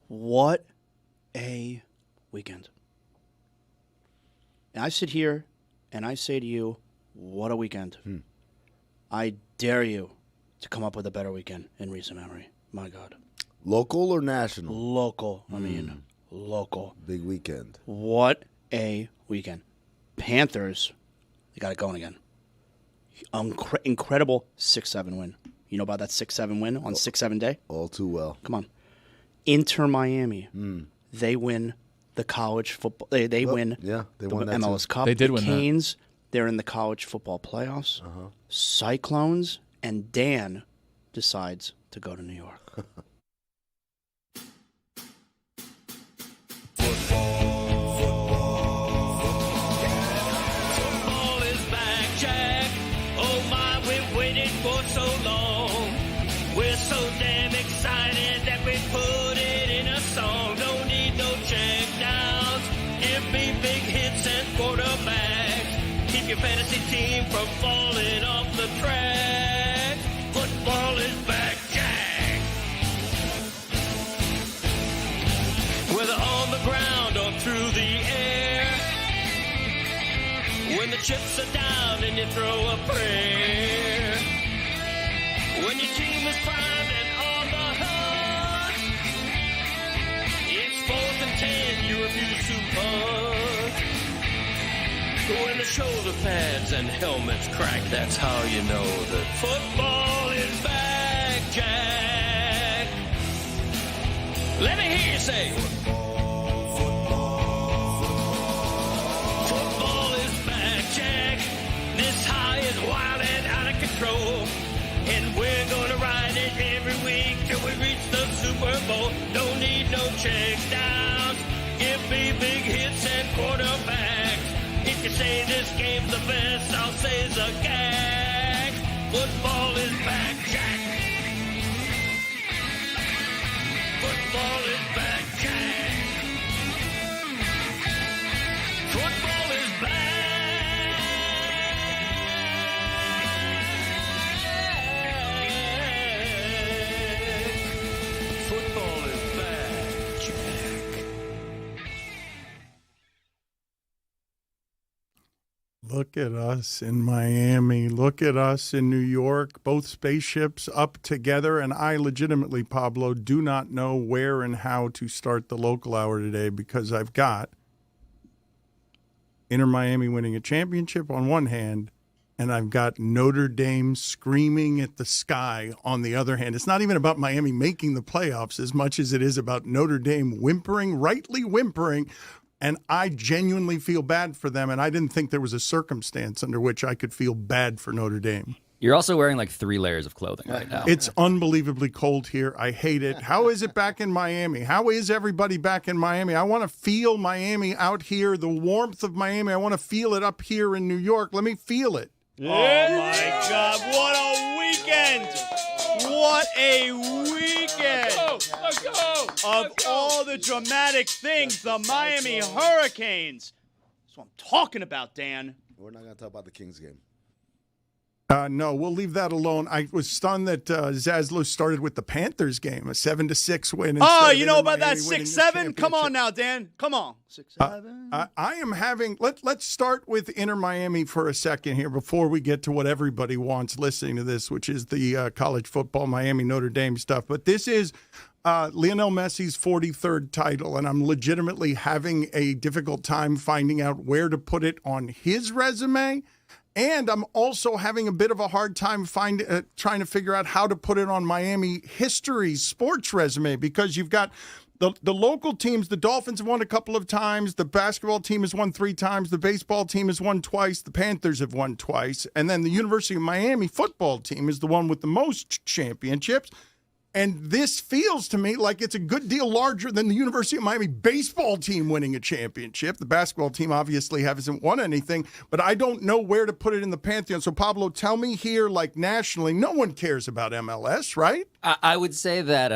What a weekend. And I sit here and I say to you, what a weekend. I dare you to come up with a better weekend in recent memory. My God. Local or national? Local. Local. Big weekend. What a weekend. Panthers, they got it going again. Incredible 6-7 win. You know about that 6-7 win on 6-7 day? All too well. Come on. Inter Miami. They win the college football. They win they the won that MLS too. Cup. They did the win that. Canes, they're in the college football playoffs. Cyclones, and Dan decides to go to New York. Football is back, Jack. Oh my, we've waited for so long. We're so damn excited that we put it in a song. Don't need no check downs. Give me big hits and quarterbacks. Keep your fantasy team from falling off the track. Football is back, Jack. Whether on the ground or through the air. When the chips are down and you throw a prayer. When your team is primed and on the hunt. It's 4th and 10, you refuse to punt. When the shoulder pads and helmets crack, that's how you know that football is back, Jack. Let me hear you say football is back, Jack. This high is wild and out of control. And we're gonna ride it every week till we reach the Super Bowl. Don't need no check downs. Give me big hits and quarterbacks. If you say this game's the best, I'll say it's a gag. Football is back, Jack. Football is back, Jack. Football is back. Football is back, Jack. Look at us in Miami. Look at us in New York. Both spaceships up together. And I legitimately, Pablo, do not know where and how to start the local hour today because I've got Inter Miami winning a championship on one hand, and I've got Notre Dame screaming at the sky on the other hand. It's not even about Miami making the playoffs as much as it is about Notre Dame whimpering, rightly whimpering. And I genuinely feel bad for them, and I didn't think there was a circumstance under which I could feel bad for Notre Dame. You're also wearing like 3 layers of clothing right now. It's unbelievably cold here. I hate it. How is it back in Miami? How is everybody back in Miami? I want to feel Miami out here, the warmth of Miami. I want to feel it up here in New York. Let me feel it. Oh, my God. What a weekend. What a weekend. Let's go. Of all the dramatic things, the Miami Hurricanes. That's what I'm talking about, Dan. We're not going to talk about the Kings game. No, we'll leave that alone. I was stunned that Zaslow started with the Panthers game, a 7-6 win. Oh, you know about that Miami winning the 6-7? Come on championship. now, Dan. Come on. 6-7. I am having let's start with Inter Miami for a second here before we get to what everybody wants listening to this, which is the college football Miami Notre Dame stuff. But this is Lionel Messi's 43rd title, and I'm legitimately having a difficult time finding out where to put it on his resume. And I'm also having a bit of a hard time trying to figure out how to put it on Miami history's sports resume, because you've got the local teams. The Dolphins have won a couple of times. The basketball team has won 3 times. The baseball team has won twice. The Panthers have won twice. And then the University of Miami football team is the one with the most championships. And this feels to me like it's a good deal larger than the University of Miami baseball team winning a championship. The basketball team obviously hasn't won anything, but I don't know where to put it in the pantheon. So, Pablo, tell me here, like nationally, no one cares about MLS, right? I would say that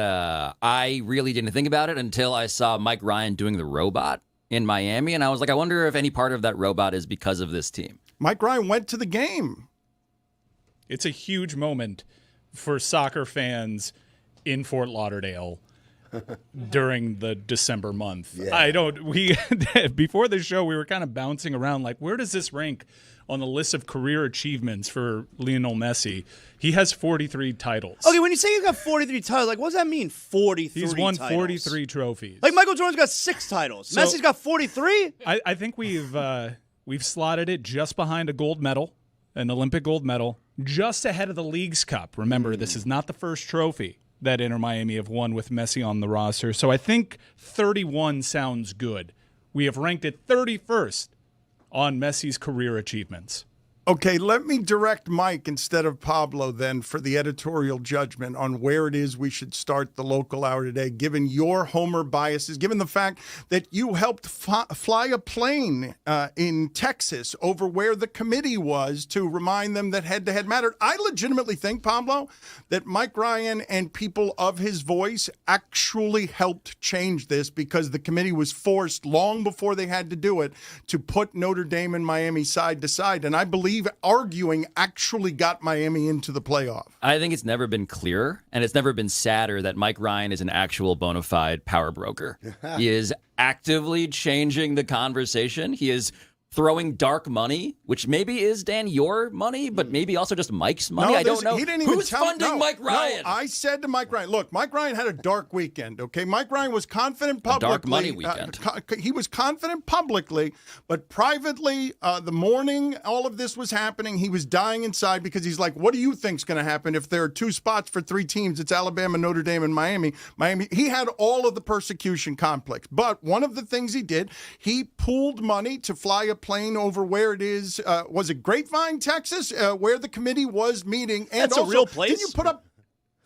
I really didn't think about it until I saw Mike Ryan doing the robot in Miami, and I was like, I wonder if any part of that robot is because of this team. Mike Ryan went to the game. It's a huge moment for soccer fans in Fort Lauderdale during the December month. Yeah. Before the show, we were kind of bouncing around like, where does this rank on the list of career achievements for Lionel Messi? He has 43 titles. Okay, when you say you got 43 titles, like, what does that mean, 43 He's won titles? 43 trophies. Like, Michael Jordan's got 6 titles. So- Messi's got 43? I think we've slotted it just behind a gold medal, an Olympic gold medal, just ahead of the Leagues Cup. Remember, this is not the first trophy that Inter Miami have won with Messi on the roster. So I think 31 sounds good. We have ranked it 31st on Messi's career achievements. Okay, let me direct Mike instead of Pablo then for the editorial judgment on where it is we should start the local hour today, given your Homer biases, given the fact that you helped fly a plane in Texas over where the committee was to remind them that head-to-head mattered. I legitimately think, Pablo, that Mike Ryan and people of his voice actually helped change this because the committee was forced long before they had to do it to put Notre Dame and Miami side to side. And I believe arguing actually got Miami into the playoff. I think it's never been clearer, and it's never been sadder that Mike Ryan is an actual bona fide power broker. He is actively changing the conversation. He is throwing dark money, which maybe is, Dan, your money, but maybe also just Mike's money. I don't know. He didn't even Who's tell funding Mike Ryan? No, I said to Mike Ryan, look, Mike Ryan had a dark weekend, okay? Mike Ryan was confident publicly. dark money weekend. He was confident publicly, but privately, the morning all of this was happening, he was dying inside because he's like, what do you think's going to happen if there are 2 spots for 3 teams? It's Alabama, Notre Dame, and Miami. He had all of the persecution complex. But one of the things he did, he pooled money to fly a plane over where it is, was it Grapevine, Texas, where the committee was meeting? And That's also, a real place.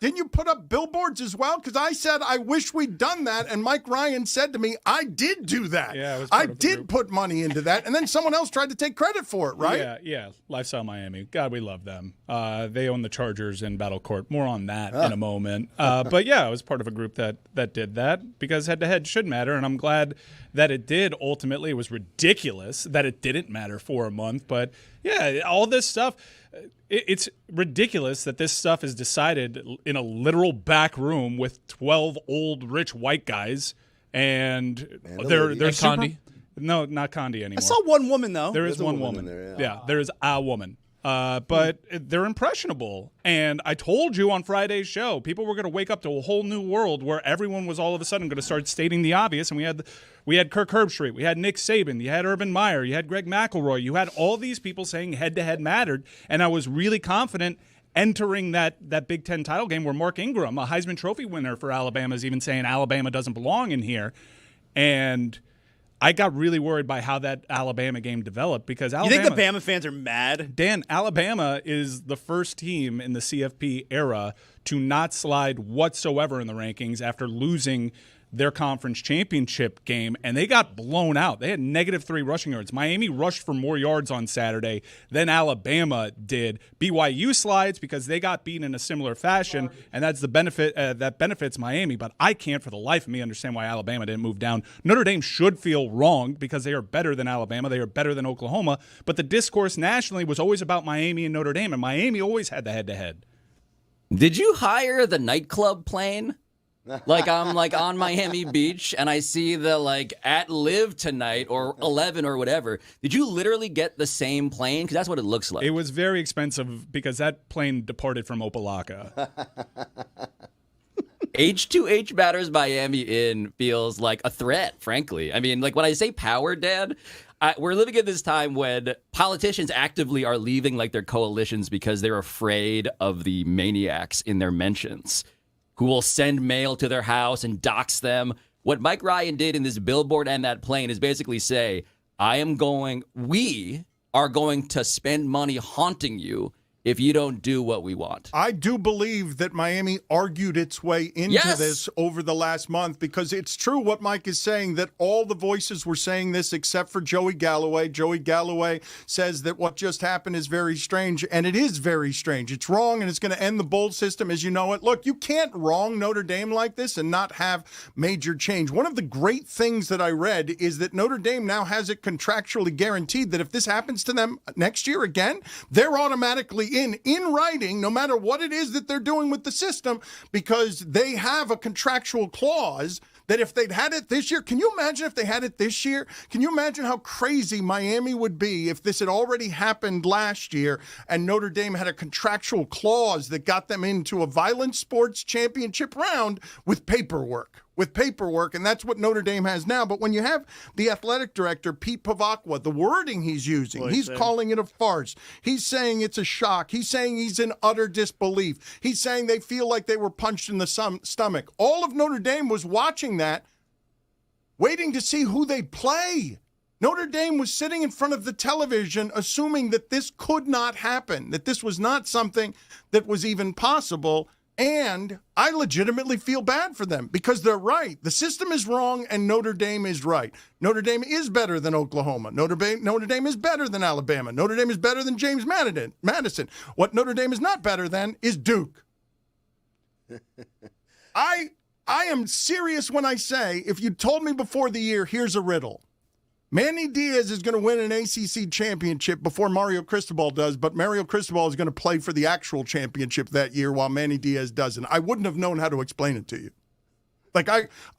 Didn't you put up billboards as well? Because I said, I wish we'd done that. And Mike Ryan said to me, I did do that. Yeah, it was part I of the did group. put money into that. And then someone else tried to take credit for it, right? Yeah. Lifestyle Miami. God, we love them. They own the Chargers in Battle Court. More on that in a moment. But yeah, I was part of a group that did that because head-to-head should matter, and I'm glad that it did. Ultimately, it was ridiculous that it didn't matter for a month. But yeah, all this stuff, it's ridiculous that this stuff is decided in a literal back room with 12 old rich white guys, and they're super. Condi? No, not Condi anymore. I saw one woman, though. There is There's a one woman woman. in there, Yeah, there is a woman. But they're impressionable. And I told you on Friday's show, people were going to wake up to a whole new world where everyone was all of a sudden going to start stating the obvious. And we had Kirk Herbstreit, we had Nick Saban, you had Urban Meyer, you had Greg McElroy, you had all these people saying head-to-head mattered. And I was really confident entering that Big Ten title game where Mark Ingram, a Heisman Trophy winner for Alabama, is even saying Alabama doesn't belong in here. And I got really worried by how that Alabama game developed because Alabama. You think the Bama fans are mad? Dan, Alabama is the first team in the CFP era to not slide whatsoever in the rankings after losing their conference championship game, and they got blown out. They had -3 rushing yards. Miami rushed for more yards on Saturday than Alabama did. BYU slides because they got beaten in a similar fashion, and that's the benefit that benefits Miami. But I can't for the life of me understand why Alabama didn't move down. Notre Dame should feel wrong because they are better than Alabama. They are better than Oklahoma. But the discourse nationally was always about Miami and Notre Dame, and Miami always had the head-to-head. Did you hire the nightclub plane? Like I'm like on Miami Beach and I see the like at Live tonight or 11 or whatever. Did you literally get the same plane? Because that's what it looks like. It was very expensive because that plane departed from Opelika. H2H Batters Miami in feels like a threat, frankly. I mean, like when I say power, Dad, we're living in this time when politicians actively are leaving like their coalitions because they're afraid of the maniacs in their mentions who will send mail to their house and dox them. What Mike Ryan did in this billboard and that plane is basically say, we are going to spend money haunting you if you don't do what we want. I do believe that Miami argued its way into this over the last month because it's true what Mike is saying, that all the voices were saying this except for Joey Galloway. Joey Galloway says that what just happened is very strange, and it is very strange. It's wrong, and it's going to end the bowl system as you know it. Look, you can't wrong Notre Dame like this and not have major change. One of the great things that I read is that Notre Dame now has it contractually guaranteed that if this happens to them next year again, they're automatically in writing, no matter what it is that they're doing with the system, because they have a contractual clause that if they'd had it this year, can you imagine if they had it this year? Can you imagine how crazy Miami would be if this had already happened last year and Notre Dame had a contractual clause that got them into a violent sports championship round with paperwork? And that's what Notre Dame has now. But when you have the athletic director, Pete Pavakwa, the wording he's using, he's calling it a farce. He's saying it's a shock. He's saying he's in utter disbelief. He's saying they feel like they were punched in the stomach. All of Notre Dame was watching that, waiting to see who they'd play. Notre Dame was sitting in front of the television assuming that this could not happen, that this was not something that was even possible. And I legitimately feel bad for them because they're right. The system is wrong and Notre Dame is right. Notre Dame is better than Oklahoma. Notre Dame is better than Alabama. Notre Dame is better than James Madison. What Notre Dame is not better than is Duke. I am serious when I say, if you told me before the year, here's a riddle. Manny Diaz is going to win an ACC championship before Mario Cristobal does, but Mario Cristobal is going to play for the actual championship that year while Manny Diaz doesn't. I wouldn't have known how to explain it to you. Like,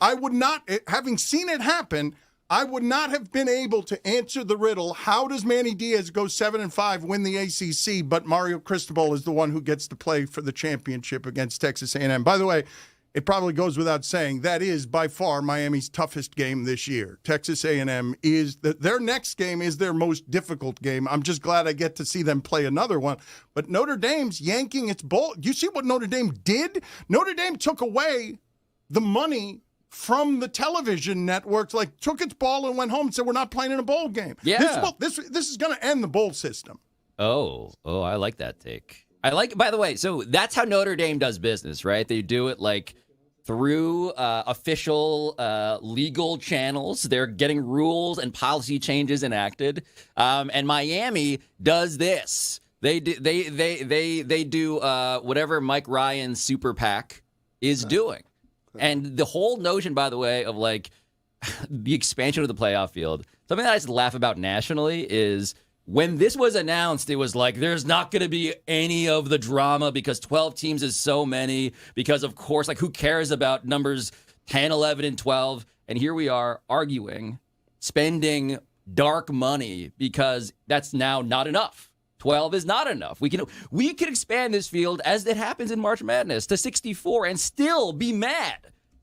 I would not, having seen it happen, I would not have been able to answer the riddle, how does Manny Diaz go 7-5, win the ACC, but Mario Cristobal is the one who gets to play for the championship against Texas A&M. By the way, it probably goes without saying, that is by far Miami's toughest game this year. Texas A&M is their next game is their most difficult game. I'm just glad I get to see them play another one. But Notre Dame's yanking its bowl. You see what Notre Dame did? Notre Dame took away the money from the television networks, like took its ball and went home and said, we're not playing in a bowl game. Yeah. This is going to end the bowl system. Oh, I like that take. By the way, so that's how Notre Dame does business, right? They do it like through official legal channels. They're getting rules and policy changes enacted. And Miami does this. They do whatever Mike Ryan's super PAC is doing. And the whole notion, by the way, of like the expansion of the playoff field, something that I just laugh about nationally is when this was announced, it was like, there's not going to be any of the drama because 12 teams is so many, because, of course, like, who cares about numbers 10, 11, and 12? And here we are arguing, spending dark money because that's now not enough. 12 is not enough. We can expand this field, as it happens in March Madness, to 64 and still be mad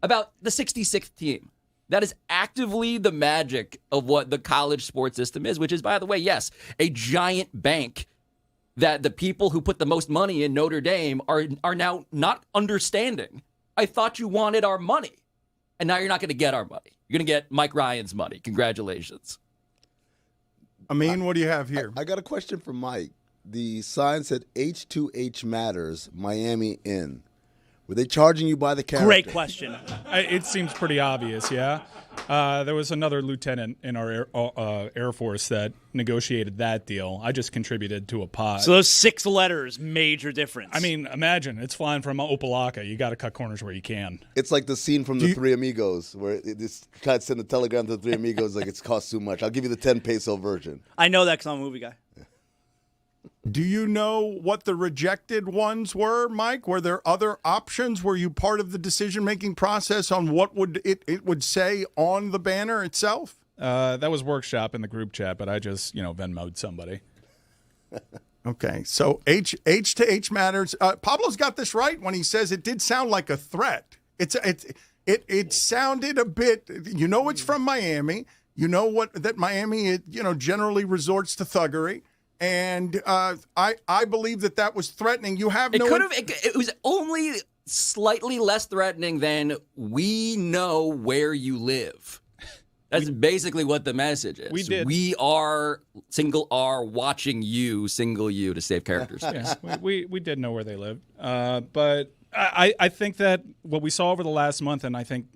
about the 66th team. That is actively the magic of what the college sports system is, which is, by the way, yes, a giant bank that the people who put the most money in Notre Dame are now not understanding. I thought you wanted our money, and now you're not going to get our money. You're going to get Mike Ryan's money. Congratulations. Amin, what do you have here? I got a question for Mike. The sign said H2H matters, Miami in. Were they charging you by the character? Great question. It seems pretty obvious, yeah. There was another lieutenant in our Air Force that negotiated that deal. I just contributed to a pot. So those 6 letters, major difference. I mean, imagine, it's flying from Opelika. You got to cut corners where you can. It's like the scene from the Three Amigos where this guy sent a telegram to the Three Amigos like, it's cost too much. I'll give you the 10 peso version. I know that because I'm a movie guy. Do you know what the rejected ones were, Mike? Were there other options? Were you part of the decision-making process on what would it would say on the banner itself? That was workshop in the group chat, but I just, Venmo'd somebody. Okay, so H to H matters. Pablo's got this right when he says it did sound like a threat. It sounded a bit. It's from Miami. That Miami generally resorts to thuggery. And I believe that was threatening. You have It was only slightly less threatening than we know where you live. That's basically what the message is. We did. We are single R watching you, single U to save characters. Yeah, we did know where they lived. But I think that what we saw over the last month, and I think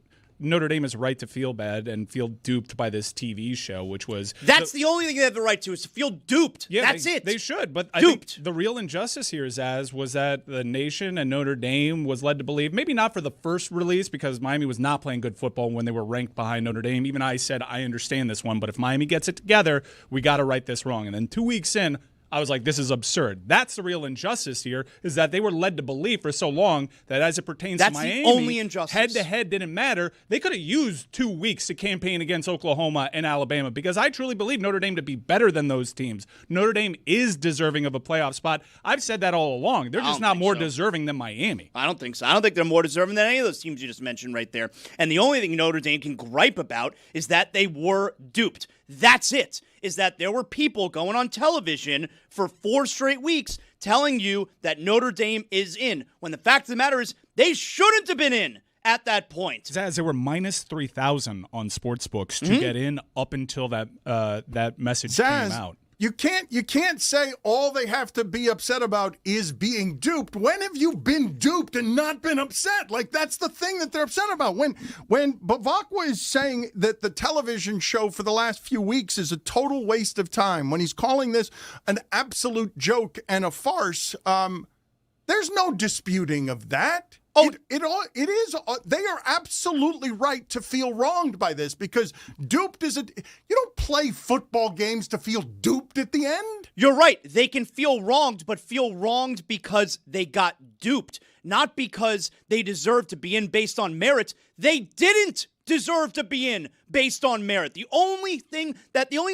Notre Dame is right to feel bad and feel duped by this TV show, which was... That's the only thing they have the right to, is to feel duped. Yeah, That's it. They should, but I Duped. think the real injustice here was that the nation and Notre Dame was led to believe, maybe not for the first release, because Miami was not playing good football when they were ranked behind Notre Dame. Even I said, I understand this one, but if Miami gets it together, we got to right this wrong. And then 2 weeks in, I was like, this is absurd. That's the real injustice here, is that they were led to believe for so long that as it pertains to Miami, the only injustice. Head-to-head didn't matter. They could have used 2 weeks to campaign against Oklahoma and Alabama, because I truly believe Notre Dame to be better than those teams. Notre Dame is deserving of a playoff spot. I've said that all along. They're just not more deserving than Miami. I don't think so. I don't think they're more deserving than any of those teams you just mentioned right there. And the only thing Notre Dame can gripe about is that they were duped. That's it. Is that there were people going on television for 4 straight weeks telling you that Notre Dame is in, when the fact of the matter is they shouldn't have been in at that point. Zaz, there were minus 3,000 on sportsbooks to get in up until that message came out. You can't say all they have to be upset about is being duped. When have you been duped and not been upset? Like, that's the thing that they're upset about. When Bavakwa is saying that the television show for the last few weeks is a total waste of time, when he's calling this an absolute joke and a farce, there's no disputing of that. Oh, it is. They are absolutely right to feel wronged by this, because duped is you don't play football games to feel duped at the end. You're right. They can feel wronged, but feel wronged because they got duped, not because they deserve to be in based on merit. They didn't deserve to be in based on merit. The only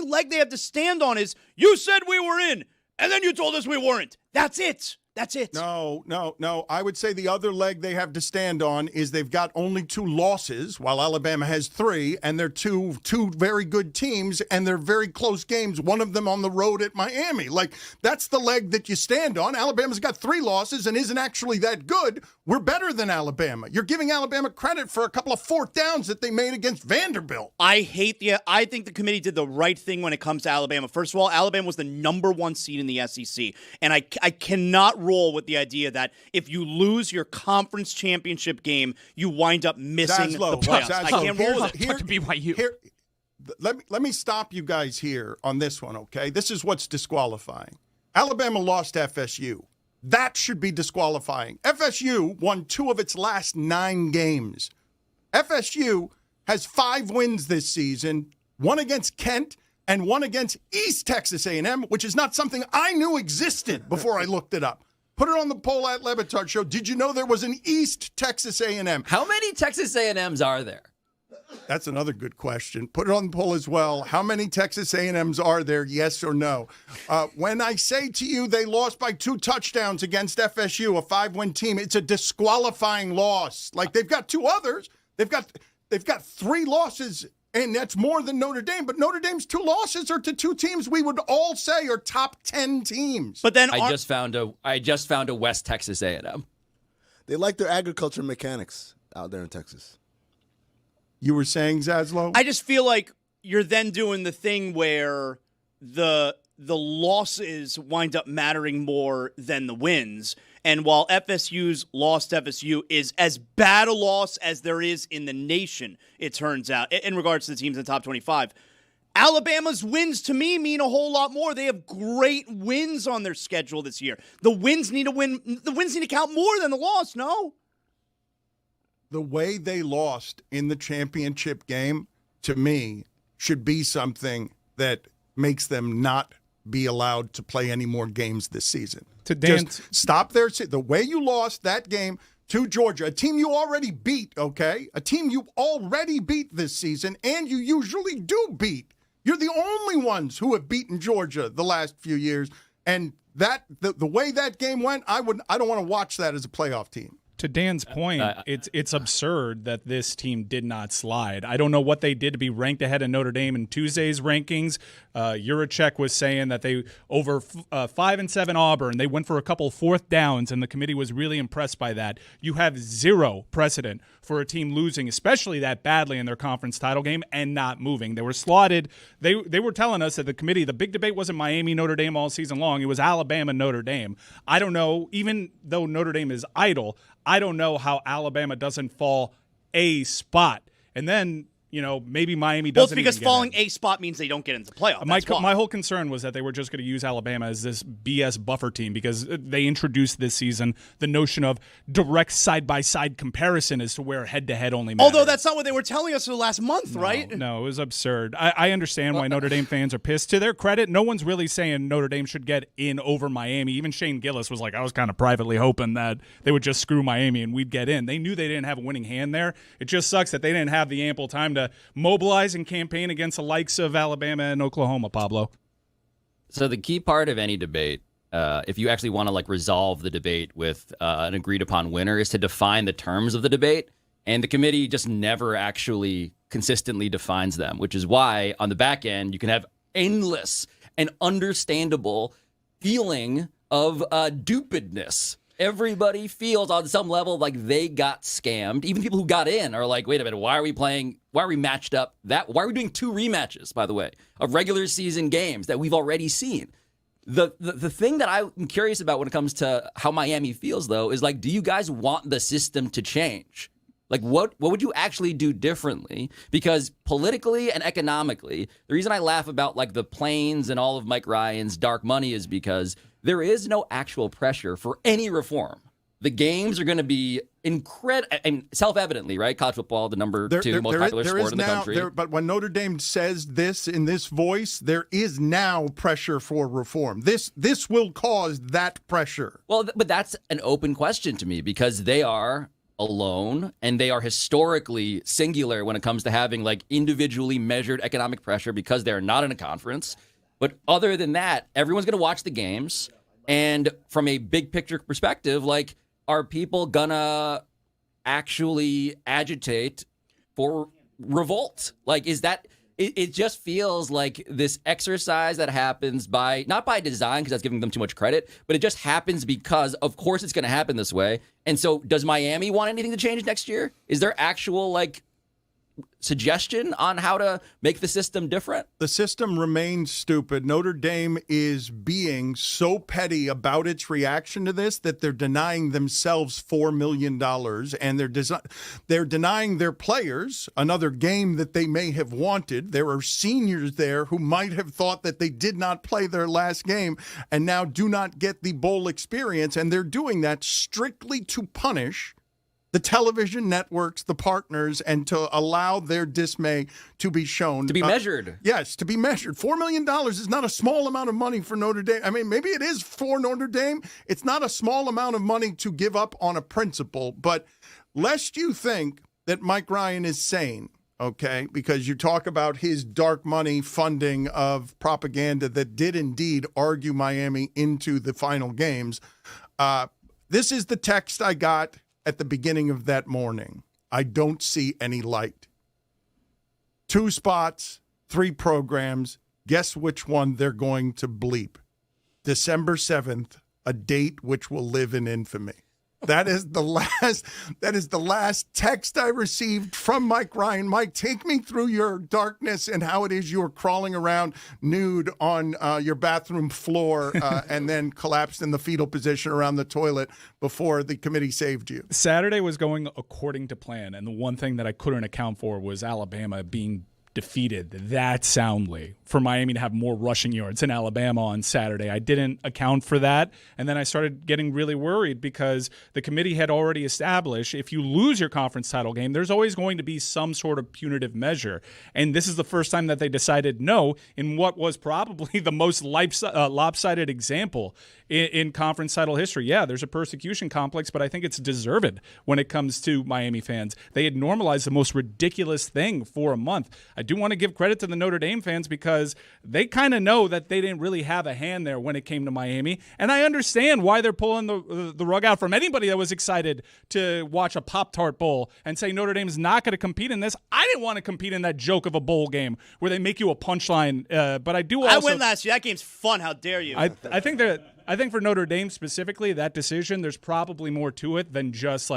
leg they have to stand on is, you said we were in, and then you told us we weren't. That's it. That's it. No. I would say the other leg they have to stand on is they've got only 2 losses, while Alabama has 3, and they're two very good teams, and they're very close games, one of them on the road at Miami. Like, that's the leg that you stand on. Alabama's got 3 losses and isn't actually that good. We're better than Alabama. You're giving Alabama credit for a couple of 4th downs that they made against Vanderbilt. I think the committee did the right thing when it comes to Alabama. First of all, Alabama was the number 1 seed in the SEC, and I cannot roll with the idea that if you lose your conference championship game, you wind up missing the playoffs. I can't roll with it. To BYU. Let me stop you guys here on this one, okay? This is what's disqualifying. Alabama lost to FSU. That should be disqualifying. FSU won 2 of its last 9 games. FSU has 5 wins this season, 1 against Kent and 1 against East Texas A&M, which is not something I knew existed before I looked it up. Put it on the poll at Le Batard Show. Did you know there was an East Texas A&M? How many Texas A&Ms are there? That's another good question. Put it on the poll as well. How many Texas A&Ms are there, yes or no? When I say to you they lost by 2 touchdowns against FSU, a 5-win team, it's a disqualifying loss. Like, they've got 2 others. They've got 3 losses, and that's more than Notre Dame. But Notre Dame's 2 losses are to 2 teams we would all say are top 10 teams. But then I just found a West Texas A&M. They like their agriculture mechanics out there in Texas. You were saying, Zaslow? I just feel like you're then doing the thing where the losses wind up mattering more than the wins. And while FSU's loss to FSU is as bad a loss as there is in the nation, it turns out, in regards to the teams in the top 25, Alabama's wins to me mean a whole lot more. They have great wins on their schedule this year. The wins need to count more than the loss, no? The way they lost in the championship game, to me, should be something that makes them not be allowed to play any more games this season. Just stop there. The way you lost that game to Georgia, a team you already beat, okay? A team you already beat this season, and you usually do beat. You're the only ones who have beaten Georgia the last few years. And the way that game went, I don't want to watch that as a playoff team. To Dan's point, it's absurd that this team did not slide. I don't know what they did to be ranked ahead of Notre Dame in Tuesday's rankings. Yurachek was saying that they over 5-7 Auburn, they went for a couple 4th downs, and the committee was really impressed by that. You have 0 precedent for a team losing, especially that badly in their conference title game, and not moving. They were slotted. They were telling us at the committee the big debate wasn't Miami Notre Dame all season long. It was Alabama Notre Dame. I don't know, even though Notre Dame is idle, I don't know how Alabama doesn't fall a spot. And then maybe Miami Well, doesn't. it's because even get falling in. a spot means they don't get into the playoff. My That's why. my whole concern was that they were just going to use Alabama as this BS buffer team because they introduced this season the notion of direct side-by-side comparison as to where head-to-head only matters. Although that's not what they were telling us for the last month, right? No, it was absurd. I understand why Notre Dame fans are pissed. To their credit, no one's really saying Notre Dame should get in over Miami. Even Shane Gillis was like, I was kind of privately hoping that they would just screw Miami and we'd get in. They knew they didn't have a winning hand there. It just sucks that they didn't have the ample time to mobilize and campaign against the likes of Alabama and Oklahoma, Pablo. So the key part of any debate, if you actually want to resolve the debate with an agreed upon winner, is to define the terms of the debate. And the committee just never actually consistently defines them, which is why on the back end you can have endless and understandable feeling of dupedness. Everybody feels on some level like they got scammed. Even people who got in are like, wait a minute, why are we matched up? Why are we doing 2 rematches, by the way, of regular season games that we've already seen? The thing that I'm curious about when it comes to how Miami feels, though, is do you guys want the system to change? What would you actually do differently? Because politically and economically, the reason I laugh about the planes and all of Mike Ryan's dark money is because there is no actual pressure for any reform. The games are going to be incredible, and self-evidently, right? College football, the number 2 most popular sport in the country. But when Notre Dame says this in this voice, there is now pressure for reform. This will cause that pressure. Well, but that's an open question to me because they are alone and they are historically singular when it comes to having individually measured economic pressure because they're not in a conference. But other than that, everyone's going to watch the games. And from a big picture perspective, are people gonna actually agitate for revolt? Is that it just feels like this exercise that happens not by design, because that's giving them too much credit, but it just happens because, of course, it's going to happen this way. And so does Miami want anything to change next year? Is there actual, suggestion on how to make the system different? The system remains stupid. Notre Dame is being so petty about its reaction to this that they're denying themselves $4 million, and they're denying their players another game that they may have wanted. There are seniors there who might have thought that they did not play their last game and now do not get the bowl experience, and they're doing that strictly to punish the television networks, the partners, and to allow their dismay to be shown. To be measured. Yes, to be measured. $4 million is not a small amount of money for Notre Dame. I mean, maybe it is for Notre Dame. It's not a small amount of money to give up on a principle. But lest you think that Mike Ryan is sane, okay, because you talk about his dark money funding of propaganda that did indeed argue Miami into the final games, this is the text I got at the beginning of that morning. I don't see any light. 2 spots, 3 programs. Guess which one they're going to bleep? December 7th, a date which will live in infamy. That is the last text I received from Mike Ryan. Mike, take me through your darkness and how it is you're crawling around nude on your bathroom floor and then collapsed in the fetal position around the toilet before the committee saved you. Saturday was going according to plan, and the one thing that I couldn't account for was Alabama being defeated that soundly for Miami to have more rushing yards than Alabama on Saturday. I didn't account for that, and then I started getting really worried because the committee had already established if you lose your conference title game, there's always going to be some sort of punitive measure, and this is the first time that they decided no in what was probably the most lopsided example in conference title history. Yeah, there's a persecution complex, but I think it's deserved when it comes to Miami fans. They had normalized the most ridiculous thing for a month. I do want to give credit to the Notre Dame fans because they kind of know that they didn't really have a hand there when it came to Miami, and I understand why they're pulling the rug out from anybody that was excited to watch a Pop-Tart Bowl and say Notre Dame's not going to compete in this. I didn't want to compete in that joke of a bowl game where they make you a punchline, but I do also... I went last year. That game's fun. How dare you? I think for Notre Dame specifically, that decision, there's probably more to it than just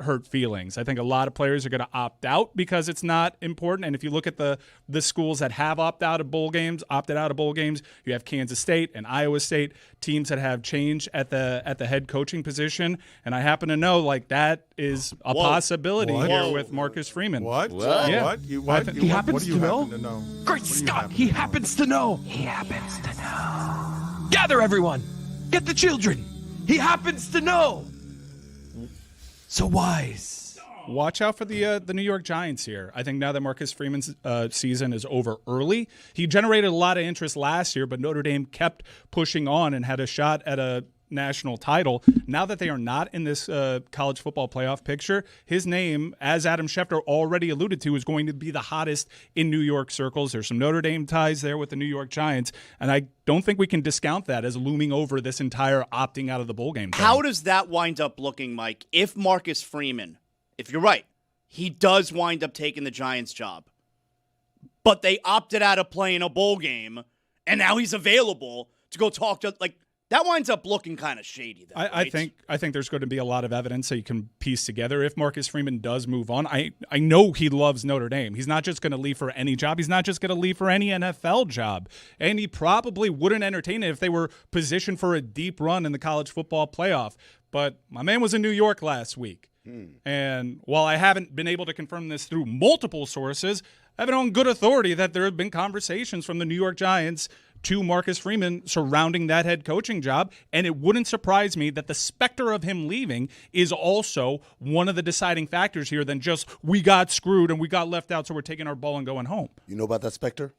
hurt feelings. I think a lot of players are going to opt out because it's not important. And if you look at the schools that have opted out of bowl games, you have Kansas State and Iowa State, teams that have changed at the head coaching position. And I happen to know like that is a possibility here with Marcus Freeman. What? Yeah. What? He happens to know? Happen to know? Great Scott, he happens to know. He happens to know. Gather everyone. Get the children. He happens to know. So wise. Watch out for the New York Giants here. I think now that Marcus Freeman's season is over early, he generated a lot of interest last year, but Notre Dame kept pushing on and had a shot at a national title. Now that they are not in this college football playoff picture, his name, as Adam Schefter already alluded to, is going to be the hottest in New York circles. There's some Notre Dame ties there with the New York Giants, and I don't think we can discount that as looming over this entire opting out of the bowl game thing. How does that wind up looking, Mike, if Marcus Freeman, if you're right, he does wind up taking the Giants job, but they opted out of playing a bowl game, and now he's available to go talk to, like, that winds up looking kind of shady, though, I think there's going to be a lot of evidence that you can piece together if Marcus Freeman does move on. I know he loves Notre Dame. He's not just going to leave for any job. He's not just going to leave for any NFL job. And he probably wouldn't entertain it if they were positioned for a deep run in the college football playoff. But my man was in New York last week. And while I haven't been able to confirm this through multiple sources, I have it on good authority that there have been conversations from the New York Giants to Marcus Freeman surrounding that head coaching job, and it wouldn't surprise me that the specter of him leaving is also one of the deciding factors here than just we got screwed and we got left out, so we're taking our ball and going home. You know about that specter?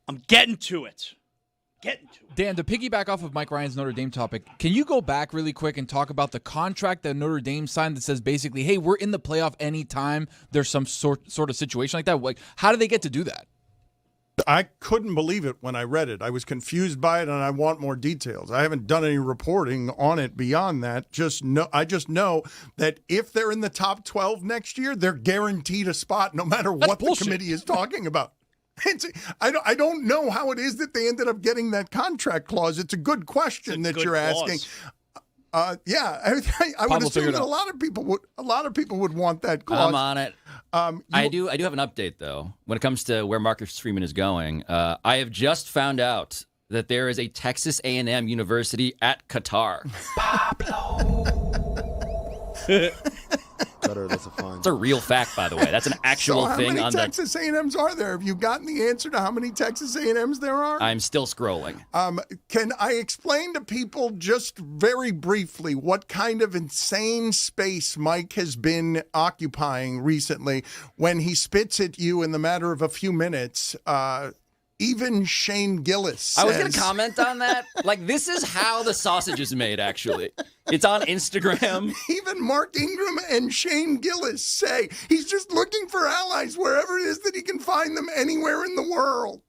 I'm getting to it. Dan, to piggyback off of Mike Ryan's Notre Dame topic, can you go back really quick and talk about the contract that Notre Dame signed that says basically, hey, we're in the playoff anytime there's some sort of situation like that? Like, how do they get to do that? I couldn't believe it when I read it. I was confused by it, and I want more details. I haven't done any reporting on it beyond that. I just know that if they're in the top 12 next year, they're guaranteed a spot no matter what the committee is talking about. I don't know how it is that they ended up getting that contract clause. It's a good question that you're asking. I would assume that a lot of people would want that clause. I'm on it. I do have an update though when it comes to where Marcus Freeman is going. I have just found out that there is a Texas A&M University at Qatar. Qatar, that's a fine. It's a real fact, by the way. That's an actual thing. How many Texas A&Ms are there? Have you gotten the answer to how many Texas A&Ms there are? I'm still scrolling. Can I explain to people just very briefly what kind of insane space Mike has been occupying recently when he spits at you in the matter of a few minutes? Even Shane Gillis says, I was going to comment on that. Like, this is how the sausage is made, actually. It's on Instagram. Even Mark Ingram and Shane Gillis say he's just looking for allies wherever it is that he can find them anywhere in the world.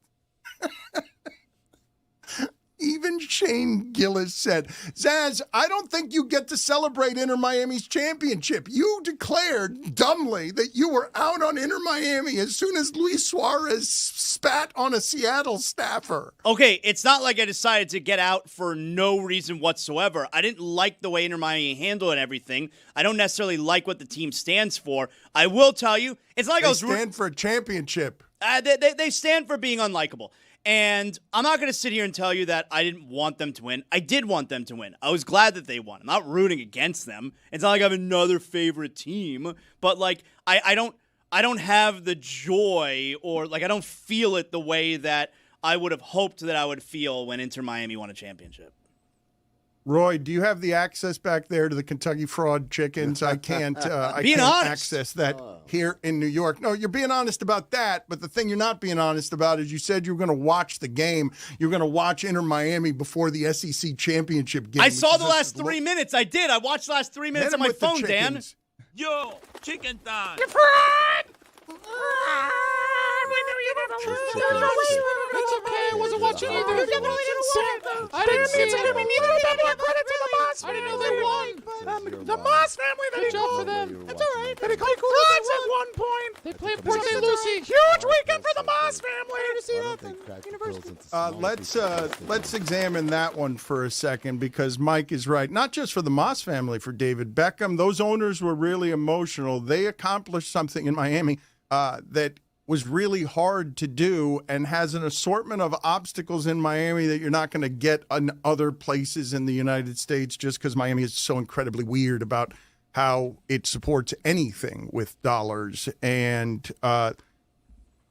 Even Shane Gillis said, Zaz, I don't think you get to celebrate Inter Miami's championship. You declared dumbly that you were out on Inter Miami as soon as Luis Suarez spat on a Seattle staffer. Okay, it's not like I decided to get out for no reason whatsoever. I didn't like the way Inter Miami handled and everything. I don't necessarily like what the team stands for. I will tell you, it's not like I was stand for a championship. They stand for being unlikable. And I'm not going to sit here and tell you that I didn't want them to win. I did want them to win. I was glad that they won. I'm not rooting against them. It's not like I have another favorite team, but like I don't have the joy, or like I don't feel it the way that I would have hoped that I would feel when Inter Miami won a championship. Roy, do you have the access back there to the Kentucky Fried Chickens? I can't access that here in New York. No, you're being honest about that, but the thing you're not being honest about is you said you were going to watch the game. You're going to watch Inter Miami before the SEC championship game. I saw the last 3 minutes. I did. I watched the last 3 minutes on my phone, Dan. Yo, chicken time. You're fried! It's okay. I wasn't watching either. I didn't see it. Neither of them are credit to the Moss family. I didn't know they won. The Moss family, they did for them. That's all right. They called frauds at one point. They played Port St. Lucie. Huge weekend for the Moss family. Let's examine that one for a second, because Mike is right. Not just for the Moss family, for David Beckham. Those owners were really emotional. They accomplished something in Miami that was really hard to do and has an assortment of obstacles in Miami that you're not going to get in other places in the United States, just because Miami is so incredibly weird about how it supports anything with dollars. And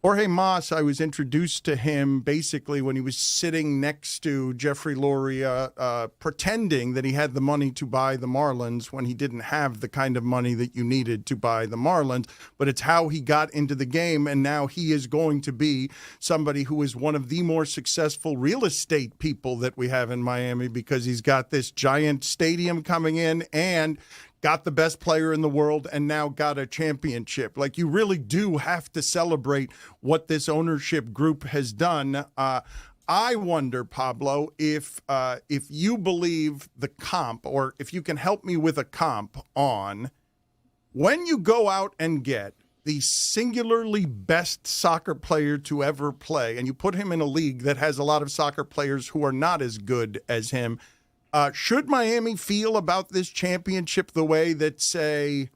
Jorge Mas, I was introduced to him basically when he was sitting next to Jeffrey Loria, pretending that he had the money to buy the Marlins when he didn't have the kind of money that you needed to buy the Marlins. But it's how he got into the game, and now he is going to be somebody who is one of the more successful real estate people that we have in Miami, because he's got this giant stadium coming in and got the best player in the world, and now got a championship. Like, you really do have to celebrate what this ownership group has done. I wonder, Pablo, if you believe the comp, or if you can help me with a comp on when you go out and get the singularly best soccer player to ever play, and you put him in a league that has a lot of soccer players who are not as good as him. Should Miami feel about this championship the way that, say,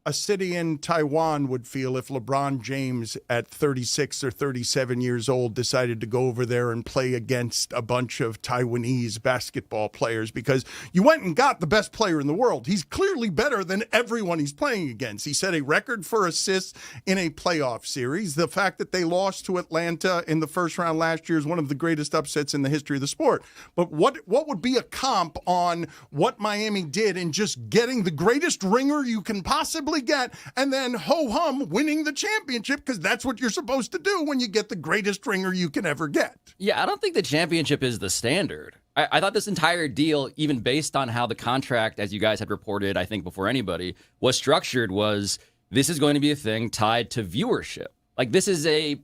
a city in Taiwan would feel if LeBron James at 36 or 37 years old decided to go over there and play against a bunch of Taiwanese basketball players? Because you went and got the best player in the world. He's clearly better than everyone he's playing against. He set a record for assists in a playoff series. The fact that they lost to Atlanta in the first round last year is one of the greatest upsets in the history of the sport. But what would be a comp on what Miami did in just getting the greatest ringer you can possibly get, and then ho-hum winning the championship, because that's what you're supposed to do when you get the greatest ringer you can ever get? Yeah, I don't think the championship is the standard. I thought this entire deal, even based on how the contract, as you guys had reported, I think before anybody, was structured, was this is going to be a thing tied to viewership. Like, this is a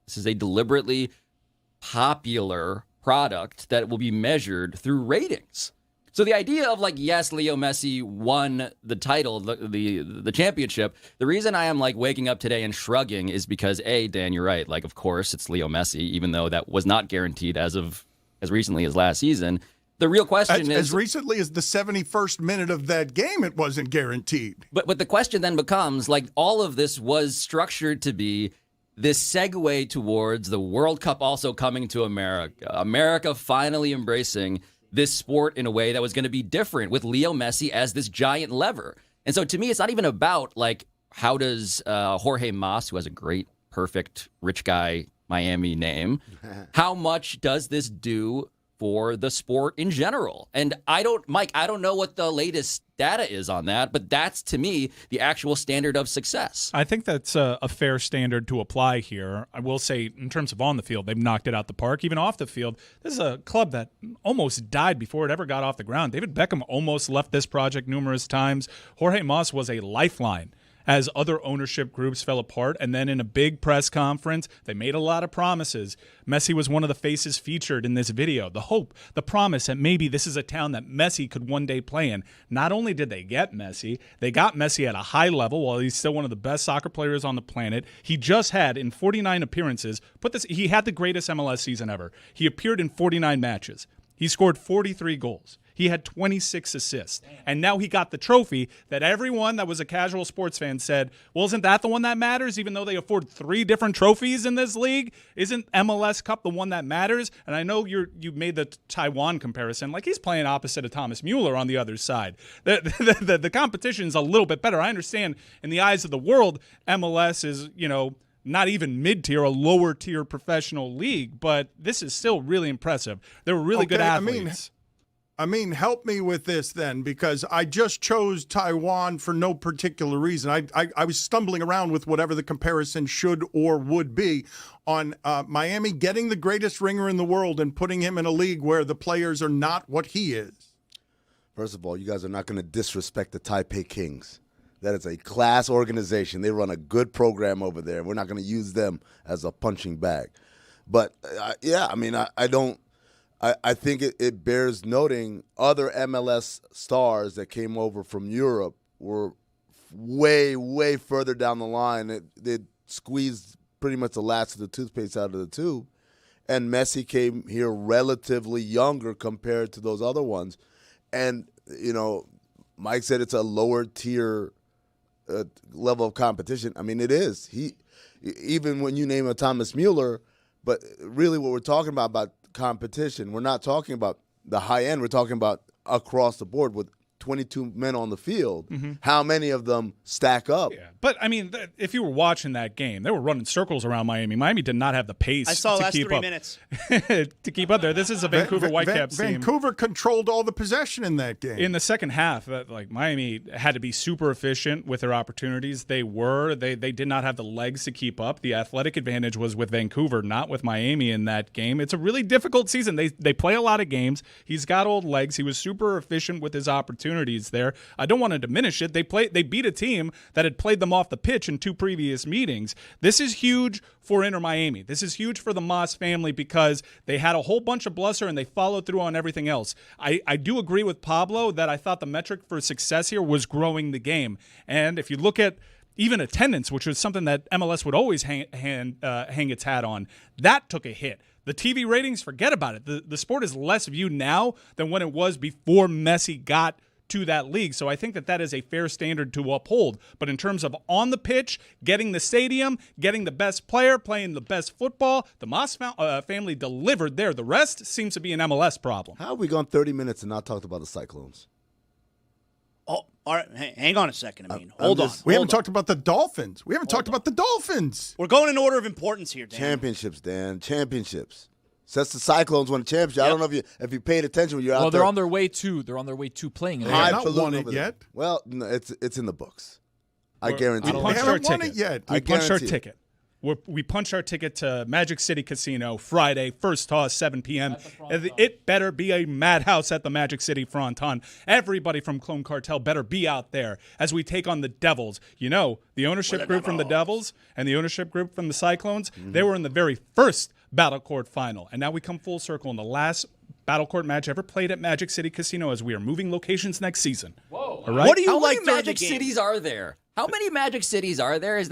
deliberately popular product that will be measured through ratings. So the idea of, like, yes, Leo Messi won the title, the championship. The reason I am, like, waking up today and shrugging is because, A, Dan, you're right. Like, of course, it's Leo Messi, even though that was not guaranteed as recently as last season. The real question is, as recently as the 71st minute of that game, it wasn't guaranteed. But the question then becomes, like, all of this was structured to be this segue towards the World Cup also coming to America. America finally embracing this sport in a way that was going to be different, with Leo Messi as this giant lever. And so to me, it's not even about, like, how does Jorge Mas, who has a great, perfect, rich guy Miami name, how much does this do for the sport in general? And I don't know what the latest data is on that, but that's, to me, the actual standard of success. I think that's a fair standard to apply here. I will say, in terms of on the field, they've knocked it out the park. Even off the field, this is a club that almost died before it ever got off the ground. David Beckham almost left this project numerous times. Jorge Mas was a lifeline as other ownership groups fell apart. And then in a big press conference, they made a lot of promises. Messi was one of the faces featured in this video. The hope, the promise that maybe this is a town that Messi could one day play in. Not only did they get Messi, they got Messi at a high level while he's still one of the best soccer players on the planet. He just had, in 49 appearances, he had the greatest MLS season ever. He appeared in 49 matches. He scored 43 goals. He had 26 assists. And now he got the trophy that everyone that was a casual sports fan said, well, isn't that the one that matters, even though they afford 3 different trophies in this league? Isn't MLS Cup the one that matters? And I know you made the Taiwan comparison. Like, he's playing opposite of Thomas Mueller on the other side. The competition's a little bit better. I understand in the eyes of the world, MLS is, not even mid-tier, a lower-tier professional league, but this is still really impressive. They were really good athletes. I mean, help me with this then, because I just chose Taiwan for no particular reason. I was stumbling around with whatever the comparison should or would be on Miami getting the greatest ringer in the world and putting him in a league where the players are not what he is. First of all, you guys are not going to disrespect the Taipei Kings. That is a class organization. They run a good program over there. We're not going to use them as a punching bag. But, I think it bears noting other MLS stars that came over from Europe were way, way further down the line. They squeezed pretty much the last of the toothpaste out of the tube. And Messi came here relatively younger compared to those other ones. And, Mike said it's a lower tier level of competition. I mean, it is. Even when you name a Thomas Mueller, but really what we're talking about competition, we're not talking about the high end. We're talking about across the board with 22 men on the field. How many of them stack up? Yeah, but I mean, if you were watching that game, they were running circles around Miami. Miami did not have the pace. I saw to last keep 3 up. minutes to keep up there. This is a Vancouver Whitecaps team. Vancouver controlled all the possession in that game. In the second half, Miami had to be super efficient with their opportunities. They did not have the legs to keep up. The athletic advantage was with Vancouver, not with Miami in that game. It's a really difficult season. They play a lot of games. He's got old legs. He was super efficient with his opportunities there. I don't want to diminish it. They beat a team that had played them off the pitch in 2 previous meetings. This is huge for Inter Miami. This is huge for the Moss family because they had a whole bunch of bluster and they followed through on everything else. I do agree with Pablo that I thought the metric for success here was growing the game. And if you look at even attendance, which was something that MLS would always hang its hat on, that took a hit. The TV ratings, forget about it. The sport is less viewed now than when it was before Messi got to that league. So I think that is a fair standard to uphold. But in terms of on the pitch, getting the stadium, getting the best player, playing the best football, the Moss family delivered there. The rest seems to be an MLS problem. How have we gone 30 minutes and not talked about the Cyclones? Oh, all right. Hang on a second. Hold on. We haven't talked about the Dolphins. We haven't talked about the Dolphins. We're going in order of importance here, Dan. Championships, Dan. Championships. Since the Cyclones won the championship, I don't know if you paid attention when you're out there. Well, they're on their way to playing it. They have not won it yet. Well, no, it's in the books. I guarantee We you. punched our ticket. We punched our guarantee it. ticket. We punched our ticket to Magic City Casino Friday, first toss, 7 p.m. It better be a madhouse at the Magic City Fronton. Everybody from Clone Cartel better be out there as we take on the Devils. The ownership group from the Devils and the ownership group from the Cyclones, they were in the very first Battle Court final. And now we come full circle in the last Battle Court match ever played at Magic City Casino as we are moving locations next season. Whoa. All right? What do you How like many during Magic the game? Cities are there? How many Magic Cities are there?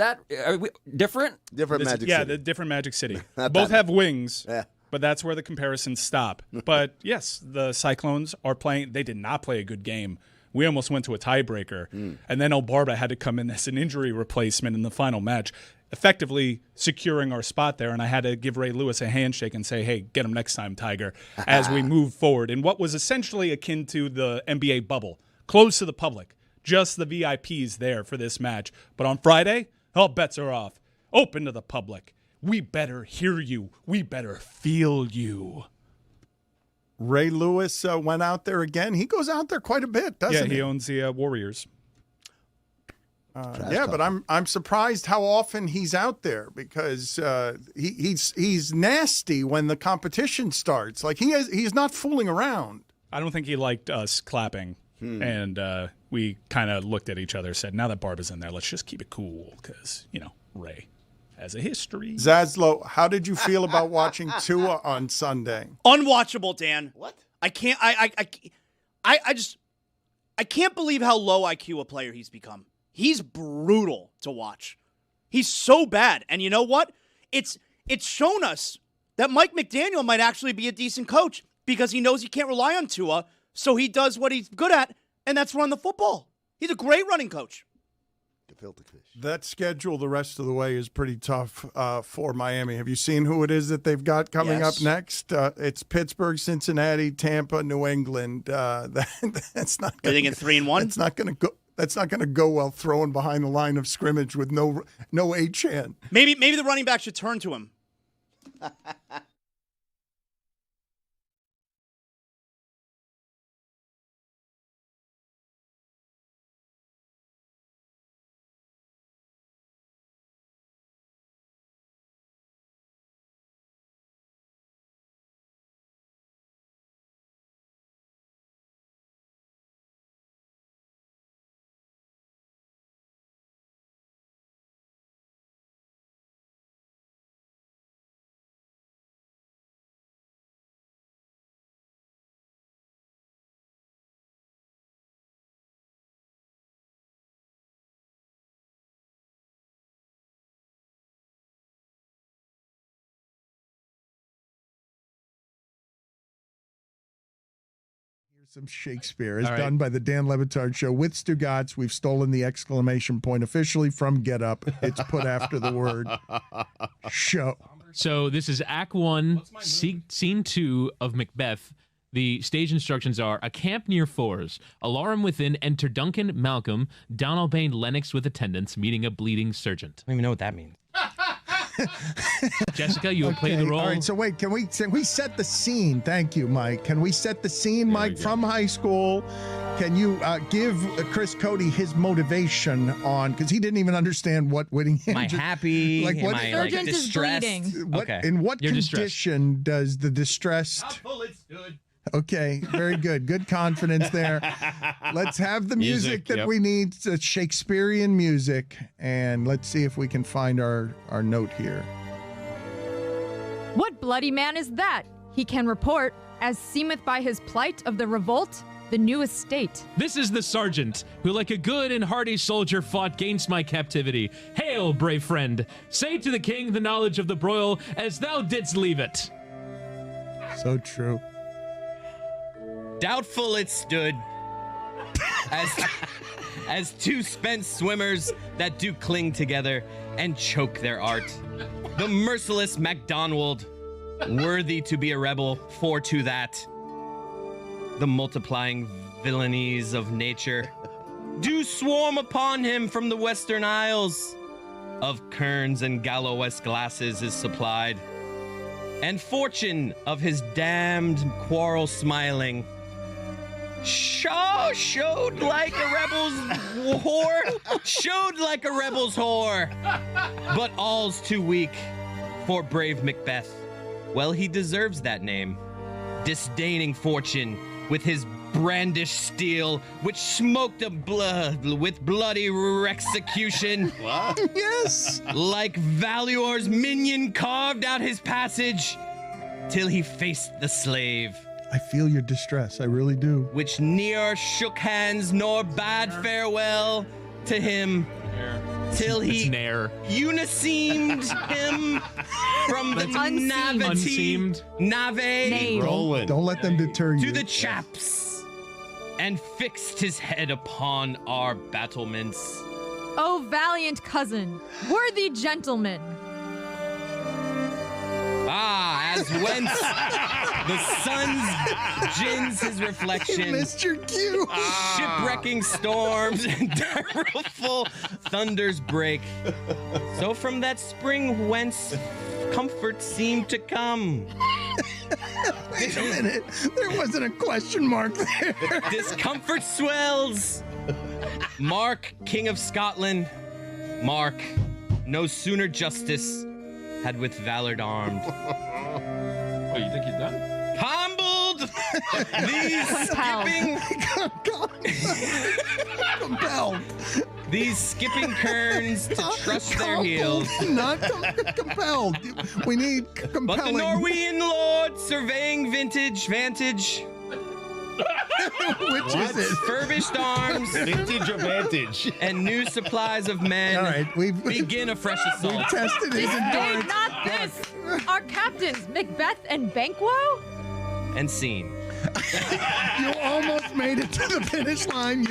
Are we different? Different Magic Yeah, City. the different Magic City. Not Both that have wings. Yeah. But that's where the comparisons stop. But yes, the Cyclones are playing. They did not play a good game. We almost went to a tiebreaker. And then Barba had to come in as an injury replacement in the final match, effectively securing our spot there. And I had to give Ray Lewis a handshake and say, hey, get him next time, Tiger, as we move forward in what was essentially akin to the NBA bubble, closed to the public, just the VIPs there for this match. But on Friday, all bets are off, open to the public. We better hear you. We better feel you. Ray Lewis went out there again. He goes out there quite a bit, doesn't he? He owns the Warriors. But I'm surprised how often he's out there because he's nasty when the competition starts. Like he's not fooling around. I don't think he liked us clapping, and we kind of looked at each other, said, "Now that Barba's in there, let's just keep it cool," because Ray has a history. Zaslow, how did you feel about watching Tua on Sunday? Unwatchable, Dan. What? I can't. I can't believe how low IQ a player he's become. He's brutal to watch. He's so bad. And you know what? It's shown us that Mike McDaniel might actually be a decent coach because he knows he can't rely on Tua, so he does what he's good at, and that's run the football. He's a great running coach. That schedule the rest of the way is pretty tough for Miami. Have you seen who it is that they've got coming up next? It's Pittsburgh, Cincinnati, Tampa, New England. That's not. You're thinking 3-1. It's not going to go. That's not going to go well throwing behind the line of scrimmage with no Achane. Maybe the running back should turn to him. Some Shakespeare is All right. done by the Dan Le Batard Show with Stugotz. We've stolen the exclamation point officially from Get Up. It's put after the word show. So this is Act 1, Scene 2 of Macbeth. The stage instructions are: a camp near Fours. Alarum within, enter Duncan, Malcolm, Donalbain, Lennox with attendants, meeting a bleeding sergeant. I don't even know what that means. Jessica, you will play the role. All right, so wait, can we set the scene? Thank you, Mike. Can we set the scene, Mike, from high school? Can you give Chris Cody his motivation on, because he didn't even understand what Whittingham. Am I happy? Like what? Am I Sergeant is distressed? bleeding. What, Okay. in what You're condition does the distressed? Okay, very good. Good confidence there. Let's have the music that we need, Shakespearean music, and let's see if we can find our note here. What bloody man is that? He can report, as seemeth by his plight of the revolt, the new estate. This is the sergeant, who like a good and hardy soldier fought gainst my captivity. Hail, brave friend! Say to the king the knowledge of the broil, as thou didst leave it. So true. Doubtful it stood, as two spent swimmers that do cling together and choke their art. The merciless MacDonald, worthy to be a rebel, for to that. The multiplying villainies of nature do swarm upon him from the western isles. Of kerns and Gallowes glasses is supplied, and fortune of his damned quarrel smiling. Showed like a rebel's whore. Showed like a rebel's whore. But all's too weak for brave Macbeth. Well, he deserves that name. Disdaining fortune with his brandished steel, which smoked with bloody execution. What? Yes. Like Valuor's minion carved out his passage till he faced the slave. I feel your distress. I really do. Which ne'er shook hands nor bade farewell to him till he uniseamed him from the nave Rolling. Don't let them deter you. to the chaps and fixed his head upon our battlements. O valiant cousin, worthy gentleman. Ah, as whence the sun's gins his reflection. You missed your cue. Shipwrecking storms and direful thunders break. So from that spring whence comfort seemed to come. Wait a minute. There wasn't a question mark there. Discomfort swells. Mark, King of Scotland, Mark, no sooner justice had with valor armed. Oh, you think you're done? Humbled these skipping kerns to trust their heels. Not compelled. We need compelling. But the Norwegian lord surveying vantage. Which is it? Furbished arms. Vintage or vantage? And new supplies of men. All right, we've begin a fresh assault. We've tested his endurance. Not this. Our captains, Macbeth and Banquo? And scene. You almost made it to the finish line.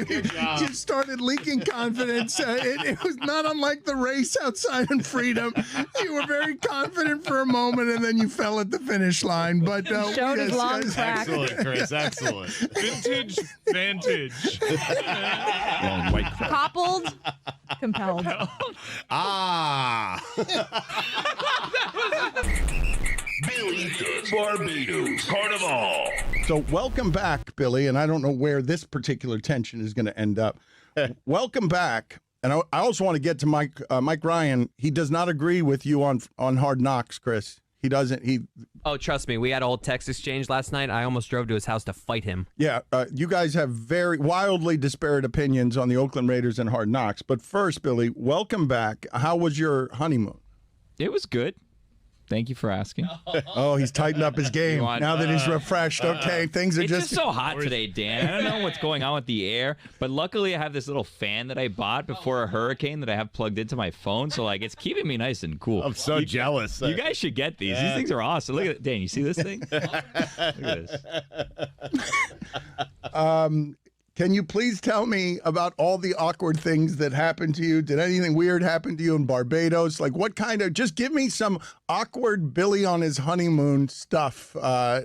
You started leaking confidence. It was not unlike the race outside in Freedom. You were very confident for a moment, and then you fell at the finish line. But showed his long track. Excellent, Chris. Excellent. Vintage, vantage. Long white crap. Coupled, compelled. Ah. Billy Does Barbados Carnival. So welcome back, Billy, and I don't know where this particular tension is going to end up. Welcome back. And I also want to get to Mike Ryan. He does not agree with you on Hard Knocks, Chris. He doesn't. Oh, trust me. We had a whole text exchange last night. I almost drove to his house to fight him. Yeah, you guys have very wildly disparate opinions on the Oakland Raiders and Hard Knocks. But first, Billy, welcome back. How was your honeymoon? It was good. Thank you for asking. Oh, he's tightened up his game now that he's refreshed. Okay, things are It's just so hot today, Dan. I don't know what's going on with the air, but luckily I have this little fan that I bought before a hurricane that I have plugged into my phone, so like it's keeping me nice and cool. I'm so jealous. You guys should get these. These things are awesome. Look at it. Dan, you see this thing? Look at this. Can you please tell me about all the awkward things that happened to you? Did anything weird happen to you in Barbados? Like what kind of, just give me some awkward Billy on his honeymoon stuff.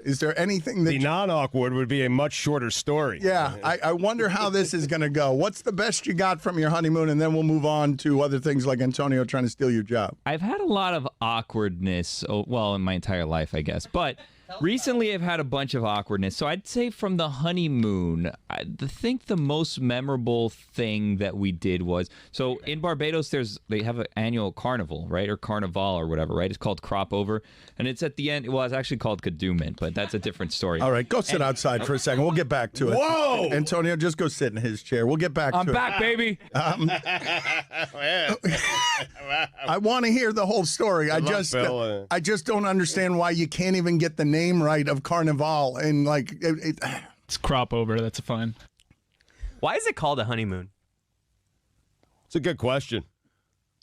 Is there anything that... The non-awkward would be a much shorter story. Yeah, I wonder how this is going to go. What's the best you got from your honeymoon? And then we'll move on to other things like Antonio trying to steal your job. I've had a lot of awkwardness, in my entire life, I guess. But recently I've had a bunch of awkwardness. So I'd say from the honeymoon, I think the most memorable thing that we did was, so in Barbados, they have an annual carnival, right? Or carnival or whatever, right? It's called Crop Over. And it's at the end, well, it's actually called Kadooment, but that's a different story. All right, go sit outside for a second. We'll get back to it. Whoa! Antonio, just go sit in his chair. We'll get back to it. I'm back, baby. I want to hear the whole story. I just don't understand why you can't even get the name right of Carnival. And like, It's Crop Over. That's fine. Why is it called a honeymoon? It's a good question.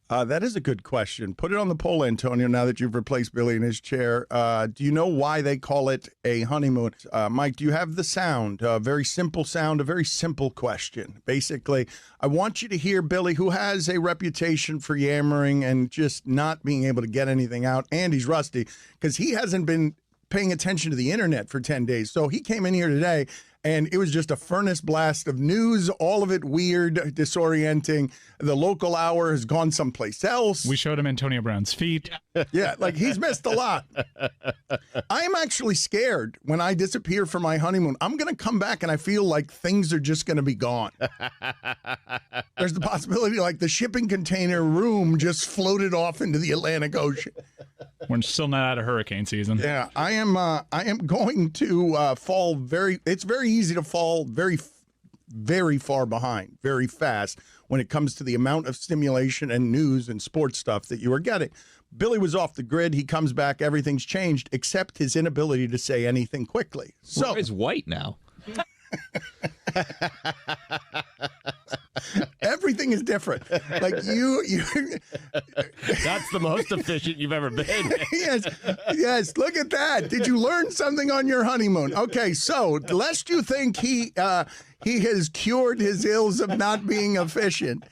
That is a good question. Put it on the poll, Antonio, now that you've replaced Billy in his chair. Do you know why they call it a honeymoon? Mike, do you have the sound? A very simple sound, a very simple question. Basically, I want you to hear Billy, who has a reputation for yammering and just not being able to get anything out, and he's rusty, because he hasn't been paying attention to the internet for 10 days. So he came in here today, and it was just a furnace blast of news, all of it weird, disorienting. The local hour has gone someplace else. We showed him Antonio Brown's feet. Yeah, like he's missed a lot. I am actually scared when I disappear for my honeymoon. I'm going to come back and I feel like things are just going to be gone. There's the possibility like the shipping container room just floated off into the Atlantic Ocean. We're still not out of hurricane season. Yeah, I am going to fall it's very easy to fall very far behind, very fast when it comes to the amount of stimulation and news and sports stuff that you are getting. Billy was off the grid. He comes back. Everything's changed except his inability to say anything quickly. So it's white now. Everything is different. Like you That's the most efficient you've ever been. Yes. Look at that. Did you learn something on your honeymoon? Okay, so lest you think he has cured his ills of not being efficient,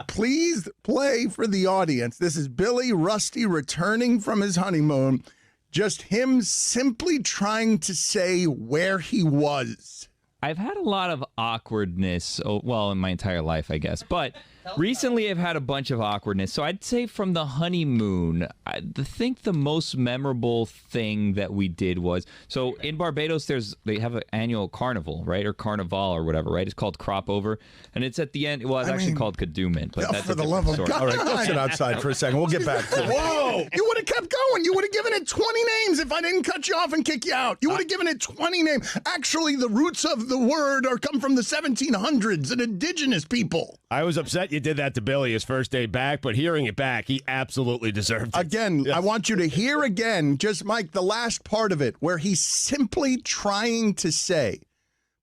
please play for the audience. This is Billy Rusty returning from his honeymoon. Just him simply trying to say where he was. I've had a lot of awkwardness, in my entire life, I guess. But recently I've had a bunch of awkwardness. So I'd say from the honeymoon, I think the most memorable thing that we did was, so in Barbados, they have an annual carnival, right? Or carnival or whatever, right? It's called Crop Over. And it's at the end, well, it's actually called Kadooment, but that's for the love of God. All right, go sit outside for a second. We'll get back to it. Whoa! You would have kept going. You would have given it 20 names if I didn't cut you off and kick you out. You would have given it 20 names. Actually, the roots of the word come from the 1700s and indigenous people. I was upset you did that to Billy his first day back, but hearing it back, he absolutely deserved it. Again, yes. I want you to hear again, just Mike, the last part of it, where he's simply trying to say,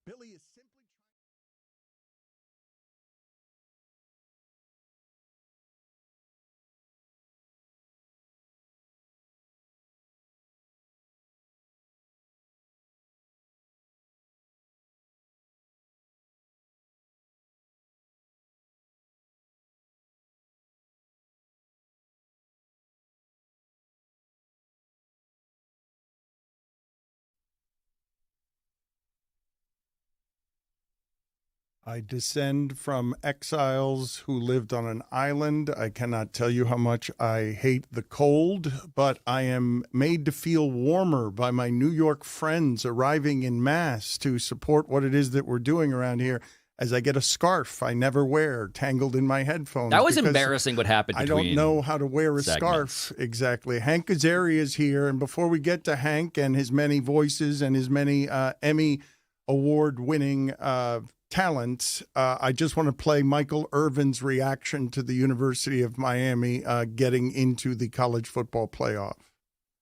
Billy is simply I descend from exiles who lived on an island. I cannot tell you how much I hate the cold, but I am made to feel warmer by my New York friends arriving in mass to support what it is that we're doing around here. As I get a scarf I never wear tangled in my headphones. That was embarrassing what happened I between don't know how to wear a segments. scarf exactly. Hank Azaria is here, and before we get to Hank and his many voices and his many Emmy award-winning talents. I just want to play Michael Irvin's reaction to the University of Miami getting into the college football playoff.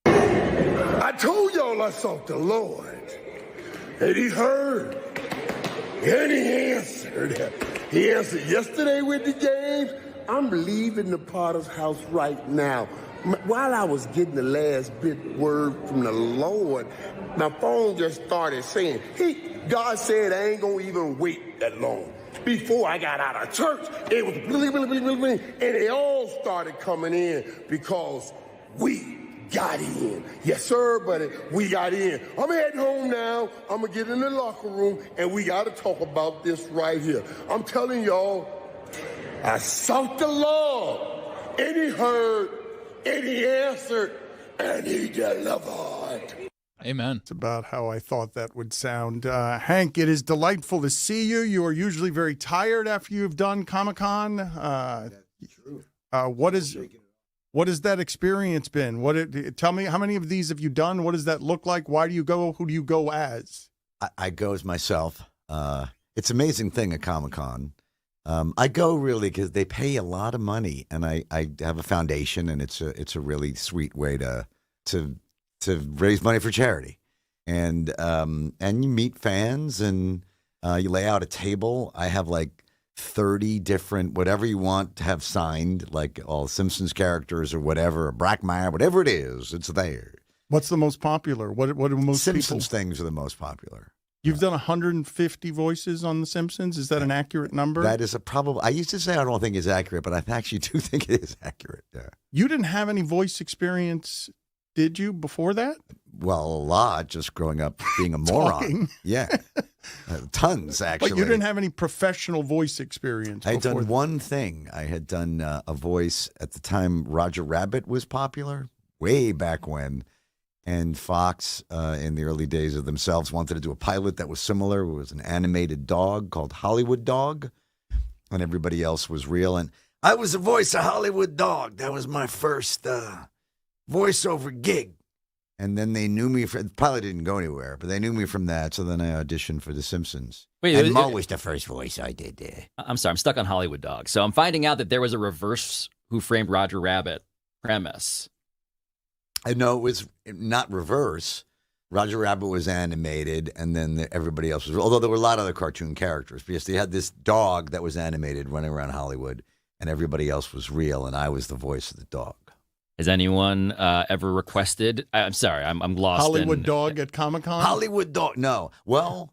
I told y'all I sought the Lord, and he heard, and he answered. He answered yesterday with the game. I'm leaving the Potter's house right now. While I was getting the last bit word from the Lord, my phone just started saying, God said I ain't gonna even wait that long. Before I got out of church, it was bling, bling, bling, bling, bling, and they all started coming in because we got in. Yes, sir, buddy, we got in. I'm heading home now. I'm gonna get in the locker room, and we gotta talk about this right here. I'm telling y'all, I sought the Lord, and he heard, and he answered, and he delivered. Amen. It's about how I thought that would sound. Hank, it is delightful to see you. You are usually very tired after you've done Comic-Con. What has that experience been? Tell me, how many of these have you done? What does that look like? Why do you go? Who do you go as? I go as myself. It's an amazing thing at Comic-Con. I go really because they pay a lot of money, and I have a foundation, and it's a really sweet way to raise money for charity, and you meet fans, and you lay out a table. I have like 30 different whatever you want to have signed, like all Simpsons characters or whatever, Brackmeyer, whatever it is, it's there. What's the most popular? What do most Simpsons people? things are the most popular. You've done 150 voices on The Simpsons. Is that an accurate number? That is a probable. I used to say I don't think it's accurate, but I actually do think it is accurate. Yeah. You didn't have any voice experience, did you, before that? Well, a lot, just growing up being a moron. Talking. Yeah. Tons, actually. But you didn't have any professional voice experience I had before done one thing. I had done a voice at the time Roger Rabbit was popular, way back when. And Fox, in the early days of themselves, wanted to do a pilot that was similar. It was an animated dog called Hollywood Dog, and everybody else was real. And I was the voice of Hollywood Dog. That was my first voiceover gig. And then they knew me the pilot didn't go anywhere, but they knew me from that. So then I auditioned for The Simpsons. Wait, and Mo was the first voice I did there. I'm sorry, I'm stuck on Hollywood Dog. So I'm finding out that there was a reverse Who Framed Roger Rabbit premise. I know it was not reverse. Roger Rabbit was animated, and then everybody else was. Although there were a lot of other cartoon characters, because they had this dog that was animated running around Hollywood, and everybody else was real, and I was the voice of the dog. Has anyone ever requested? I'm sorry, I'm lost. Hollywood Dog at Comic-Con? Hollywood Dog? No. Well,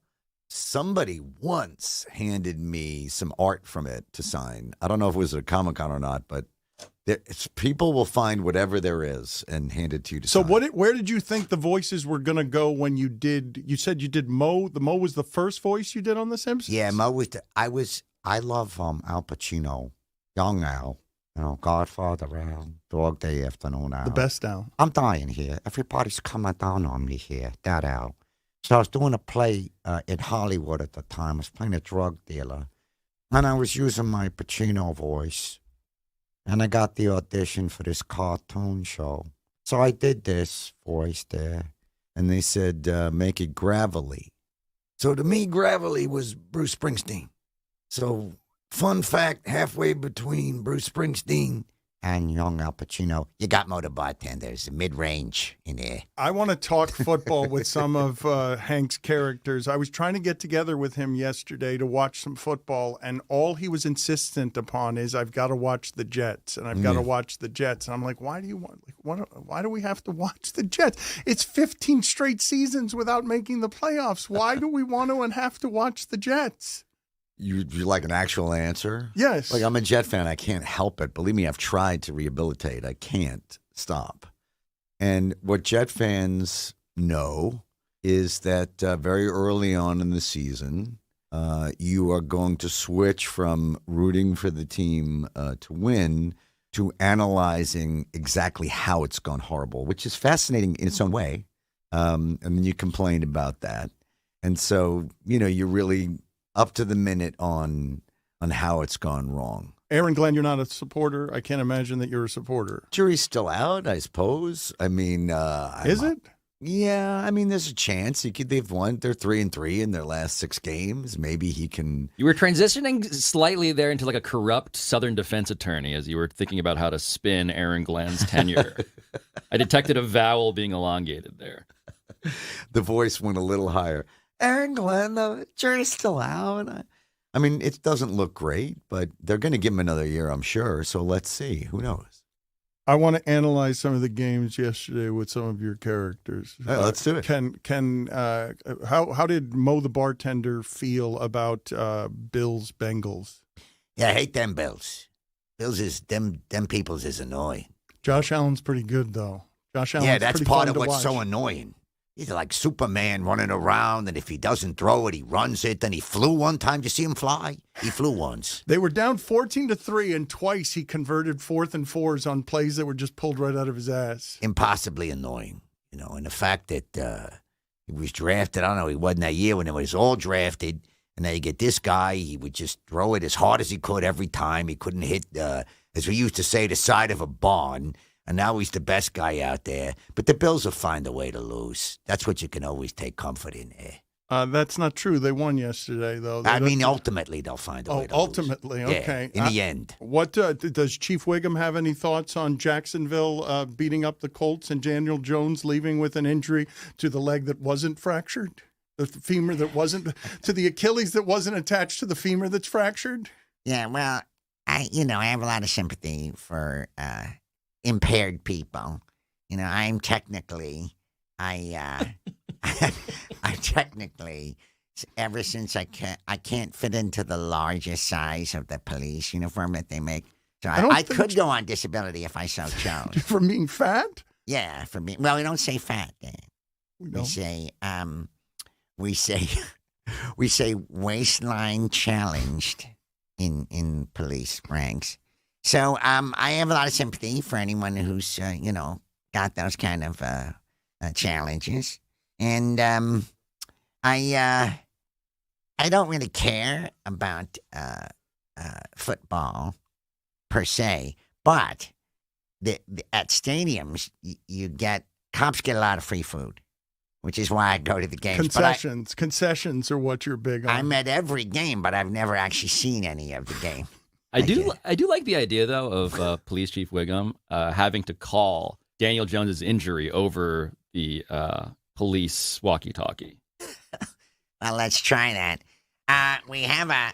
somebody once handed me some art from it to sign. I don't know if it was at Comic-Con or not, but people will find whatever there is and hand it to you to sign. So where did you think the voices were going to go when you did? You said you did Mo. The Mo was the first voice you did on The Simpsons? Yeah, Mo was. I love Al Pacino, young Al. You know, Godfather Al, Dog Day Afternoon Al. The best Al. I'm dying here. Everybody's coming down on me here. That Al. So I was doing a play in Hollywood at the time. I was playing a drug dealer, and I was using my Pacino voice. And I got the audition for this cartoon show. So I did this voice there. And they said, make it gravelly. So to me, gravelly was Bruce Springsteen. So, fun fact, halfway between Bruce Springsteen and young Al Pacino, you got Mo the Bartenders, mid-range in there. I want to talk football with some of Hank's characters. I was trying to get together with him yesterday to watch some football, and all he was insistent upon is, I've got to watch the Jets, and I've got to watch the Jets. And I'm like, why do you want? Why do we have to watch the Jets? It's 15 straight seasons without making the playoffs. Why do we want to and have to watch the Jets? You like an actual answer? Yes. Like, I'm a Jet fan. I can't help it. Believe me, I've tried to rehabilitate. I can't stop. And what Jet fans know is that very early on in the season, you are going to switch from rooting for the team to win to analyzing exactly how it's gone horrible, which is fascinating in its own way. And then you complain about that. And so, you're really up to the minute on how it's gone wrong. Aaron Glenn, you're not a supporter. I can't imagine that you're a supporter. Jury's still out, I suppose. I mean, is it? Yeah, I mean, there's a chance they've won. They're 3-3 in their last 6 games. Maybe he can. You were transitioning slightly there into like a corrupt Southern defense attorney as you were thinking about how to spin Aaron Glenn's tenure. I detected a vowel being elongated there. The voice went a little higher. Aaron Glenn, the jury's still out. I mean, it doesn't look great, but they're going to give him another year, I'm sure. So let's see. Who knows? I want to analyze some of the games yesterday with some of your characters. Let's do it. How did Mo the bartender feel about Bills Bengals? Yeah, I hate them Bills. Bills is them peoples is annoying. Josh Allen's pretty good though. Josh Allen's yeah, that's pretty part fun of to what's watch. so annoying. He's like Superman running around, and if he doesn't throw it, he runs it. Then he flew one time. Did you see him fly? He flew once. They were down 14-3, and twice he converted 4th and 4s on plays that were just pulled right out of his ass. Impossibly annoying, and the fact that he was drafted. I don't know. He wasn't that year when it was all drafted, and now you get this guy. He would just throw it as hard as he could every time. He couldn't hit, as we used to say, the side of a barn. And now he's the best guy out there. But the Bills will find a way to lose. That's what you can always take comfort in there. That's not true. They won yesterday, though. Ultimately, they'll find a way to ultimately, lose. okay. Yeah, in the end. What does Chief Wiggum have any thoughts on Jacksonville beating up the Colts and Daniel Jones leaving with an injury to the leg that wasn't fractured? The femur that wasn't, to the Achilles that wasn't attached to the femur that's fractured? Yeah, well, I have a lot of sympathy for impaired people. I'm technically, ever since I can't fit into the largest size of the police uniform that they make. So I could go on disability if I so chose. From being fat? Yeah, from being, well, we don't say fat, Dan. We say waistline challenged in police ranks. So I have a lot of sympathy for anyone who's, got those kind of challenges. And I don't really care about football per se. But at stadiums, cops get a lot of free food, which is why I go to the games. Concessions are what you're big on. I'm at every game, but I've never actually seen any of the game. I do like the idea, though, of Police Chief Wiggum having to call Daniel Jones's injury over the police walkie-talkie. Well, let's try that. We have a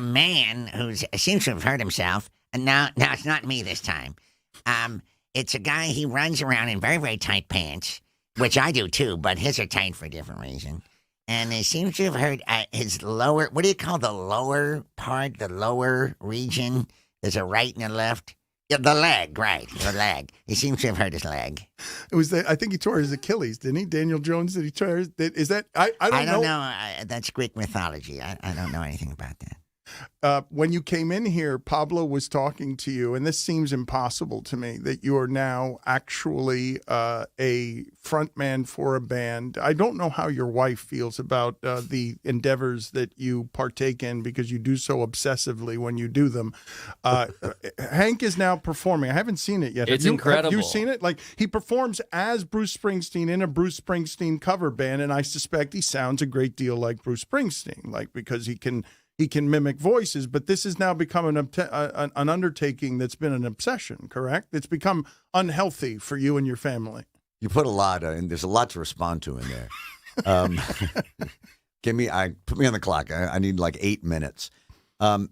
man who seems to have hurt himself, and now it's not me this time. It's a guy. He runs around in very, very tight pants, which I do too, but his are tight for a different reason. And he seems to have hurt his lower, what do you call the lower part, the lower region? There's a right and a left. Yeah, the leg, right, the leg. He seems to have hurt his leg. I think he tore his Achilles, didn't he? Daniel Jones, did he tear his, is that, I don't know. That's Greek mythology. I don't know anything about that. When you came in here, Pablo was talking to you, and this seems impossible to me, that you are now actually a frontman for a band. I don't know how your wife feels about the endeavors that you partake in, because you do so obsessively when you do them. Hank is now performing. I haven't seen it yet. It's incredible. Have you seen it? Like, he performs as Bruce Springsteen in a Bruce Springsteen cover band, and I suspect he sounds a great deal like Bruce Springsteen, because he can mimic voices, but this has now become an undertaking that's been an obsession, correct? It's become unhealthy for you and your family. You put a lot in. There's a lot to respond to in there. Put me on the clock. I need like 8 minutes. To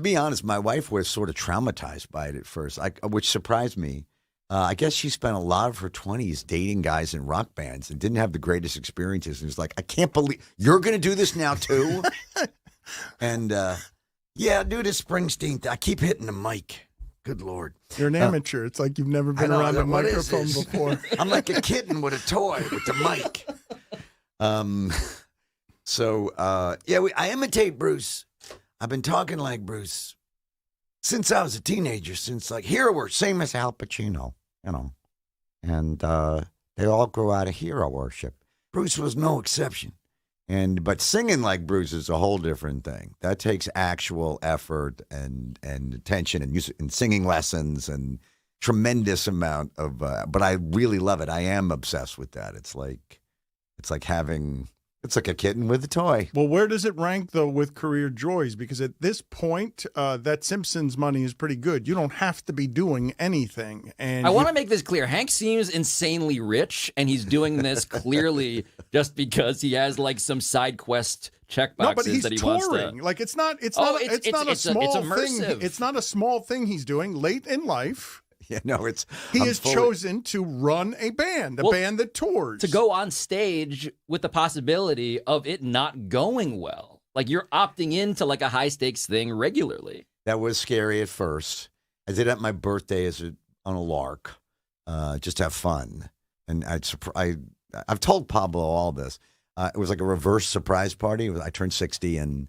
be honest, my wife was sort of traumatized by it at first, which surprised me. I guess she spent a lot of her 20s dating guys in rock bands and didn't have the greatest experiences. And was like, I can't believe you're going to do this now too. And due to Springsteen, I keep hitting the mic. Good Lord. You're an amateur. It's like you've never been around a microphone before. I'm like a kitten with a toy with the mic. I imitate Bruce. I've been talking like Bruce since I was a teenager, since like hero, same as Al Pacino, and they all grew out of hero worship. Bruce was no exception. But singing like Bruce is a whole different thing. That takes actual effort and attention and singing lessons and tremendous amount of, but I really love it. I am obsessed with that. It's like having, it's like a kitten with a toy. Well, where does it rank, though, with career joys? Because at this point, that Simpsons money is pretty good. You don't have to be doing anything. And I want to make this clear. Hank seems insanely rich, and he's doing this clearly just because he has like some side quest check No, but boxes he's that he touring. wants to. Like it's not a it's small thing. immersive. It's not a small thing he's doing late in life. Yeah, no, he has chosen to run a band that tours. To go on stage with the possibility of it not going well. Like you're opting into like a high stakes thing regularly. That was scary at first. I did it at my birthday on a lark, just to have fun. And I've told Pablo all this. It was like a reverse surprise party. I turned 60 and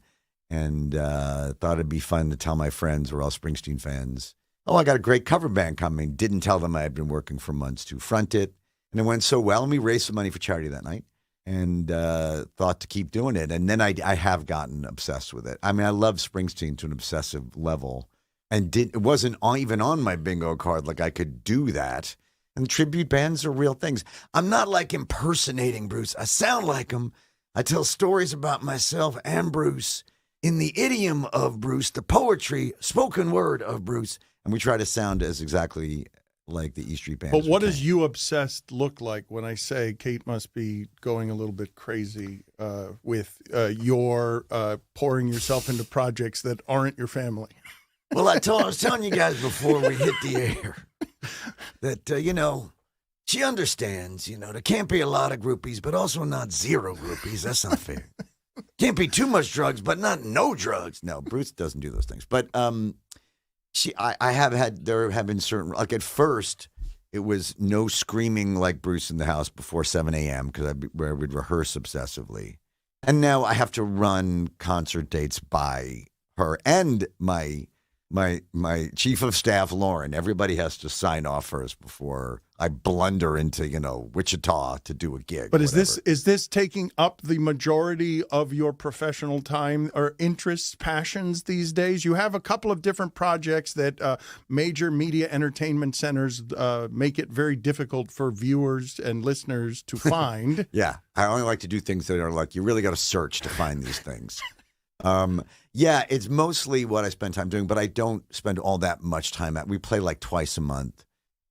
thought it'd be fun to tell my friends who are all Springsteen fans, oh, I got a great cover band coming. Didn't tell them I had been working for months to front it. And it went so well. And we raised some money for charity that night and thought to keep doing it. And then I have gotten obsessed with it. I mean, I love Springsteen to an obsessive level. And it wasn't even on my bingo card like I could do that. And tribute bands are real things. I'm not like impersonating Bruce. I sound like him. I tell stories about myself and Bruce in the idiom of Bruce, the poetry, spoken word of Bruce. And we try to sound as exactly like the E Street Band. But what does You Obsessed look like when I say Kate must be going a little bit crazy with your pouring yourself into projects that aren't your family? Well, I was telling you guys before we hit the air that, she understands, there can't be a lot of groupies, but also not zero groupies. That's not fair. Can't be too much drugs, but not no drugs. No, Bruce doesn't do those things. But there have been certain, like at first, it was no screaming like Bruce in the house before 7 a.m. because where we'd rehearse obsessively. And now I have to run concert dates by her and my chief of staff, Lauren. Everybody has to sign off first before I blunder into, Wichita to do a gig. But is this taking up the majority of your professional time or interests, passions these days? You have a couple of different projects that major media entertainment centers make it very difficult for viewers and listeners to find. Yeah. I only like to do things that are like, you really got to search to find these things. Yeah, it's mostly what I spend time doing, but I don't spend all that much time at. We play like twice a month,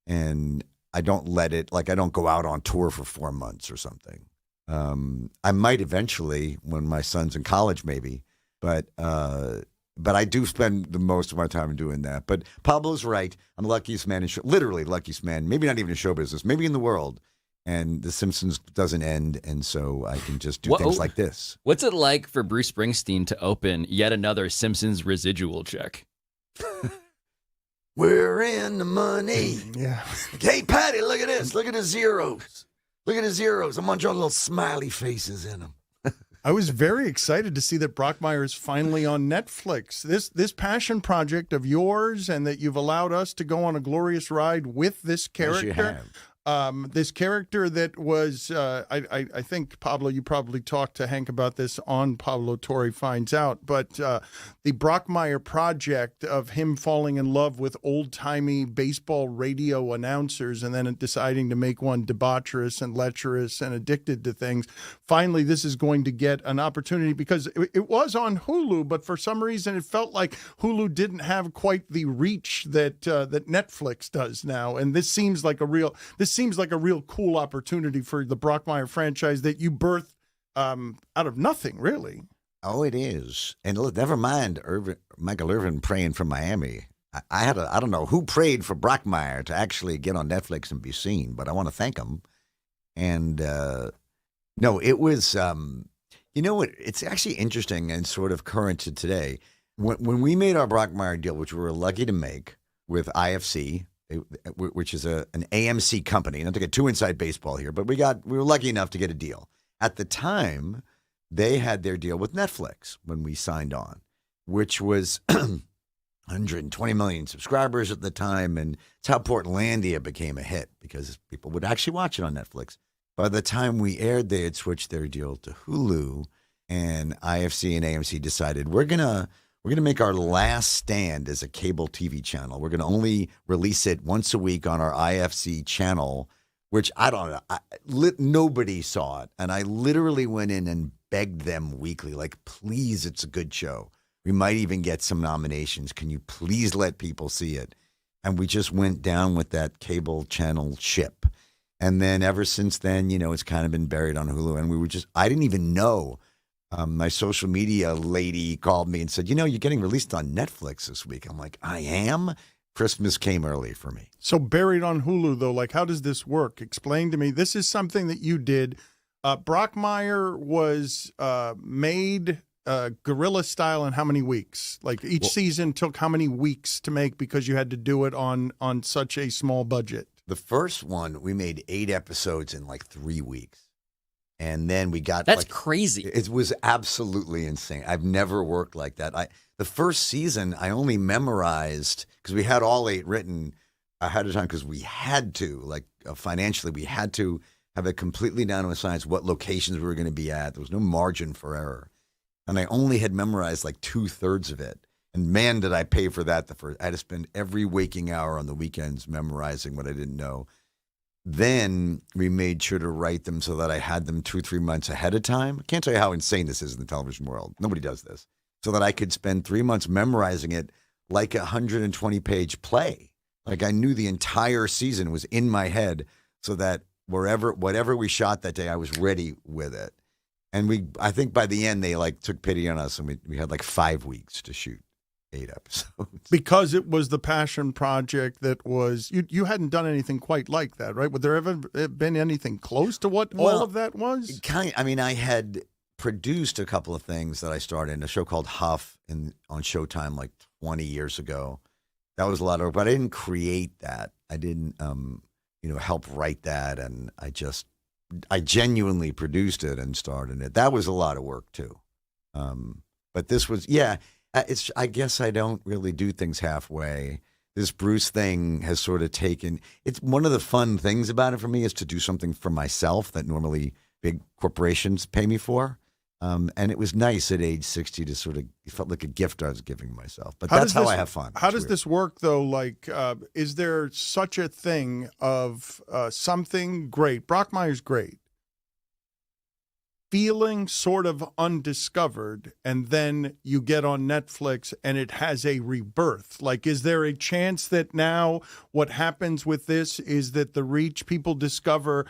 and I don't I don't go out on tour for 4 months or something. I might eventually when my son's in college, maybe, but I do spend the most of my time doing that. But Pablo's right. I'm the luckiest man literally luckiest man, maybe not even in show business, maybe in the world. And The Simpsons doesn't end, and so I can just do things like this. What's it like for Bruce Springsteen to open yet another Simpsons residual check? We're in the money. Yeah. Hey, Patty, look at this. Look at the zeros. Look at the zeros. I'm going to draw little smiley faces in them. I was very excited to see that Brockmire is finally on Netflix. This passion project of yours, and that you've allowed us to go on a glorious ride with this character. Yes, you have. This character that was, I think, Pablo, you probably talked to Hank about this on Pablo Torre Finds Out, but the Brockmire project of him falling in love with old-timey baseball radio announcers and then deciding to make one debaucherous and lecherous and addicted to things. Finally, this is going to get an opportunity because it was on Hulu, but for some reason it felt like Hulu didn't have quite the reach that Netflix does now, and this seems like a real cool opportunity for the Brockmire franchise that you birthed out of nothing, really. Oh, it is. And look, never mind Michael Irvin praying for Miami. I don't know who prayed for Brockmire to actually get on Netflix and be seen, but I want to thank him. And no, it was, it's actually interesting and sort of current to today. When we made our Brockmire deal, which we were lucky to make with IFC, which is an AMC company. Not to get too inside baseball here, but we were lucky enough to get a deal. At the time, they had their deal with Netflix when we signed on, which was 120 million subscribers at the time, and it's how Portlandia became a hit because people would actually watch it on Netflix. By the time we aired, they had switched their deal to Hulu, and IFC and AMC decided we're gonna we're going to make our last stand as a cable TV channel. We're going to only release it once a week on our IFC channel, which I don't know. Nobody saw it. And I literally went in and begged them weekly, like, please, it's a good show. We might even get some nominations. Can you please let people see it? And we just went down with that cable channel ship. And then ever since then, it's kind of been buried on Hulu. And I didn't even know. My social media lady called me and said, you're getting released on Netflix this week. I'm like, I am? Christmas came early for me. So buried on Hulu, though, like, how does this work? Explain to me. This is something that you did. Brockmire was made guerrilla style in how many weeks? Like each season took how many weeks to make because you had to do it on such a small budget? The first one, we made 8 episodes in like 3 weeks. And then we got That's crazy. It was absolutely insane. I've never worked like that. The first season, I only memorized because we had all 8 written ahead of time because we had to, like financially, we had to have it completely down to a science what locations we were going to be at. There was no margin for error. And I only had memorized like 2/3 of it. And man, did I pay for that I had to spend every waking hour on the weekends memorizing what I didn't know. Then we made sure to write them so that I had them 2-3 months ahead of time. I can't tell you how insane this is in the television world. Nobody does this. So that I could spend 3 months memorizing it like a 120-page play. Like I knew the entire season was in my head so that whatever we shot that day, I was ready with it. And I think by the end, they like took pity on us and we had like 5 weeks to shoot 8 episodes. Because it was the passion project that was, you hadn't done anything quite like that, right? Would there ever been anything close to what all of that was? I had produced a couple of things that I started in a show called Huff on Showtime like 20 years ago. That was a lot of work, but I didn't create that. I didn't, help write that. And I genuinely produced it and starred in it. That was a lot of work too. But this was, I guess I don't really do things halfway. This Bruce thing has sort of it's one of the fun things about it for me is to do something for myself that normally big corporations pay me for. And it was nice at age 60 to sort of, it felt like a gift I was giving myself. But that's how I have fun. How does this work, though? Like, is there such a thing of something great? Brockmire's great. Feeling sort of undiscovered, and then you get on Netflix and it has a rebirth. Like, is there a chance that now what happens with this is that the reach people discover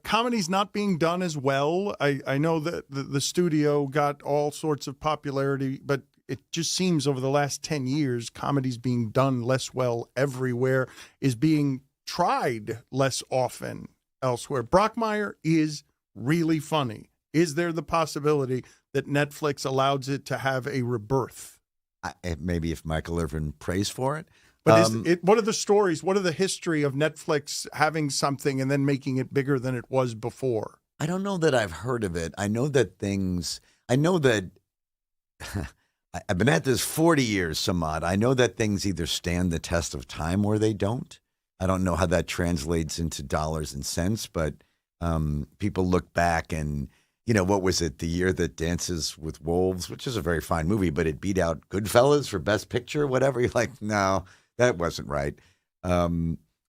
comedy's not being done as well? I know that the studio got all sorts of popularity, but it just seems over the last 10 years, comedy's being done less well everywhere, is being tried less often elsewhere. Brockmire is really funny. Is there the possibility that Netflix allows it to have a rebirth? Maybe if Michael Irvin prays for it. But what are the stories? What are the history of Netflix having something and then making it bigger than it was before? I don't know that I've heard of it. I know that I've been at this 40 years, Samad. I know that things either stand the test of time or they don't. I don't know how that translates into dollars and cents, but people look back and, what was it? The year that Dances with Wolves, which is a very fine movie, but it beat out Goodfellas for Best Picture, whatever. You're like, no, that wasn't right.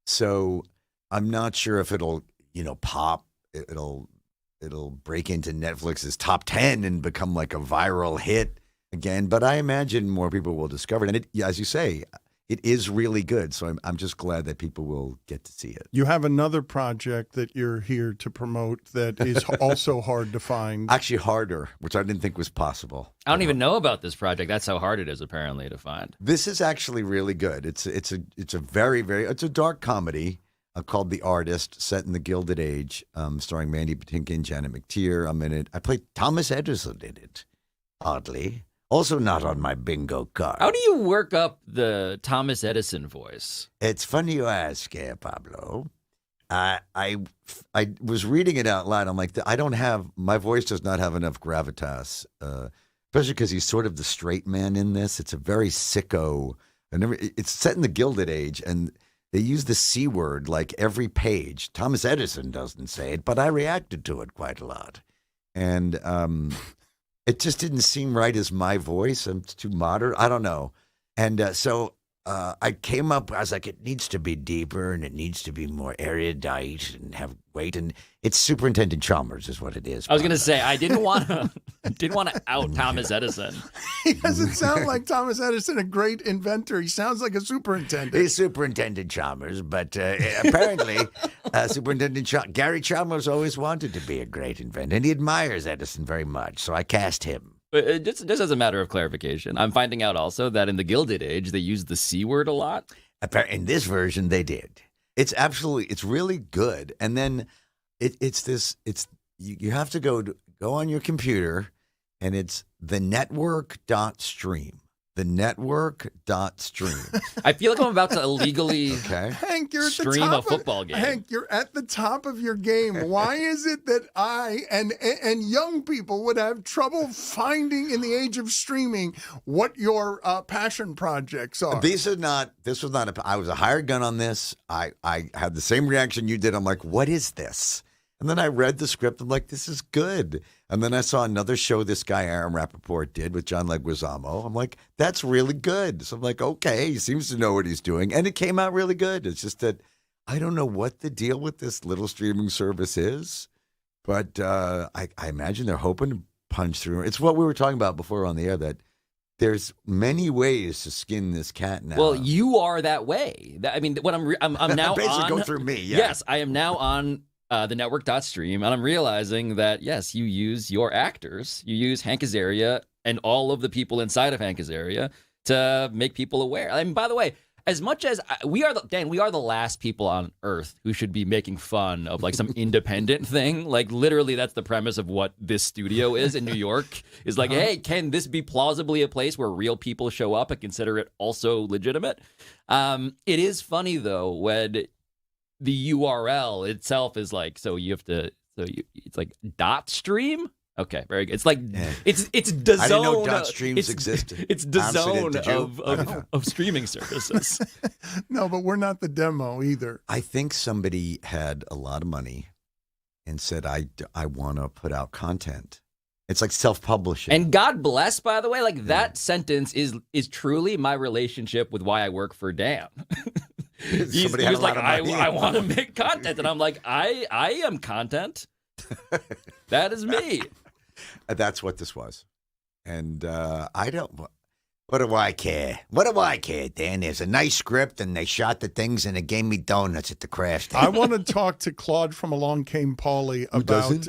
So I'm not sure if it'll, pop. It'll break into Netflix's top 10 and become like a viral hit again. But I imagine more people will discover it. And as you say, it is really good. So I'm just glad that people will get to see it. You have another project that you're here to promote that is also hard to find. Actually harder, which I didn't think was possible. I don't even know about this project. That's how hard it is apparently to find. This is actually really good. It's a very, very, it's a dark comedy called The Artist, set in the Gilded Age, starring Mandy Patinkin, Janet McTeer. I'm in it. I played Thomas Edison in it, oddly. Also not on my bingo card. How do you work up the Thomas Edison voice? It's funny you ask, Pablo. I was reading it out loud. I'm like, my voice does not have enough gravitas, especially because he's sort of the straight man in this. It's a very sicko. It's set in the Gilded Age, and they use the C word like every page. Thomas Edison doesn't say it, but I reacted to it quite a lot. And it just didn't seem right as my voice. It's too modern. I don't know. And so I came up, I was like, it needs to be deeper and it needs to be more erudite and have weight. And it's Superintendent Chalmers is what it is. I was going to say, I didn't want to out Thomas Edison. He doesn't sound like Thomas Edison, a great inventor. He sounds like a superintendent. He's Superintendent Chalmers, but apparently Gary Chalmers always wanted to be a great inventor, and he admires Edison very much, so I cast him. But just as a matter of clarification, I'm finding out also that in the Gilded Age, they use the C word a lot. In this version, they did. It's really good. And then you have to go on your computer, and it's thenetwork.stream. Thenetwork.stream. I feel like I'm about to illegally Hank, you're at stream the top a football game. Hank, you're at the top of your game. Why is it that I and young people would have trouble finding in the age of streaming what your passion projects are? This was not I was a hired gun on this. I had the same reaction you did. I'm like, what is this? And then I read the script. I'm like, this is good. And then I saw another show this guy, Aaron Rappaport, did with John Leguizamo. I'm like, that's really good. So I'm like, okay, he seems to know what he's doing. And it came out really good. It's just that I don't know what the deal with this little streaming service is. But I imagine they're hoping to punch through. It's what we were talking about before on the air, that there's many ways to skin this cat now. Well, you are that way. I mean, what I'm now basically on. go through me. Yeah. Yes, I am now on the network.stream, and I'm realizing that, yes, you use your actors. You use Hank Azaria and all of the people inside of Hank Azaria to make people aware. I mean, by the way, as much as we are the last people on earth who should be making fun of like some independent thing. Like literally, that's the premise of what this studio is in New York. Is like, hey, can this be plausibly a place where real people show up and consider it also legitimate? It is funny though when the URL itself is like, it's like .stream. Okay, very good. It's like it's DAZN. I didn't know .streams existed. It's DAZN of streaming services. No, but we're not the demo either. I think somebody had a lot of money and said, I want to put out content. It's like self-publishing. And God bless, by the way, like that sentence is truly my relationship with why I work for Dan. He was like, I want to make content. And I'm like, I am content. That is me. That's what this was. And I don't, what do I care? What do I care, Dan? There's a nice script and they shot the things and they gave me donuts at the craft table. I want to talk to Claude from Along Came Paulie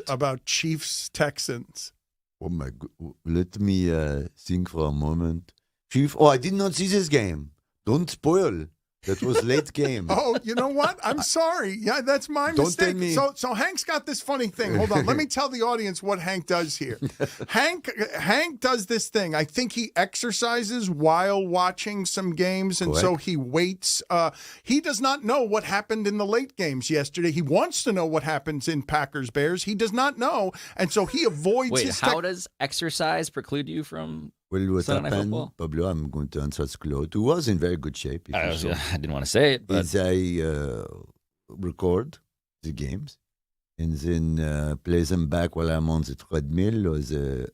about Chiefs Texans. Oh my God. Let me think for a moment. Chief, I did not see this game. Don't spoil. That was late game. Oh, you know what? I'm sorry. Yeah, that's my mistake. Tell me. So Hank's got this funny thing. Hold on. Let me tell the audience what Hank does here. Hank does this thing. I think he exercises while watching some games, and so he waits. He does not know what happened in the late games yesterday. He wants to know what happens in Packers Bears. He does not know, and so he avoids. Wait, how does exercise preclude you from? Well, what happened, Pablo, I'm going to answer Claude, who was in very good shape. I didn't want to say it, but I record the games and then play them back while I'm on the treadmill or the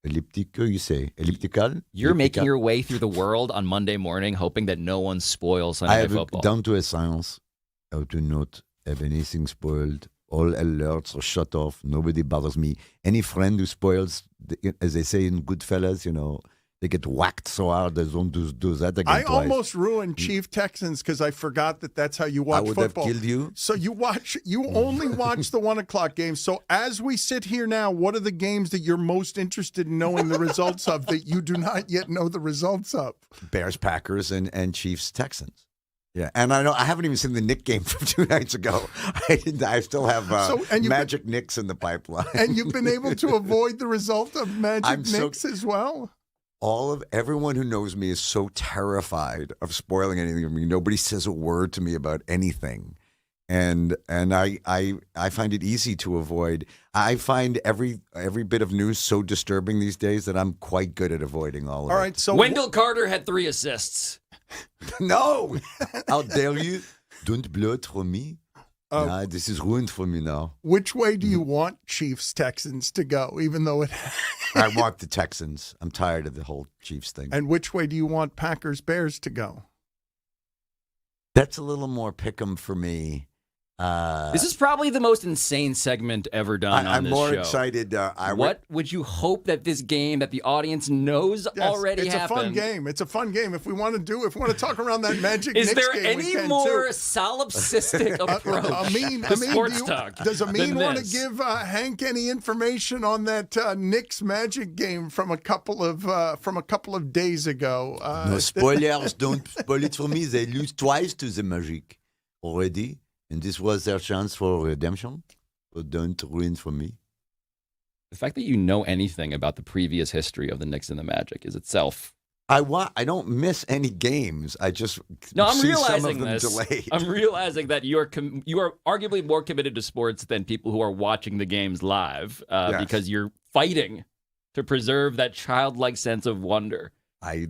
elliptical, you say? Elliptical? You're making your way through the world on Monday morning, hoping that no one spoils Sunday Night Football. Down to a science how to not have anything spoiled. All alerts are shut off. Nobody bothers me. Any friend who spoils, as they say in Goodfellas, they get whacked so hard they don't do that again. I almost ruined Chief Texans because I forgot that's how you watch football. I would have killed you. So you only watch the 1 o'clock games. So as we sit here now, what are the games that you're most interested in knowing the results of that you do not yet know the results of? Bears, Packers, and Chiefs, Texans. Yeah, and I haven't even seen the Nick game from 2 nights ago. I still have Magic Knicks in the pipeline. And you've been able to avoid the result of Magic Knicks as well? Everyone who knows me is so terrified of spoiling anything. I mean, nobody says a word to me about anything. And I find it easy to avoid. I find every bit of news so disturbing these days that I'm quite good at avoiding all of it. All right, so Wendell Carter had 3 assists. No! How dare you? Don't blow it for me. This is ruined for me now. Which way do you want Chiefs Texans to go? Even though it. I want the Texans. I'm tired of the whole Chiefs thing. And which way do you want Packers Bears to go? That's a little more pick'em for me. This is probably the most insane segment ever done on I'm this more show. excited. What would you hope that this game that the audience knows already happened? It's a fun game. It's a fun game. If we want to talk around that Magic Is Knicks there game, any we can more too. solipsistic approach to sports talk? Does Amin want to this? give Hank any information on that Knicks Magic game from a couple of days ago? No spoilers. Don't spoil it for me. They lose twice to the Magic already. And this was their chance for redemption. So don't ruin for me. The fact that you know anything about the previous history of the Knicks and the Magic is itself. I don't miss any games. I just I'm see realizing some of them this. delayed. I'm realizing that you are arguably more committed to sports than people who are watching the games live because you're fighting to preserve that childlike sense of wonder. I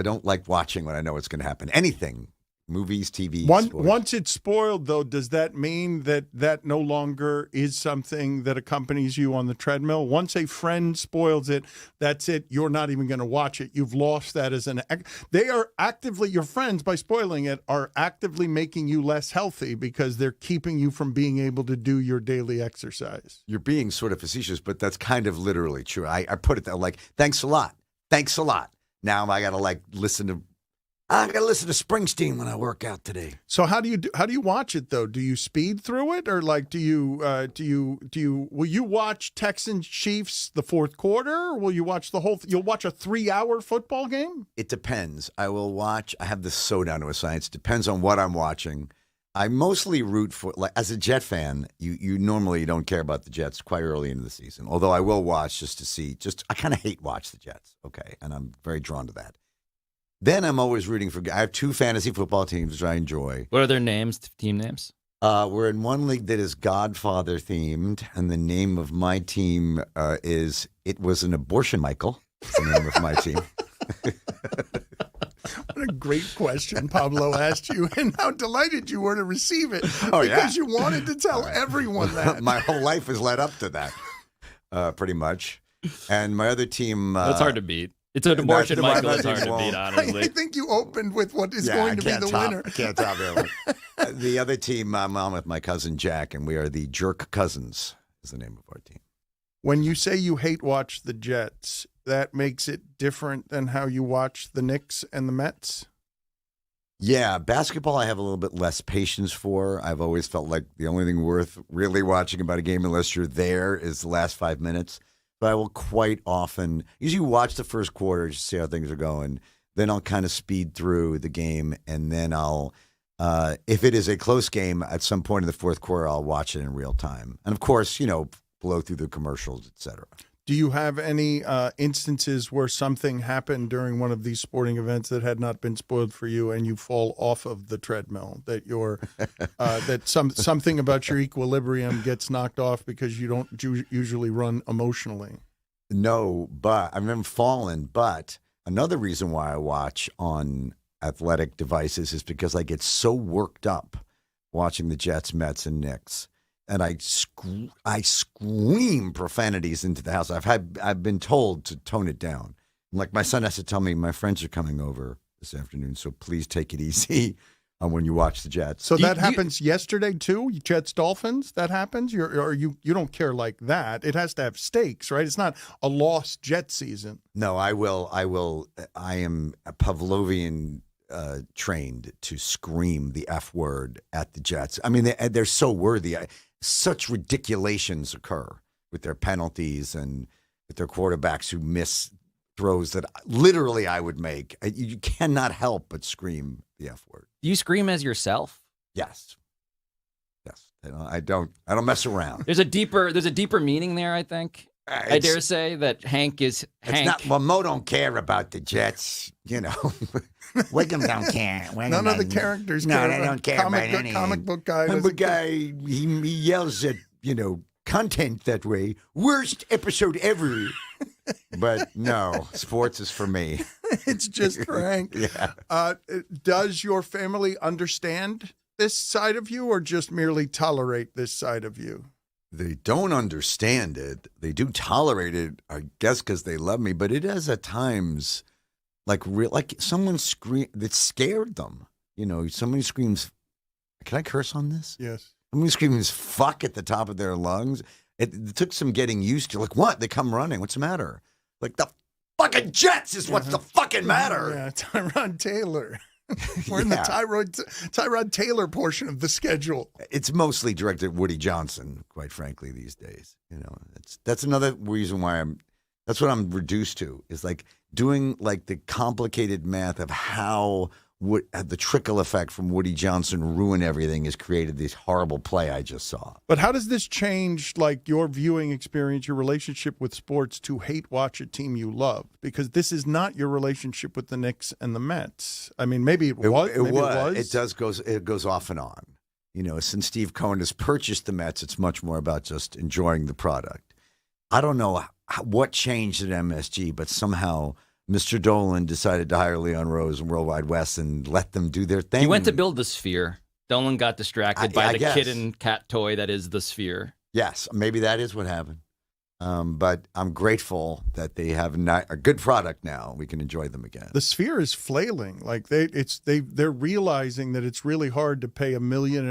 don't like watching when I know it's going to happen. Anything. Movies, TV. Once it's spoiled, though, does that mean that no longer is something that accompanies you on the treadmill? Once a friend spoils it, that's it. You're not even going to watch it. You've lost that as they are actively, your friends, by spoiling it, are actively making you less healthy because they're keeping you from being able to do your daily exercise. You're being sort of facetious, but that's kind of literally true. I put it there like, thanks a lot. Thanks a lot. Now I got to listen to Springsteen when I work out today. So how do you watch it though? Do you speed through it, or will you watch Texans Chiefs the fourth quarter, or will you watch the whole? You'll watch a 3-hour football game? It depends. I will watch. I have this so down to a science. Depends on what I'm watching. I mostly root for, like, as a Jet fan, you normally don't care about the Jets quite early into the season. Although I will watch just to see. I kind of hate watch the Jets. Okay, and I'm very drawn to that. Then I'm always rooting for. I have 2 fantasy football teams which I enjoy. What are their names? Team names? We're in one league that is Godfather themed, and the name of my team is "It Was an Abortion, Michael." It's the name of my team. What a great question Pablo asked you, and how delighted you were to receive it. Oh, because you wanted to tell everyone that. My whole life has led up to that, pretty much. And my other team. That's hard to beat. It's an abortion, Michael. It's hard to beat, honestly. I think you opened with what is going to be the winner. I can't top that one. The other team, I'm on with my cousin Jack, and we are the Jerk Cousins, is the name of our team. When you say you hate watch the Jets, that makes it different than how you watch the Knicks and the Mets? Yeah, basketball I have a little bit less patience for. I've always felt like the only thing worth really watching about a game, unless you're there, is the last 5 minutes. But I will quite often usually watch the first quarter just to see how things are going. Then I'll kind of speed through the game, and then I'll, if it is a close game, at some point in the fourth quarter, I'll watch it in real time. And of course, blow through the commercials, etc. Do you have any instances where something happened during one of these sporting events that had not been spoiled for you, and you fall off of the treadmill? That something about your equilibrium gets knocked off because you don't usually run emotionally? No, but I've never fallen. But another reason why I watch on athletic devices is because I get so worked up watching the Jets, Mets, and Knicks. And I scream profanities into the house. I've been told to tone it down. Like, my son has to tell me, my friends are coming over this afternoon, so please take it easy when you watch the Jets. So that happens yesterday too. Jets Dolphins. That happens. You don't care like that. It has to have stakes, right? It's not a lost Jet season. No, I will. I am a Pavlovian. Trained to scream the F word at the Jets. I mean, they're so worthy. Such ridiculations occur with their penalties and with their quarterbacks who miss throws that literally I would make. You cannot help but scream the F word. Do you scream as yourself? Yes. I don't mess around. There's a deeper meaning there, I think. I dare say that Hank is Hank. Mo don't care about the Jets, Wiggum don't care. None of the characters care. No, they don't care about anything. Comic book guy. Comic guy, he yells at, content that way. Worst episode ever. But no, sports is for me. It's just for Hank. Yeah. Does your family understand this side of you or just merely tolerate this side of you? They don't understand it. They do tolerate it, I guess, because they love me. But it is at times like someone that scared them. You know, somebody screams. Can I curse on this? Yes. Somebody screams "fuck" at the top of their lungs. It took some getting used to. Like, what? They come running. What's the matter? Like, the fucking Jets is what's the fucking matter. Yeah, Tyrod Taylor. We're in the Tyrod Taylor portion of the schedule. It's mostly directed at Woody Johnson, quite frankly, these days. You know, that's another reason why that's what I'm reduced to, is like doing like the complicated math of how the trickle effect from Woody Johnson ruin everything has created this horrible play I just saw. But how does this change like your viewing experience, your relationship with sports to hate watch a team you love? Because this is not your relationship with the Knicks and the Mets. I mean, maybe it was. It goes off and on. You know, since Steve Cohen has purchased the Mets, it's much more about just enjoying the product. I don't know what changed at MSG, but somehow Mr. Dolan decided to hire Leon Rose and Worldwide West and let them do their thing. He went to build the Sphere. Dolan got distracted by the kid and cat toy that is the Sphere. Yes, maybe that is what happened. But I'm grateful that they have a good product now. We can enjoy them again. The Sphere is flailing. Like they're realizing that it's really hard to pay $1.5 million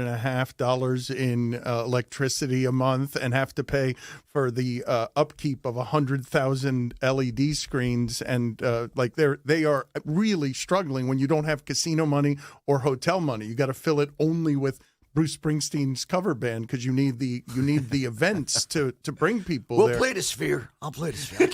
in electricity a month and have to pay for the upkeep of 100,000 LED screens, and they are really struggling when you don't have casino money or hotel money. You got to fill it only with Bruce Springsteen's cover band because you need the events to bring people there. We'll play the Sphere. I'll play the Sphere.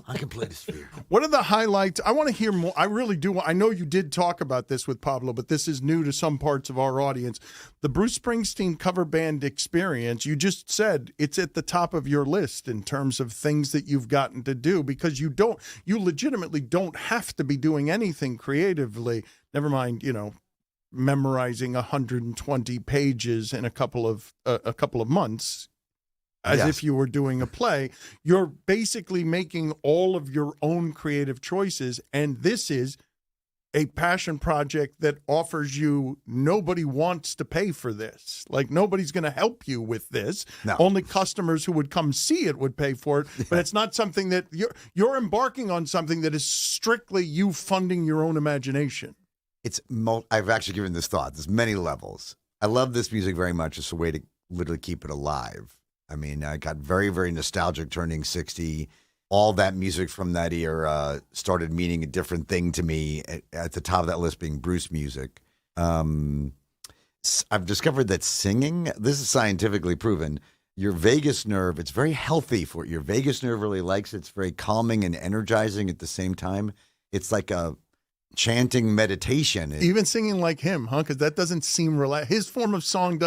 I can play the Sphere. What are the highlights? I want to hear more. I really do. I know you did talk about this with Pablo, but this is new to some parts of our audience. The Bruce Springsteen cover band experience, you just said it's at the top of your list in terms of things that you've gotten to do, because you legitimately don't have to be doing anything creatively. Never mind, memorizing 120 pages in a couple of months, as if you were doing a play. You're basically making all of your own creative choices, and this is a passion project that offers you, nobody wants to pay for this. Like, nobody's going to help you with this. No. Only customers who would come see it would pay for it. But it's not something that you're embarking on, something that is strictly you funding your own imagination. I've actually given this thought. There's many levels. I love this music very much. It's a way to literally keep it alive. I mean, I got very, very nostalgic turning 60. All that music from that era started meaning a different thing to me, at the top of that list being Bruce music. I've discovered that singing, this is scientifically proven, your vagus nerve, it's very healthy for your vagus nerve really likes it. It's very calming and energizing at the same time. It's like a chanting meditation. Even singing like him, huh? Because that doesn't seem his form of song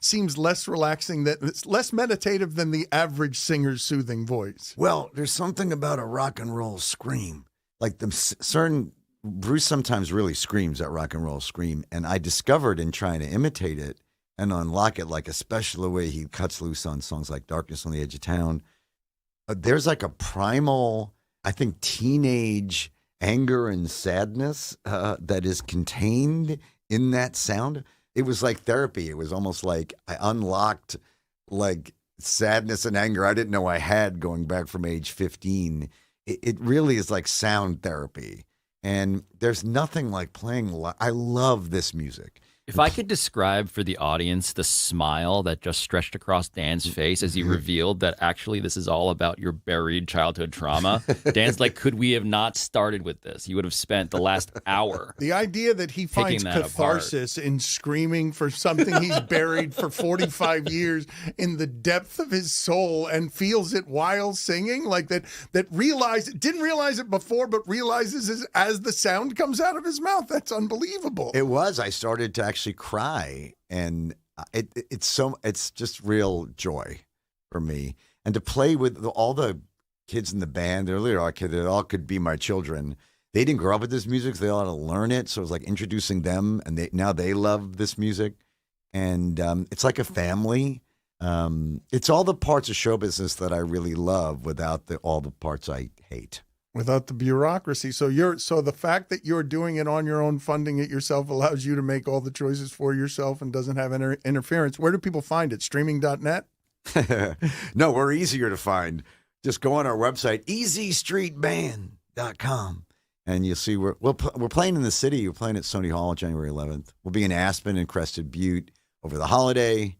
seems less relaxing, that it's less meditative than the average singer's soothing voice. Well, there's something about a rock and roll scream. Like Bruce sometimes really screams that rock and roll scream, and I discovered in trying to imitate it and unlock it, like especially the way he cuts loose on songs like Darkness on the Edge of Town, there's like a primal, I think, teenage anger and sadness that is contained in that sound. It was like therapy. It was almost like I unlocked like sadness and anger I didn't know I had going back from age 15. It really is like sound therapy. And there's nothing like playing I love this music. If I could describe for the audience the smile that just stretched across Dan's face as he revealed that actually this is all about your buried childhood trauma, Dan's like, could we have not started with this? He would have spent the last hour. The idea that he finds catharsis in screaming for something he's buried for 45 years in the depth of his soul and feels it while singing, like that didn't realize it before, but realizes it as the sound comes out of his mouth. That's unbelievable. It was. I started to actually cry, and it's just real joy for me. And to play with all the kids in the band, they all could be my children. They didn't grow up with this music, so they all had to learn it. So it was like introducing them, and now they love this music. And it's like a family. It's all the parts of show business that I really love without all the parts I hate. Without the bureaucracy. So the fact that you're doing it on your own, funding it yourself, allows you to make all the choices for yourself and doesn't have interference. Where do people find it? Streaming.net? No, we're easier to find. Just go on our website, easystreetband.com, and you'll see we're playing in the city. We're playing at Sony Hall January 11th. We'll be in Aspen and Crested Butte over the holiday.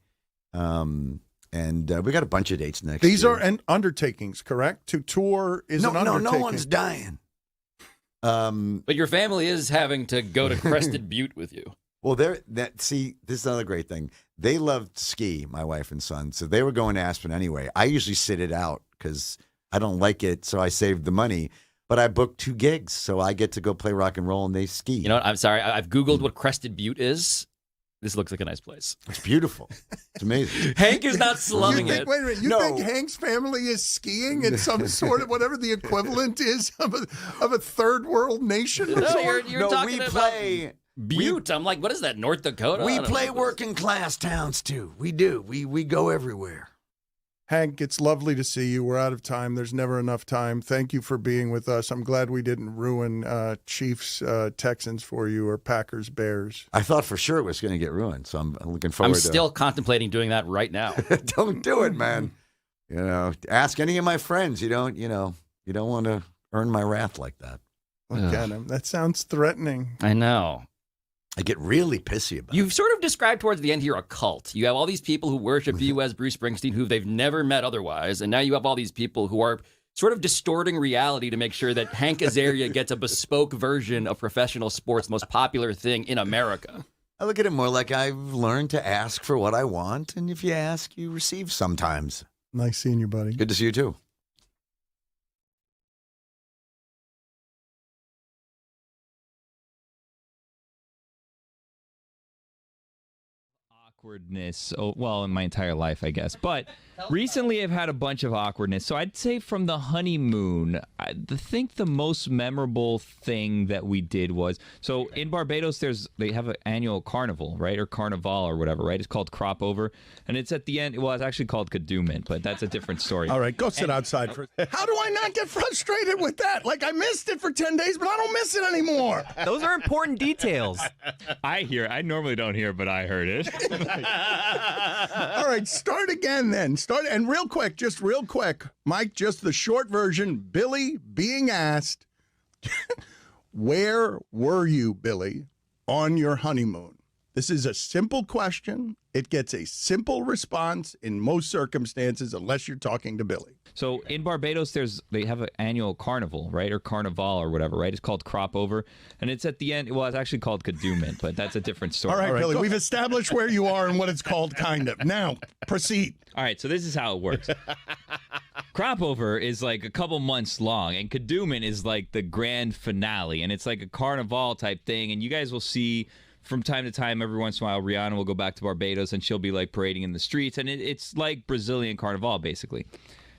And we got a bunch of dates next year. These are undertakings, correct? To tour is an undertaking. No one's dying. But your family is having to go to Crested Butte with you. Well, this is another great thing. They love to ski, my wife and son, so they were going to Aspen anyway. I usually sit it out because I don't like it, so I saved the money. But I booked 2 gigs, so I get to go play rock and roll, and they ski. You know what? I'm sorry. I've Googled what Crested Butte is. This looks like a nice place. It's beautiful. It's amazing. Hank is not slumming it. Wait a minute. You think Hank's family is skiing in some sort of whatever the equivalent is of a third world nation? No, you're talking we about play Butte. I'm like, what is that, North Dakota? We play working class towns, too. We do. We go everywhere. Hank, it's lovely to see you. We're out of time. There's never enough time. Thank you for being with us. I'm glad we didn't ruin Chiefs, Texans for you or Packers, Bears. I thought for sure it was going to get ruined, so I'm looking forward to it. I'm still contemplating doing that right now. Don't do it, man. Ask any of my friends. You don't want to earn my wrath like that. Look at him. That sounds threatening. I know. I get really pissy about it. You've sort of described towards the end here a cult. You have all these people who worship you as Bruce Springsteen, who they've never met otherwise, and now you have all these people who are sort of distorting reality to make sure that Hank Azaria gets a bespoke version of professional sports' most popular thing in America. I look at it more like I've learned to ask for what I want, and if you ask, you receive sometimes. Nice seeing you, buddy. Good to see you, too. Awkwardness, well, in my entire life, I guess. But recently I've had a bunch of awkwardness. So I'd say from the honeymoon, I think the most memorable thing that we did was, so in Barbados, they have an annual carnival, right? Or carnival or whatever, right? It's called Crop Over. And it's at the end, well, it's actually called Kadooment, but that's a different story. All right, go sit outside for How do I not get frustrated with that? Like, I missed it for 10 days, but I don't miss it anymore. Those are important details. I normally don't hear, but I heard it. All right, start again then. And real quick, Mike, just the short version. Billy being asked, where were you, Billy, on your honeymoon? This is a simple question. It gets a simple response in most circumstances, unless you're talking to Billy. So in Barbados, they have an annual carnival, right? Or carnival or whatever, right? It's called Crop Over. And it's at the end, well, it's actually called Kadooment, but that's a different story. All right, Billy, we've established where you are and what it's called, kind of. Now, proceed. All right, so this is how it works. Crop Over is like a couple months long, and Kadooment is like the grand finale, and it's like a carnival type thing, and you guys will see from time to time, every once in a while, Rihanna will go back to Barbados, and she'll be like parading in the streets, and it's like Brazilian carnival, basically.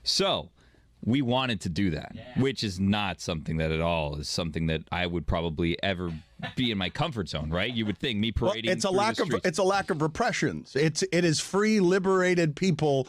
So we wanted to do that, which is not something that at all is something that I would probably ever be in my comfort zone, right? You would think me parading. It's a lack of repressions. It is free, liberated people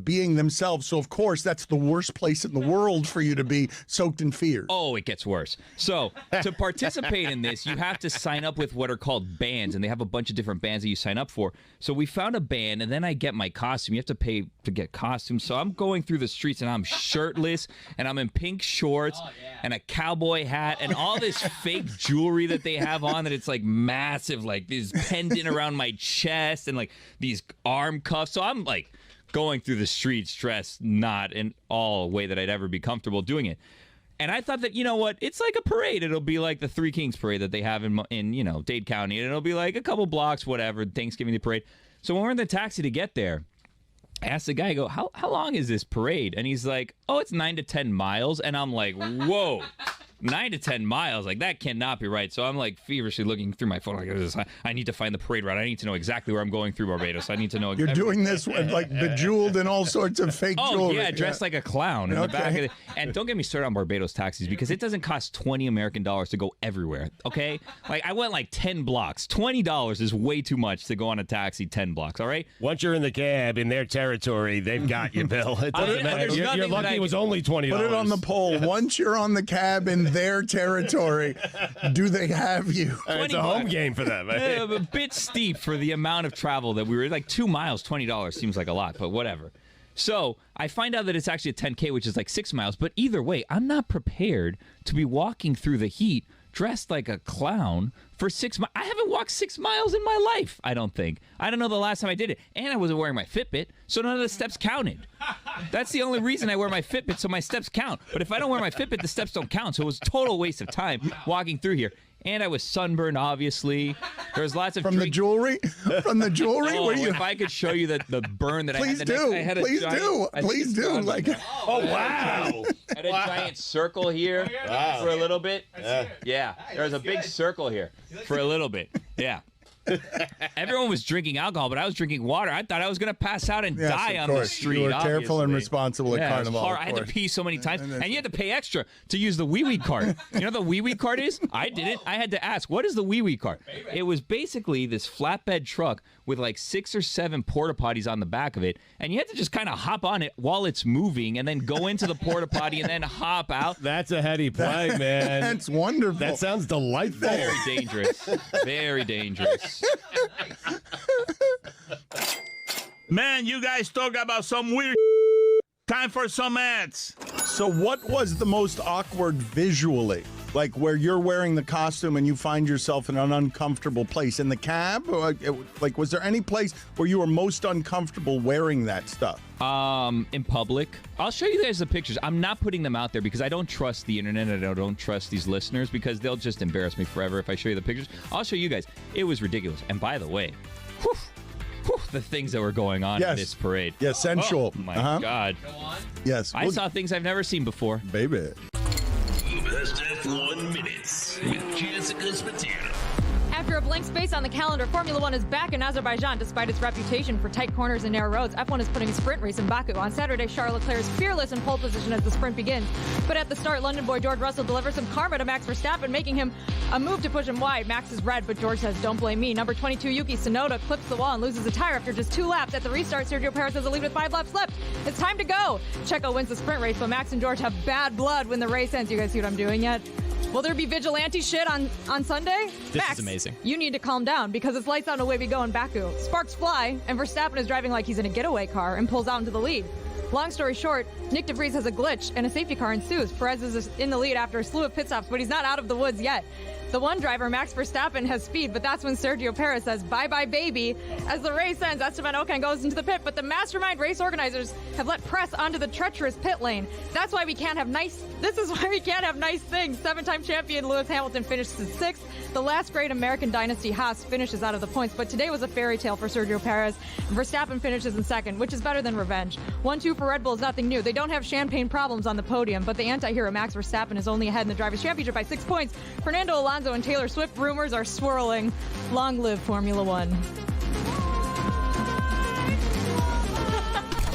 being themselves. So of course that's the worst place in the world for you to be soaked in fear. Oh, it gets worse. So to participate in this, you have to sign up with what are called bands, and they have a bunch of different bands that you sign up for. So we found a band, and then I get my costume. You have to pay to get costumes. So I'm going through the streets, and I'm shirtless, and I'm in pink shorts and a cowboy hat and all this fake jewelry that they have on, that it's like massive, like this pendant around my chest and like these arm cuffs. So I'm like going through the streets dressed not in all a way that I'd ever be comfortable doing it. And I thought that, you know what, it's like a parade. It'll be like the Three Kings parade that they have in Dade County, and it'll be like a couple blocks, whatever, Thanksgiving Day parade. So when we're in the taxi to get there, I asked the guy, I go, how long is this parade? And he's like, oh, it's 9 to 10 miles. And I'm like, whoa. 9 to 10 miles, like that cannot be right. So I'm like feverishly looking through my phone. Like, I need to find the parade route. I need to know exactly where I'm going through Barbados. I need to know. You're doing this with like bejeweled and all sorts of fake jewelry. Yeah, dressed like a clown in the back of it. And don't get me started on Barbados taxis because it doesn't cost $20 American to go everywhere. Okay, like I went like 10 blocks. $20 is way too much to go on a taxi 10 blocks. All right. Once you're in the cab in their territory, they've got you, Bill. It doesn't matter. You're lucky it was only $20. Put it on the poll. Once you're on the cab in their territory, do they have you? It's a home game for them. A bit steep for the amount of travel that we were like 2 miles. $20 seems like a lot, but whatever. So I find out that it's actually a 10K, which is like 6 miles. But either way, I'm not prepared to be walking through the heat dressed like a clown for 6 miles. I haven't walked 6 miles in my life, I don't think. I don't know the last time I did it. And I wasn't wearing my Fitbit, so none of the steps counted. That's the only reason I wear my Fitbit, so my steps count. But if I don't wear my Fitbit, the steps don't count. So it was a total waste of time walking through here. And I was sunburned, obviously. There was lots of the jewelry. From the jewelry, oh, if I could show you the burn that please I had. Please do. Like, oh wow! I had a giant circle here for a little bit. Yeah, there was a big circle here for a little bit. Yeah. Everyone was drinking alcohol, but I was drinking water. I thought I was going to pass out and die on the street. You were careful and responsible at Carnival. I had to pee so many times, and you had to pay extra to use the wee-wee card. You know what the wee-wee card is? I didn't. I had to ask, what is the wee-wee card? It was basically this flatbed truck with like 6 or 7 porta potties on the back of it, and you had to just kind of hop on it while it's moving, and then go into the porta potty and then hop out. That's a heady play, man. That's wonderful. That sounds delightful. Very dangerous. Very dangerous. Man, you guys talk about some weird time for some ads. So what was the most awkward visually? Like where you're wearing the costume and you find yourself in an uncomfortable place in the cab? Like, was there any place where you were most uncomfortable wearing that stuff? In public. I'll show you guys the pictures. I'm not putting them out there because I don't trust the internet and I don't trust these listeners because they'll just embarrass me forever if I show you the pictures. I'll show you guys. It was ridiculous. And by the way, the things that were going on in this parade. Yeah, sensual. Oh, my God. Yes. I saw things I've never seen before. Baby. Best F1 minutes with Jessica Spatino. After a blank space on the calendar, Formula One is back in Azerbaijan despite its reputation for tight corners and narrow roads. F1 is putting a sprint race in Baku. On Saturday, Charles Leclerc is fearless in pole position as the sprint begins. But at the start, London boy George Russell delivers some karma to Max Verstappen, making him a move to push him wide. Max is red, but George says, "Don't blame me." Number 22, Yuki Tsunoda clips the wall and loses a tire after just 2 laps. At the restart, Sergio Perez has a lead with 5 laps left. It's time to go. Checo wins the sprint race, but Max and George have bad blood when the race ends. You guys see what I'm doing yet? Will there be vigilante shit on Sunday? This is amazing. You need to calm down because it's lights out and away we go in Baku. Sparks fly, and Verstappen is driving like he's in a getaway car and pulls out into the lead. Long story short, Nick DeVries has a glitch and a safety car ensues. Perez is in the lead after a slew of pit stops, but he's not out of the woods yet. The one driver, Max Verstappen, has speed, but that's when Sergio Perez says, "Bye-bye, baby." As the race ends, Esteban Ocon goes into the pit, but the mastermind race organizers have let press onto the treacherous pit lane. This is why we can't have nice things. 7-time champion Lewis Hamilton finishes in 6th. The last great American dynasty, Haas, finishes out of the points, but today was a fairy tale for Sergio Perez. Verstappen finishes in 2nd, which is better than revenge. 1-2 for Red Bull is nothing new. They don't have champagne problems on the podium, but the anti-hero Max Verstappen is only ahead in the Drivers' Championship by 6 points. Fernando Alonso and Taylor Swift rumors are swirling. Long live Formula One.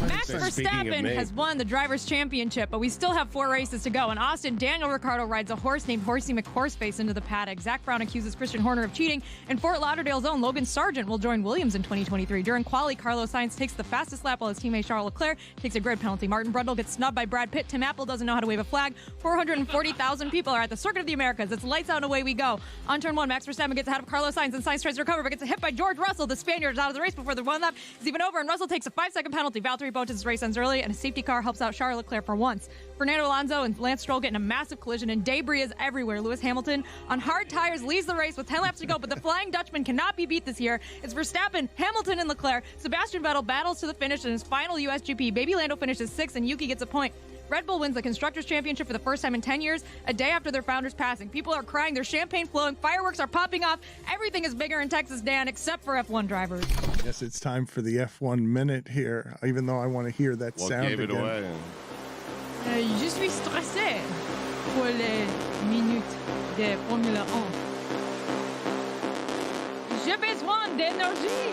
Max Verstappen has won the Drivers' Championship, but we still have 4 races to go. In Austin, Daniel Ricciardo rides a horse named Horsey McHorseface into the paddock. Zach Brown accuses Christian Horner of cheating, and Fort Lauderdale's own Logan Sargent will join Williams in 2023. During quali, Carlos Sainz takes the fastest lap while his teammate Charles Leclerc takes a grid penalty. Martin Brundle gets snubbed by Brad Pitt. Tim Apple doesn't know how to wave a flag. 440,000 people are at the Circuit of the Americas. It's lights out and away we go. On turn 1, Max Verstappen gets ahead of Carlos Sainz, and Sainz tries to recover, but gets hit by George Russell. The Spaniard is out of the race before the 1 lap is even over, and Russell takes a 5-second penalty. Valtteri Bottas' race ends early, and a safety car helps out Charles Leclerc for once. Fernando Alonso and Lance Stroll get in a massive collision, and debris is everywhere. Lewis Hamilton, on hard tires, leads the race with 10 laps to go, but the Flying Dutchman cannot be beat this year. It's Verstappen, Hamilton, and Leclerc. Sebastian Vettel battles to the finish in his final USGP. Baby Lando finishes 6th, and Yuki gets a point. Red Bull wins the Constructors' Championship for the first time in 10 years, a day after their founder's passing. People are crying, there's champagne flowing, fireworks are popping off. Everything is bigger in Texas, Dan, except for F1 drivers. Yes, it's time for the F1 minute here, even though I want to hear that sound gave it again. away? Je suis stressé. pour les minutes de Formule 1. J'ai besoin d'énergie.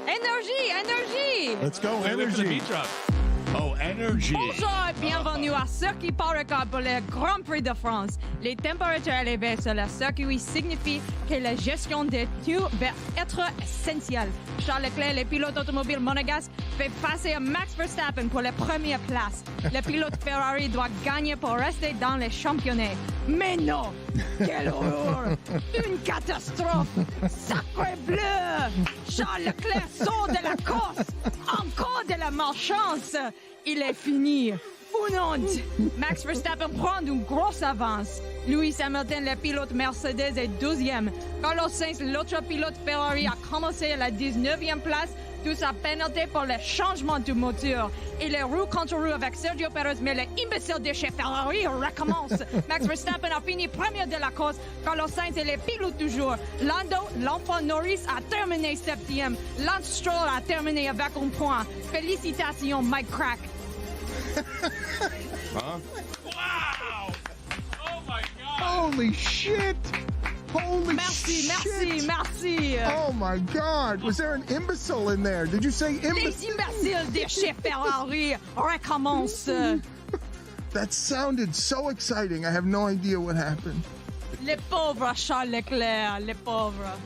Énergie. Let's go, energy. Oh, energy. Bonjour et bienvenue à Circuit Park pour le Grand Prix de France. Les températures élevées sur le circuit signifient que la gestion des pneus va être essentielle. Charles Leclerc, le pilote automobile monégasque, fait passer à Max Verstappen pour la première place. Le pilote Ferrari doit gagner pour rester dans les championnats. Mais non! Quelle horreur! Une catastrophe! Sacré bleu! Charles Leclerc sort de la course! Encore de la malchance! Il est fini! Une honte! Max Verstappen prend une grosse avance. Lewis Hamilton, le pilote Mercedes, est 12e. Carlos Sainz, l'autre pilote Ferrari, a commencé à la 19e place, d'où sa pénalité pour le changement du moteur. Et les roues contre roues avec Sergio Perez, mais l'imbécile de chez Ferrari recommence. Max Verstappen a fini premier de la course. Carlos Sainz est le pilote du jour. Lando, l'enfant Norris, a terminé 7e. Lance Stroll a terminé avec un point. Félicitations, Mike Crack. Huh? Wow! Oh my God! Holy shit! Holy Merci. Oh my God! Was there an imbecile in there? Did you say Les imbecile? imbéciles de chez Ferrari recommencent. That sounded so exciting. I have no idea what happened. Les pauvres Charles Leclerc, les pauvres.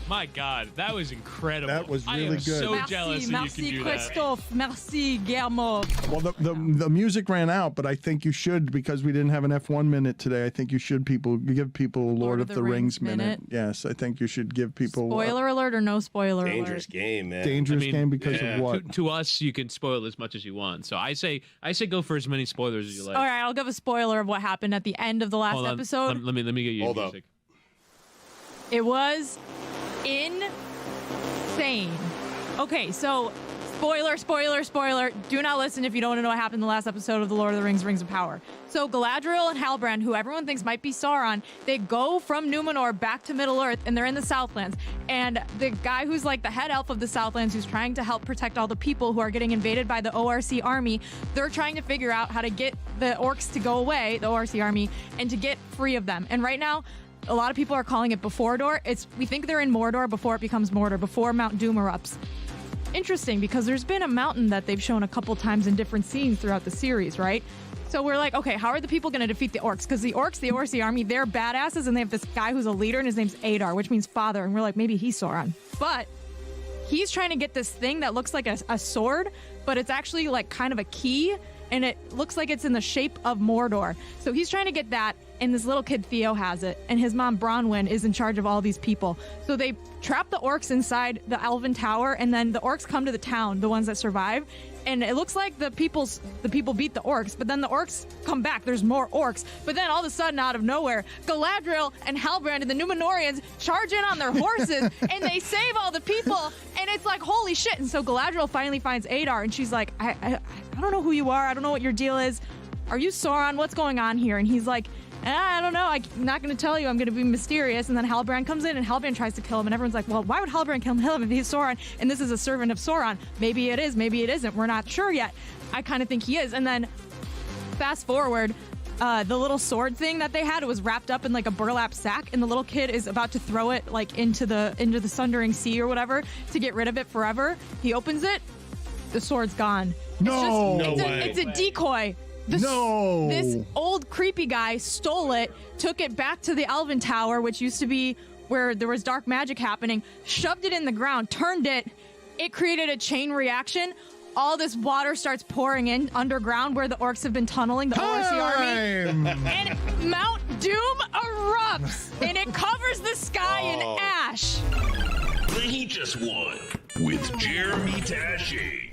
My God, that was incredible. That was I really am good. so jealous that you can do that. Christophe. Merci, Guillermo. Well, the music ran out, but I think you should, because we didn't have an F1 minute today. I think you should give people a Lord of the Rings minute. Yes, I think you should give people. Spoiler alert or no spoiler Dangerous alert? game, man. Dangerous game because of what? To us, you can spoil as much as you want. So I say go for as many spoilers as you like. All right, I'll give a spoiler of what happened at the end of the last Hold on. episode. Let me get you Hold music. It was insane. Okay, so spoiler. Do not listen if you don't want to know what happened in the last episode of The Lord of the Rings, Rings of Power. So Galadriel and Halbrand, who everyone thinks might be Sauron, they go from Numenor back to Middle-earth, and they're in the Southlands. And the guy who's like the head elf of the Southlands, who's trying to help protect all the people who are getting invaded by the ORC army, they're trying to figure out how to get the orcs to go away, the ORC army, and to get free of them. And right now, a lot of people are calling it Before-Dor. We think they're in Mordor before it becomes Mordor, before Mount Doom erupts. Interesting, because there's been a mountain that they've shown a couple times in different scenes throughout the series, right? So we're like, okay, how are the people going to defeat the orcs? Because the orcs, the ORC army, they're badasses, and they have this guy who's a leader, and his name's Adar, which means father, and we're like, maybe he's Sauron. But he's trying to get this thing that looks like a sword, but it's actually like kind of a key, and it looks like it's in the shape of Mordor. So he's trying to get that, and this little kid Theo has it, and his mom Bronwyn is in charge of all these people. So they trap the orcs inside the Elven Tower, and then the orcs come to the town, the ones that survive, and it looks like the people beat the orcs, but then the orcs come back. There's more orcs, but then all of a sudden, out of nowhere, Galadriel and Halbrand and the Numenorians charge in on their horses, and they save all the people, and it's like, holy shit. And so Galadriel finally finds Adar, and she's like, I don't know who you are. I don't know what your deal is. Are you Sauron? What's going on here? And he's like, I don't know. I'm not going to tell you. I'm going to be mysterious. And then Halbrand comes in, and Halbrand tries to kill him. And everyone's like, well, why would Halbrand kill him if he's Sauron? And this is a servant of Sauron. Maybe it is. Maybe it isn't. We're not sure yet. I kind of think he is. And then fast forward, the little sword thing that they had, it was wrapped up in like a burlap sack. And the little kid is about to throw it like into the Sundering Sea or whatever to get rid of it forever. He opens it. The sword's gone. It's a decoy. This old creepy guy stole it, took it back to the Elven Tower, which used to be where there was dark magic happening, shoved it in the ground, turned it. It created a chain reaction. All this water starts pouring in underground where the orcs have been tunneling, the ORC army. And Mount Doom erupts, and it covers the sky in ash. But he just won with Jeremy Tashi.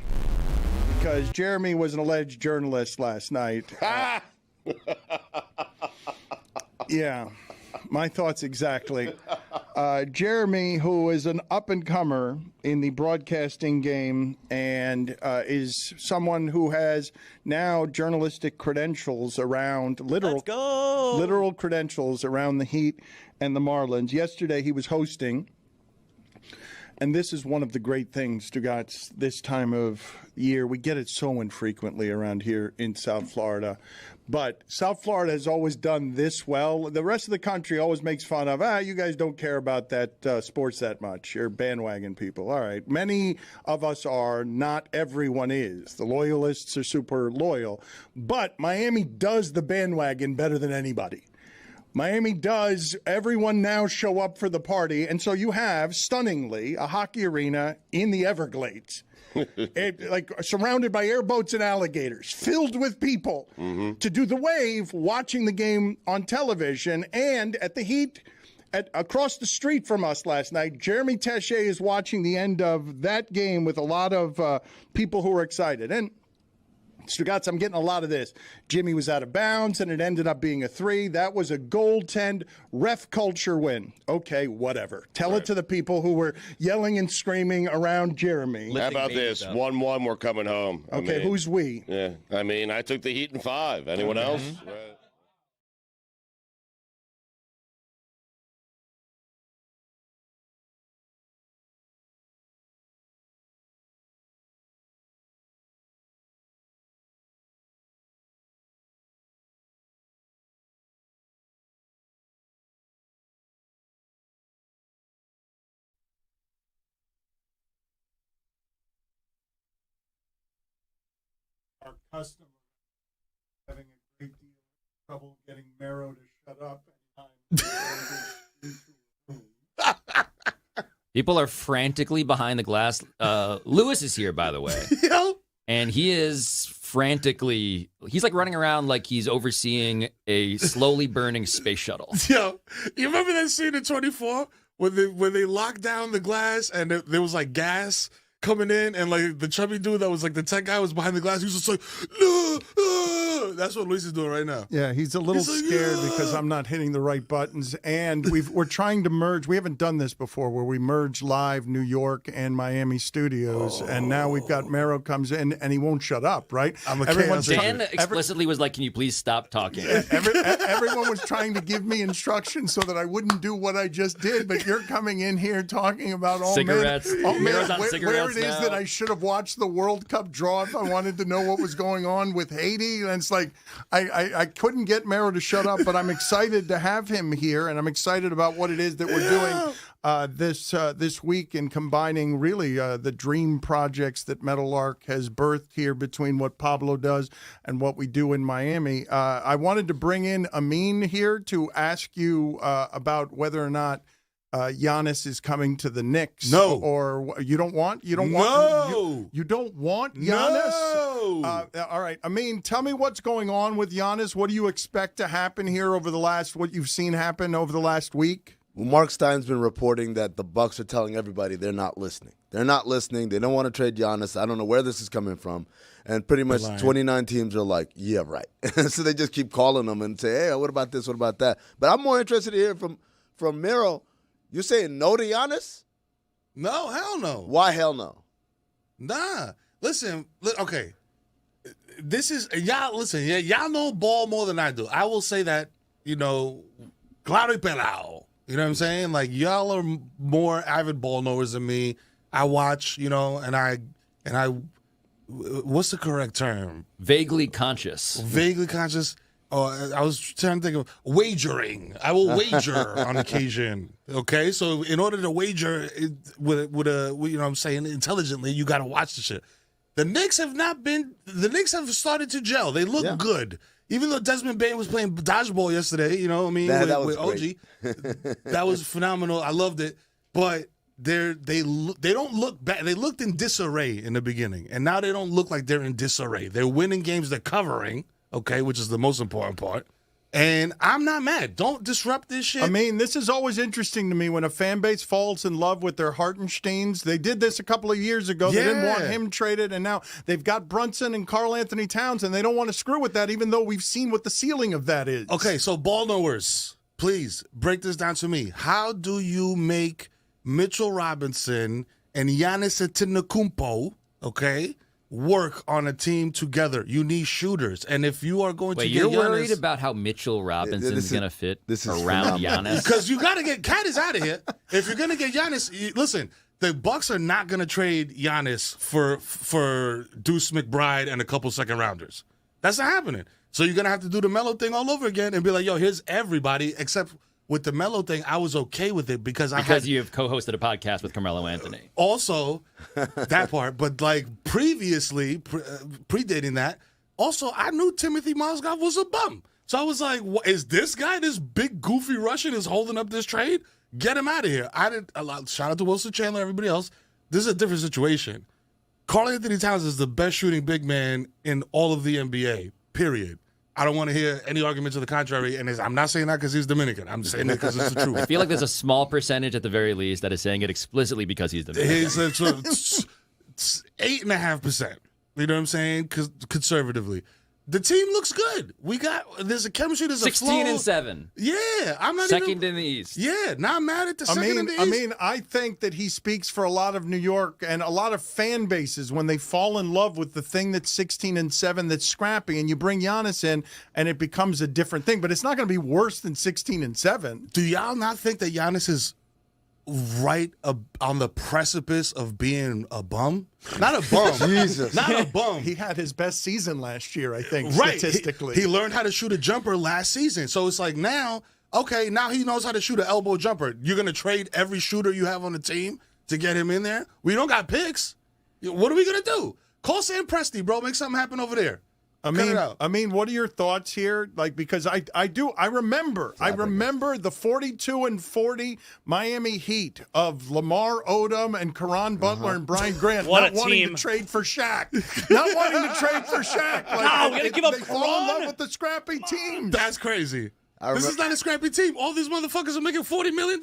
Because Jeremy was an alleged journalist last night. Yeah, my thoughts exactly. Jeremy, who is an up-and-comer in the broadcasting game and is someone who has now journalistic credentials around, literal credentials around the Heat and the Marlins. Yesterday he was hosting, and this is one of the great things, Stugotz, this time of year. We get it so infrequently around here in South Florida. But South Florida has always done this well. The rest of the country always makes fun of, you guys don't care about that sports that much. You're bandwagon people. All right. Many of us are. Not everyone is. The loyalists are super loyal. But Miami does the bandwagon better than anybody. Miami does. Everyone now show up for the party. And so you have, stunningly, a hockey arena in the Everglades. Like surrounded by airboats and alligators, filled with people to do the wave, watching the game on television. And at the Heat, across the street from us last night, Jeremy Tessier is watching the end of that game with a lot of people who are excited. And Stugotz, I'm getting a lot of this. Jimmy was out of bounds, and it ended up being a 3. That was a goaltend ref culture win. Okay, whatever. Tell it to the people who were yelling and screaming around Jeremy. How about this? 1-1, we're coming home. Okay, who's we? Yeah, I took the Heat in 5. Anyone else? Our customer having a great deal of trouble getting Mero to shut up. People are frantically behind the glass. Lewis is here, by the way. And he is frantically, he's like running around like he's overseeing a slowly burning space shuttle. Yo, you remember that scene in 24 when they locked down the glass and there was like gas coming in, and like the chubby dude that was like the tech guy was behind the glass. He was just like, no, that's what Luis is doing right now. Yeah, he's a little scared because I'm not hitting the right buttons, and we're trying to merge. We haven't done this before, where we merge live New York and Miami studios, and now we've got Mero comes in, and he won't shut up. Right? Dan explicitly was like, "Can you please stop talking?" Everyone was trying to give me instructions so that I wouldn't do what I just did, but you're coming in here talking about cigarettes. Where it is that I should have watched the World Cup draw if I wanted to know what was going on with Haiti. And it's like I couldn't get Mero to shut up, but I'm excited to have him here, and I'm excited about what it is that we're doing this week in combining really the dream projects that Meadowlark has birthed here between what Pablo does and what we do in Miami. I wanted to bring in Amin here to ask you about whether or not Giannis is coming to the Knicks. No. Or you don't want? You don't want Giannis? No. All right. I mean, tell me what's going on with Giannis. What do you expect to happen here over what you've seen happen over the last week? Well, Mark Stein's been reporting that the Bucks are telling everybody they're not listening. They're not listening. They don't want to trade Giannis. I don't know where this is coming from. And pretty much 29 teams are like, yeah, right. So they just keep calling them and say, hey, what about this? What about that? But I'm more interested to hear from Mero. You saying no to Giannis? No, hell no. Why hell no? Nah. Listen, okay. This is, y'all, listen, y'all know ball more than I do. I will say that, claro y pelao. You know what I'm saying? Like, y'all are more avid ball knowers than me. I watch, and I, what's the correct term? Vaguely conscious. Vaguely conscious. I was trying to think of wagering. I will wager on occasion. Okay, so in order to wager I'm saying intelligently, you got to watch the shit. The Knicks have started to gel. They look good. Even though Desmond Bain was playing dodgeball yesterday, with OG. That was phenomenal. I loved it. But they don't look bad. They looked in disarray in the beginning, and now they don't look like they're in disarray. They're winning games. They're covering. Okay, which is the most important part. And I'm not mad. Don't disrupt this shit. I mean, this is always interesting to me when a fan base falls in love with their Hartensteins. They did this a couple of years ago. Yeah. They didn't want him traded, and now they've got Brunson and Karl Anthony Towns, and they don't want to screw with that, even though we've seen what the ceiling of that is. Okay, so ball knowers, please break this down to me. How do you make Mitchell Robinson and Giannis Antetokounmpo, work on a team together? You need shooters, and if you are going to get you're Giannis, worried about how Mitchell Robinson's going to fit around Giannis? Because you got to get Cat is out of here. If you're going to get Giannis, listen, the Bucks are not going to trade Giannis for Deuce McBride and a couple second rounders. That's not happening. So you're going to have to do the Melo thing all over again and be like, yo, here's everybody. Except with the Melo thing, I was okay with it because you've co-hosted a podcast with Carmelo Anthony. Also, that part. But like previously, predating that, also I knew Timothy Mozgov was a bum. So I was like, what, is this guy, this big goofy Russian, is holding up this trade? Get him out of here. Shout out to Wilson Chandler, everybody else. This is a different situation. Karl Anthony Towns is the best shooting big man in all of the NBA, period. I don't want to hear any argument to the contrary, and I'm not saying that because he's Dominican. I'm saying it because it's the truth. I feel like there's a small percentage at the very least that is saying it explicitly because he's Dominican. He's 8.5%. You know what I'm saying? Conservatively. The team looks good. There's a chemistry. There's 16 a flow. and 7. Yeah, I'm not second in the East. Yeah, not mad at the second in the East. I mean, I think that he speaks for a lot of New York and a lot of fan bases when they fall in love with the thing that's 16 and 7 that's scrappy, and you bring Giannis in, and it becomes a different thing. But it's not going to be worse than 16 and 7. Do y'all not think that Giannis is right on the precipice of being a bum? Not a bum. Jesus. Not a bum. He had his best season last year, I think, right. statistically. He learned how to shoot a jumper last season. So it's like now he knows how to shoot an elbow jumper. You're going to trade every shooter you have on the team to get him in there? We don't got picks. What are we going to do? Call Sam Presti, bro. Make something happen over there. I mean, what are your thoughts here? Like, because I remember the 42-40 Miami Heat of Lamar Odom and Karan Butler and Brian Grant What not a wanting team. to trade for Shaq. Not wanting to trade for Shaq. Like, No, we gotta give up they fall in Karan. love with the scrappy team. That's crazy. This is not a scrappy team. All these motherfuckers are making $40 million.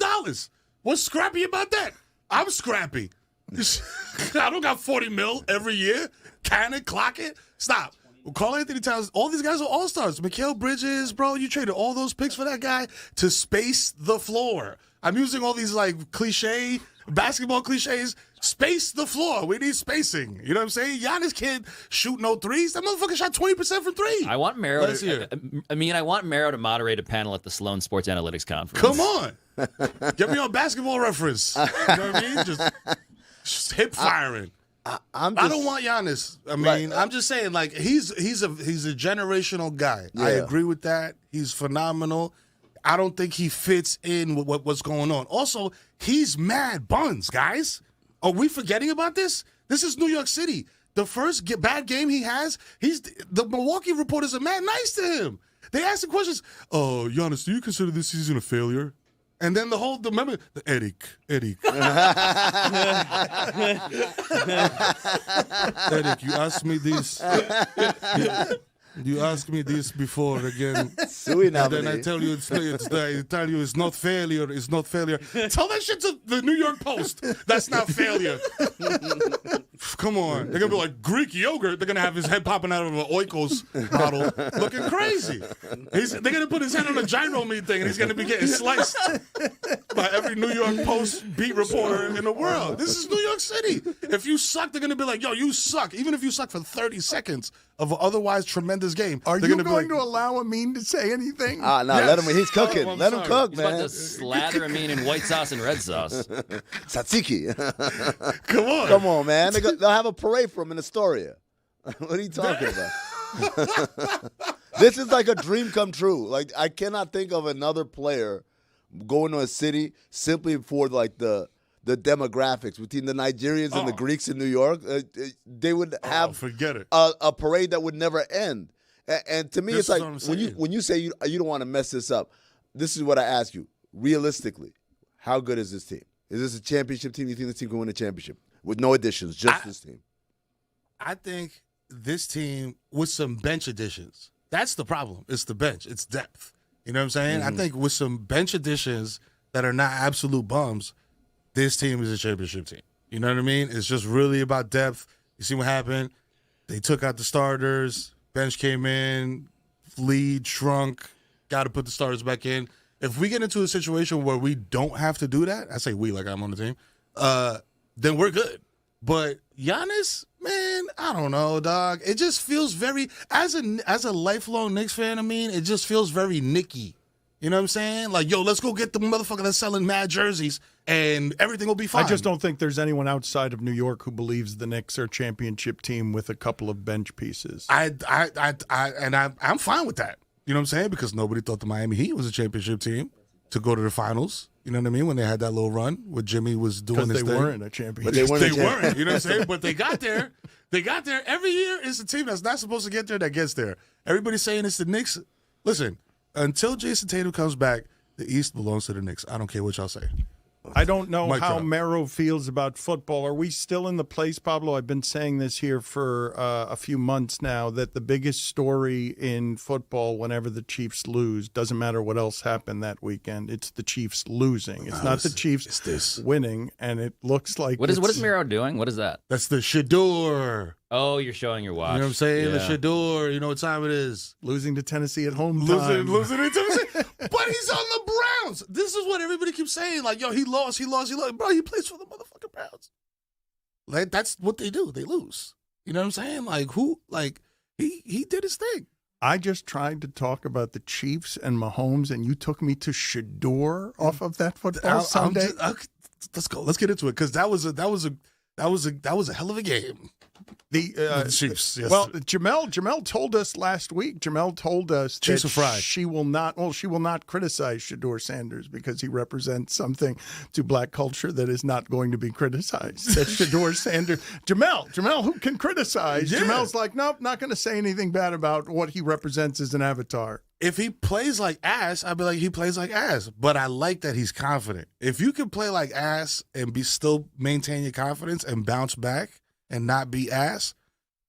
What's scrappy about that? I'm scrappy. I don't got 40 mil every year. Can it, clock it? Stop. Karl Anthony Towns, all these guys are all-stars. Mikal Bridges, bro, you traded all those picks for that guy to space the floor. I'm using all these, like, basketball cliches. Space the floor. We need spacing. You know what I'm saying? Giannis can't shoot no threes. That motherfucker shot 20% from three. I want Mero to moderate a panel at the Sloan Sports Analytics Conference. Come on. Get me on Basketball Reference. You know what I mean? Just hip firing. I don't want Giannis. I mean, I'm just saying, like, he's a generational guy. Yeah. I agree with that. He's phenomenal. I don't think he fits in with what's going on. Also, he's mad buns, guys. Are we forgetting about this? This is New York City. The first bad game he has, the Milwaukee reporters are mad nice to him. They ask him questions. Oh, Giannis, do you consider this season a failure? And then remember, Eric. Eric, you asked me this. You asked me this before again. And then I tell you it's not failure. It's not failure. Tell that shit to the New York Post. That's not failure. Come on. They're going to be like Greek yogurt. They're going to have his head popping out of an Oikos bottle looking crazy. They're going to put his head on a gyro meat thing and he's going to be getting sliced by every New York Post beat reporter in the world. This is New York City. If you suck, they're going to be like, yo, you suck. Even if you suck for 30 seconds of an otherwise tremendous game. Are you going to allow Amin to say anything? No, let him. He's cooking. Let him cook, He's man. about to slather Amin in white sauce and red sauce. Tzatziki. Come on, man. They'll have a parade for him in Astoria. What are you talking about? This is like a dream come true. Like, I cannot think of another player going to a city simply for like the demographics between the Nigerians and the Greeks in New York. They would have forget it. A parade that would never end. And to me, This it's like is what I'm when you say you don't want to mess this up. This is what I ask you. Realistically, how good is this team? Is this a championship team? You think this team can win a championship with no additions, just this team? I think this team with some bench additions. That's the problem. It's the bench. It's depth. You know what I'm saying? I think with some bench additions that are not absolute bums, this team is a championship team. You know what I mean? It's just really about depth. You see what happened? They took out the starters. Bench came in. Lead shrunk. Got to put the starters back in. If we get into a situation where we don't have to do that, I say we like I'm on the team, then we're good. But Giannis, man, I don't know, dog. It just feels very, as a lifelong Knicks fan, I mean, it just feels very Nicky. You know what I'm saying? Like, yo, let's go get the motherfucker that's selling mad jerseys, and everything will be fine. I just don't think there's anyone outside of New York who believes the Knicks are a championship team with a couple of bench pieces. I'm fine with that. You know what I'm saying? Because nobody thought the Miami Heat was a championship team to go to the finals. You know what I mean? When they had that little run where Jimmy was doing his thing. Because they weren't a championship. But they weren't. You know what I'm saying? But they got there. They got there. Every year, it's a team that's not supposed to get there that gets there. Everybody's saying it's the Knicks. Listen, until Jason Tatum comes back, the East belongs to the Knicks. I don't care what y'all say. I don't know Mic how drop. Mero feels about football. Are we still in the place, Pablo? I've been saying this here for a few months now, that the biggest story in football whenever the Chiefs lose, doesn't matter what else happened that weekend, it's the Chiefs losing. It's not the Chiefs winning, and it looks like What is Mero doing? What is that? That's the Shador. Oh, you're showing your watch. You know what I'm saying? Yeah. The Shador. You know what time it is. Losing to Tennessee at home Losing time. to Tennessee. But he's on the Browns. This is what everybody keeps saying. Like, yo, he lost. Bro, he plays for the motherfucking Browns. Like, that's what they do. They lose. You know what I'm saying? Like, he did his thing. I just tried to talk about the Chiefs and Mahomes, and you took me to Shador off of that football Sunday. Let's go. Let's get into it, because that was a hell of a game. The Chiefs. Yes. Well, Jamel told us last week. Jamel told us Chiefs that are fried. she will not criticize Shador Sanders because he represents something to black culture that is not going to be criticized. That Shador Sanders, Jamel, who can criticize? Yeah. Jamel's like, nope, not going to say anything bad about what he represents as an avatar. If he plays like ass, I'd be like, he plays like ass. But I like that he's confident. If you can play like ass and still maintain your confidence and bounce back and not be ass,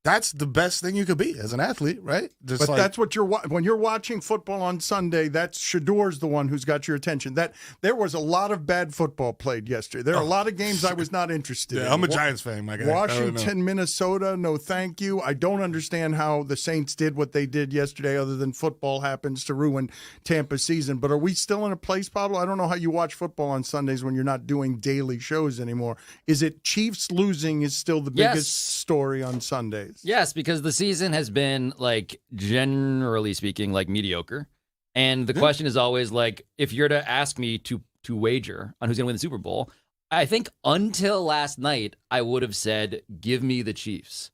that's the best thing you could be as an athlete, right? But that's what when you're watching football on Sunday, that's Shador's the one who's got your attention. That there was a lot of bad football played yesterday. There are a lot of games I was not interested in. I'm a Giants fan, my guy. Washington, Minnesota, no thank you. I don't understand how the Saints did what they did yesterday, other than football happens to ruin Tampa's season. But are we still in a place, Pablo? I don't know how you watch football on Sundays when you're not doing daily shows anymore. Is it Chiefs losing is still the biggest story on Sundays? Yes, because the season has been, like, generally speaking, like, mediocre. And the question is always, like, if you're to ask me to wager on who's going to win the Super Bowl, I think until last night, I would have said, give me the Chiefs.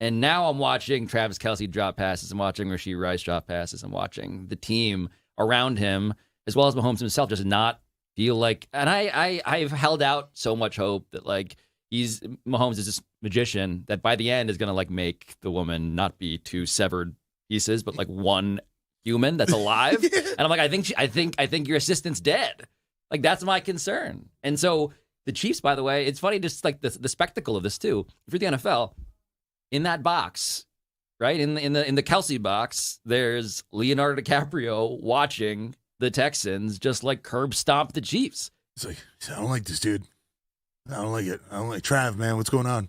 And now I'm watching Travis Kelce drop passes. I'm watching Rashee Rice drop passes. I'm watching the team around him, as well as Mahomes himself, just not feel like... And I've held out so much hope that, like, Mahomes is this magician that by the end is going to, like, make the woman not be two severed pieces, but like one human that's alive. And I'm like, I think your assistant's dead. Like, that's my concern. And so the Chiefs, by the way, it's funny, just like the spectacle of this too. For the NFL, in that box, right in the Kelce box, there's Leonardo DiCaprio watching the Texans just like curb stomp the Chiefs. It's like, I don't like this dude. I don't like it. I don't like Trav, man. What's going on?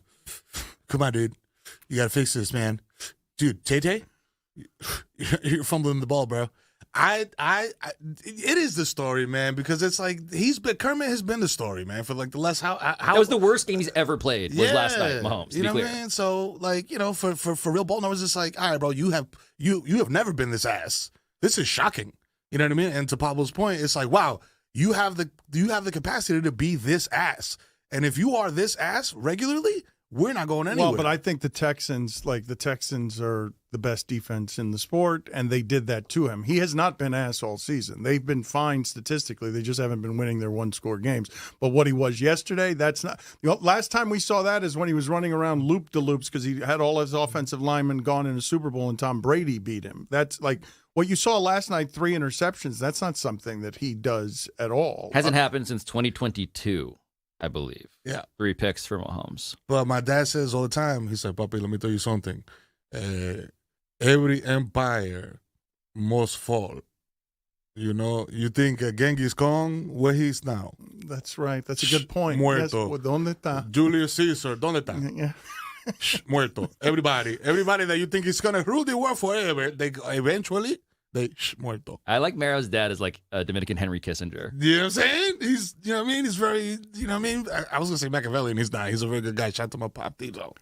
Come on, dude. You got to fix this, man. Dude, Tay-Tay, you're fumbling the ball, bro. It is the story, man, because it's like Kermit has been the story, man, for like the last how that was the worst game he's ever played was last night, Mahomes. You know what I mean? So, like, you know, for real ball numbers, it's like, all right, bro, you have never been this ass. This is shocking. You know what I mean? And to Pablo's point, it's like, wow, you have the capacity to be this ass. And if you are this ass regularly, we're not going anywhere. Well, but I think the Texans are the best defense in the sport, and they did that to him. He has not been ass all season. They've been fine statistically. They just haven't been winning their one-score games. But what he was yesterday, that's not – last time we saw that is when he was running around loop-de-loops because he had all his offensive linemen gone in a Super Bowl and Tom Brady beat him. That's like – what you saw last night, 3 interceptions, that's not something that he does at all. Hasn't happened since 2022. I believe. Yeah. 3 picks for Mahomes. But my dad says all the time, he said, Papi, let me tell you something. Every empire must fall. You know, you think Genghis Khan, where he's now? That's right. That's a good point. Muerto. Yes, well, ¿dónde está? Julius Caesar, ¿dónde está? Yeah. Muerto. Everybody that you think is going to rule the world forever, they eventually... muerto. I like Mero's dad as like a Dominican Henry Kissinger. You know what I'm saying? He's, you know what I mean? He's very, you know what I mean? I was going to say Machiavellian. He's not. He's a very good guy. Shout out to my pop, Tito.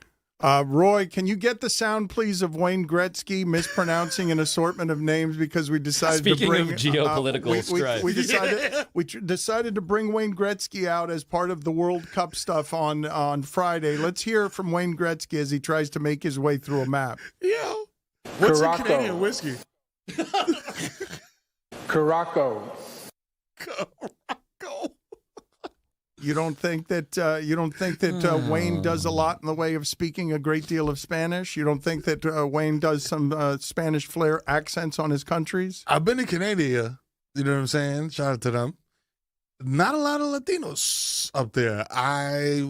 Roy, can you get the sound, please, of Wayne Gretzky mispronouncing an assortment of names because we decided Speaking to bring of geopolitical strife. we decided to bring Wayne Gretzky out as part of the World Cup stuff on Friday. Let's hear from Wayne Gretzky as he tries to make his way through a map. Yo, what's Caraco. a Canadian whiskey? Caraco. You don't think that Wayne does a lot in the way of speaking a great deal of Spanish? You don't think that Wayne does some Spanish flair accents on his countries? I've been to Canada. You know what I'm saying? Shout out to them. Not a lot of Latinos up there. I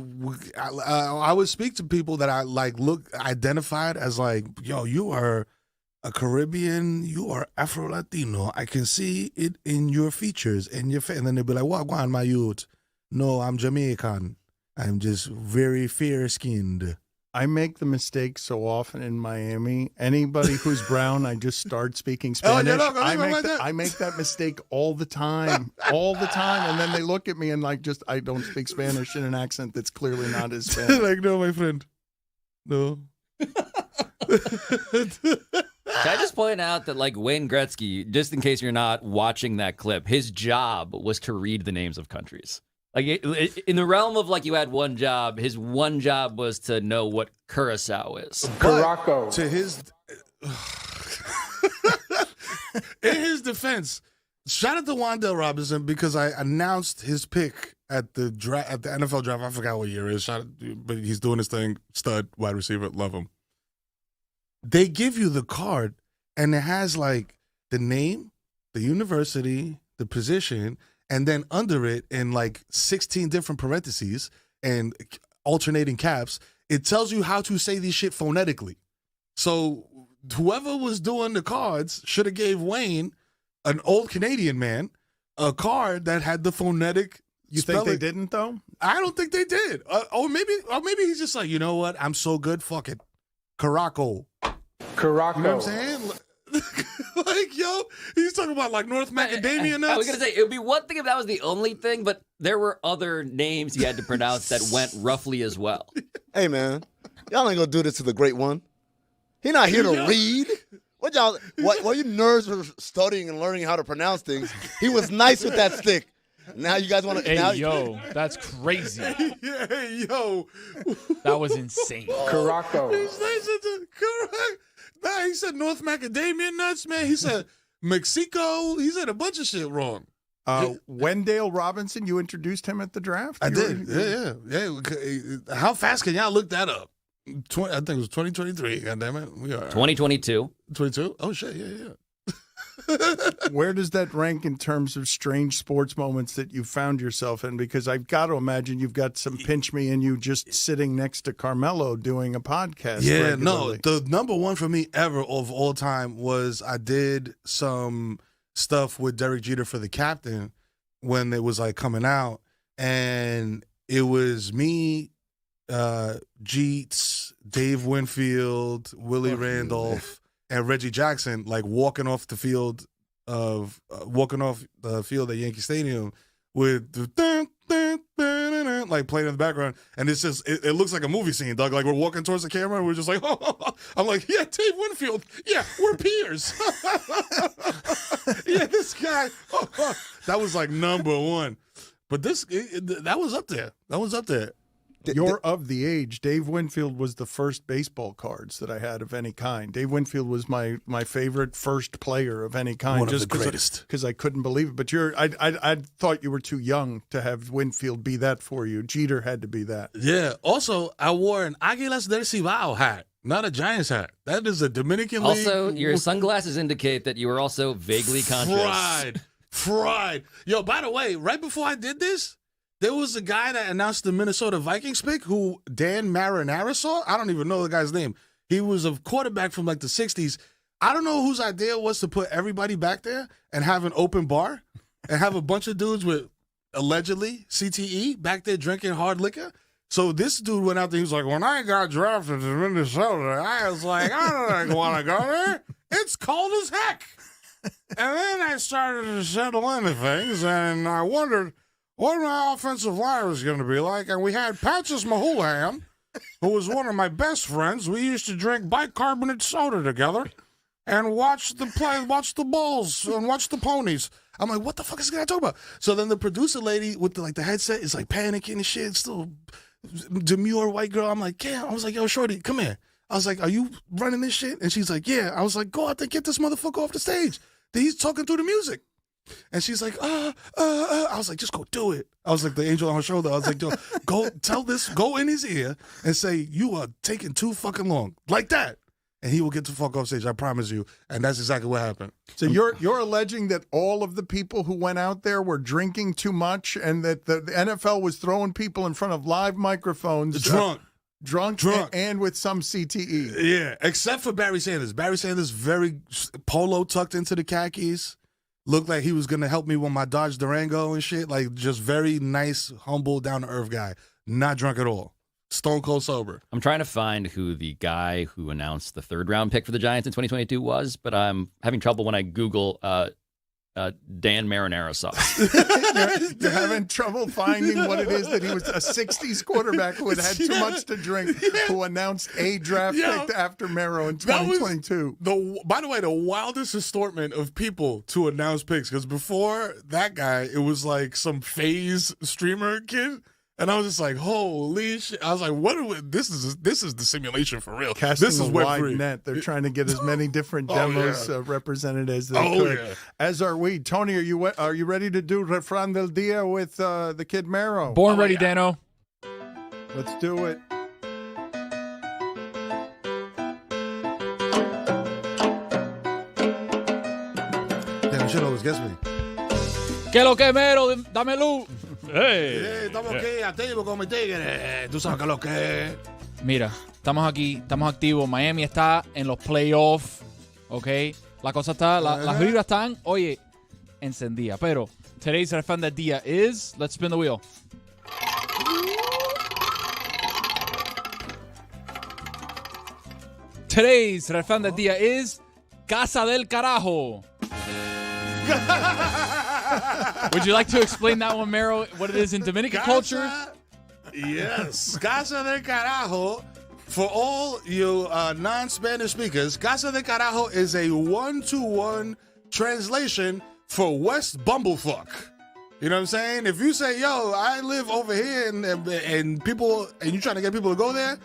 would speak to people that I identified as like, yo, you are a Caribbean, you are Afro-Latino. I can see it in your features, in your face. And then they'd be like, "Wagwan, my youth." No, I'm Jamaican. I'm just very fair-skinned. I make the mistake so often in Miami. Anybody who's brown, I just start speaking Spanish. I make that mistake all the time, and then they look at me and I don't speak Spanish in an accent that's clearly not as Spanish. Like, no, my friend, no. Can I just point out that, like, Wayne Gretzky, just in case you're not watching that clip, his job was to read the names of countries. Like, in the realm of, like, you had one job, his one job was to know what Curacao is. Caraco. To his... In his defense, shout out to Wandale Robinson because I announced his pick at the NFL draft. I forgot what year it is, but he's doing his thing. Stud, wide receiver, love him. They give you the card, and it has, like, the name, the university, the position, and then under it, in like 16 different parentheses and alternating caps, it tells you how to say these shit phonetically. So whoever was doing the cards should have gave Wayne, an old Canadian man, a card that had the phonetic. You think they didn't, though? I don't think they did. Or maybe he's just like, you know what? I'm so good. Fuck it. Caraco. You know what I'm saying? Like, yo, he's talking about like North Macadamia nuts. I was going to say, it would be one thing if that was the only thing, but there were other names he had to pronounce that went roughly as well. Hey, man, y'all ain't going to do this to the great one. He not here to read. While you nerds were studying and learning how to pronounce things, he was nice with that stick. Now you guys want to... Hey, yo, that's crazy. Yeah, hey, yo. That was insane. Caraco. He's nice at the... Correct. Nah, he said North Macadamia nuts, man. He said Mexico. He said a bunch of shit wrong. Wendale Robinson, you introduced him at the draft? I did. Yeah. How fast can y'all look that up? I think it was 2023. God damn it. We are 2022. 22? Oh, shit. Yeah. Where does that rank in terms of strange sports moments that you found yourself in? Because I've got to imagine you've got some pinch me in you just sitting next to Carmelo doing a podcast. Yeah, regularly. no. The number one for me ever of all time was I did some stuff with Derek Jeter for the captain when it was like coming out. And it was me, Jeets, Dave Winfield, Willie Randolph, and Reggie Jackson, like walking off the field at Yankee Stadium with the like playing in the background, and it's just it looks like a movie scene, Doug. Like we're walking towards the camera, and we're just like, oh. I'm like, yeah, Dave Winfield, yeah, we're peers. Yeah, this guy, that was like number one. But that was up there. That was up there. You're of the age. Dave Winfield was the first baseball cards that I had of any kind. Dave Winfield was my favorite first player of any kind. One of the greatest. Because I couldn't believe it. But I thought you were too young to have Winfield be that for you. Jeter had to be that. Yeah. Also, I wore an Águilas del Cibao hat, not a Giants hat. That is a Dominican League. Also, your sunglasses indicate that you were also vaguely conscious. Fried. Yo, by the way, right before I did this, there was a guy that announced the Minnesota Vikings pick who Dan Marinara saw. I don't even know the guy's name. He was a quarterback from like the 60s. I don't know whose idea was to put everybody back there and have an open bar and have a bunch of dudes with allegedly CTE back there drinking hard liquor. So this dude went out there. He was like, when I got drafted to Minnesota, I was like, I don't want to go there. It's cold as heck. And then I started to settle into things, and I wondered what my offensive line was going to be like. And we had Patches Mahoulian, who was one of my best friends. We used to drink bicarbonate soda together and watch the balls, and watch the ponies. I'm like, what the fuck is this guy talking about? So then the producer lady with the headset is like panicking and shit, still demure white girl. I'm like, yeah. I was like, yo, shorty, come here. I was like, are you running this shit? And she's like, yeah. I was like, go out there, get this motherfucker off the stage. Then he's talking through the music. And she's like, I was like, just go do it. I was like the angel on her shoulder. I was like, go in his ear and say, you are taking too fucking long. Like that. And he will get the fuck off stage, I promise you. And that's exactly what happened. So you're alleging that all of the people who went out there were drinking too much and that the NFL was throwing people in front of live microphones. Drunk. And with some CTE. Yeah, except for Barry Sanders. Barry Sanders, very polo tucked into the khakis. Looked like he was going to help me with my Dodge Durango and shit. Like, just very nice, humble, down-to-earth guy. Not drunk at all. Stone cold sober. I'm trying to find who the guy who announced the third-round pick for the Giants in 2022 was, but I'm having trouble when I Google Dan Marinara sauce. You're having trouble finding what it is that he was a 60s quarterback who had too much to drink, who announced a draft pick after Mero in 2022. By the way, the wildest assortment of people to announce picks, because before that guy, it was like some FaZe streamer kid. And I was just like, holy shit. I was like, this is the simulation for real. Casting this is a wide Web3. net. They're trying to get as many different demos represented as they could. Yeah. As are we. Tony, are you ready to do Refran del Dia with the kid Mero? Born ready, Dano. Let's do it. Damn, you should always guess me. ¿Qué lo que, Mero? Dame luz. Estamos aquí activos con mi tigre. Tú sabes que lo que es. Mira, estamos aquí, estamos activos. Miami está en los playoffs, ¿ok? La cosa está, las vibras están, oye, encendidas. Pero today's Refran del Dia is, let's spin the wheel. Today's Refran del Dia is Casa del Carajo. Would you like to explain that one, Mero, what it is in Dominican culture? Yes. Casa del Carajo, for all you non-Spanish speakers, Casa del Carajo is a 1-to-1 translation for West Bumblefuck. You know what I'm saying? If you say, yo, I live over here and people, and you're trying to get people to go there,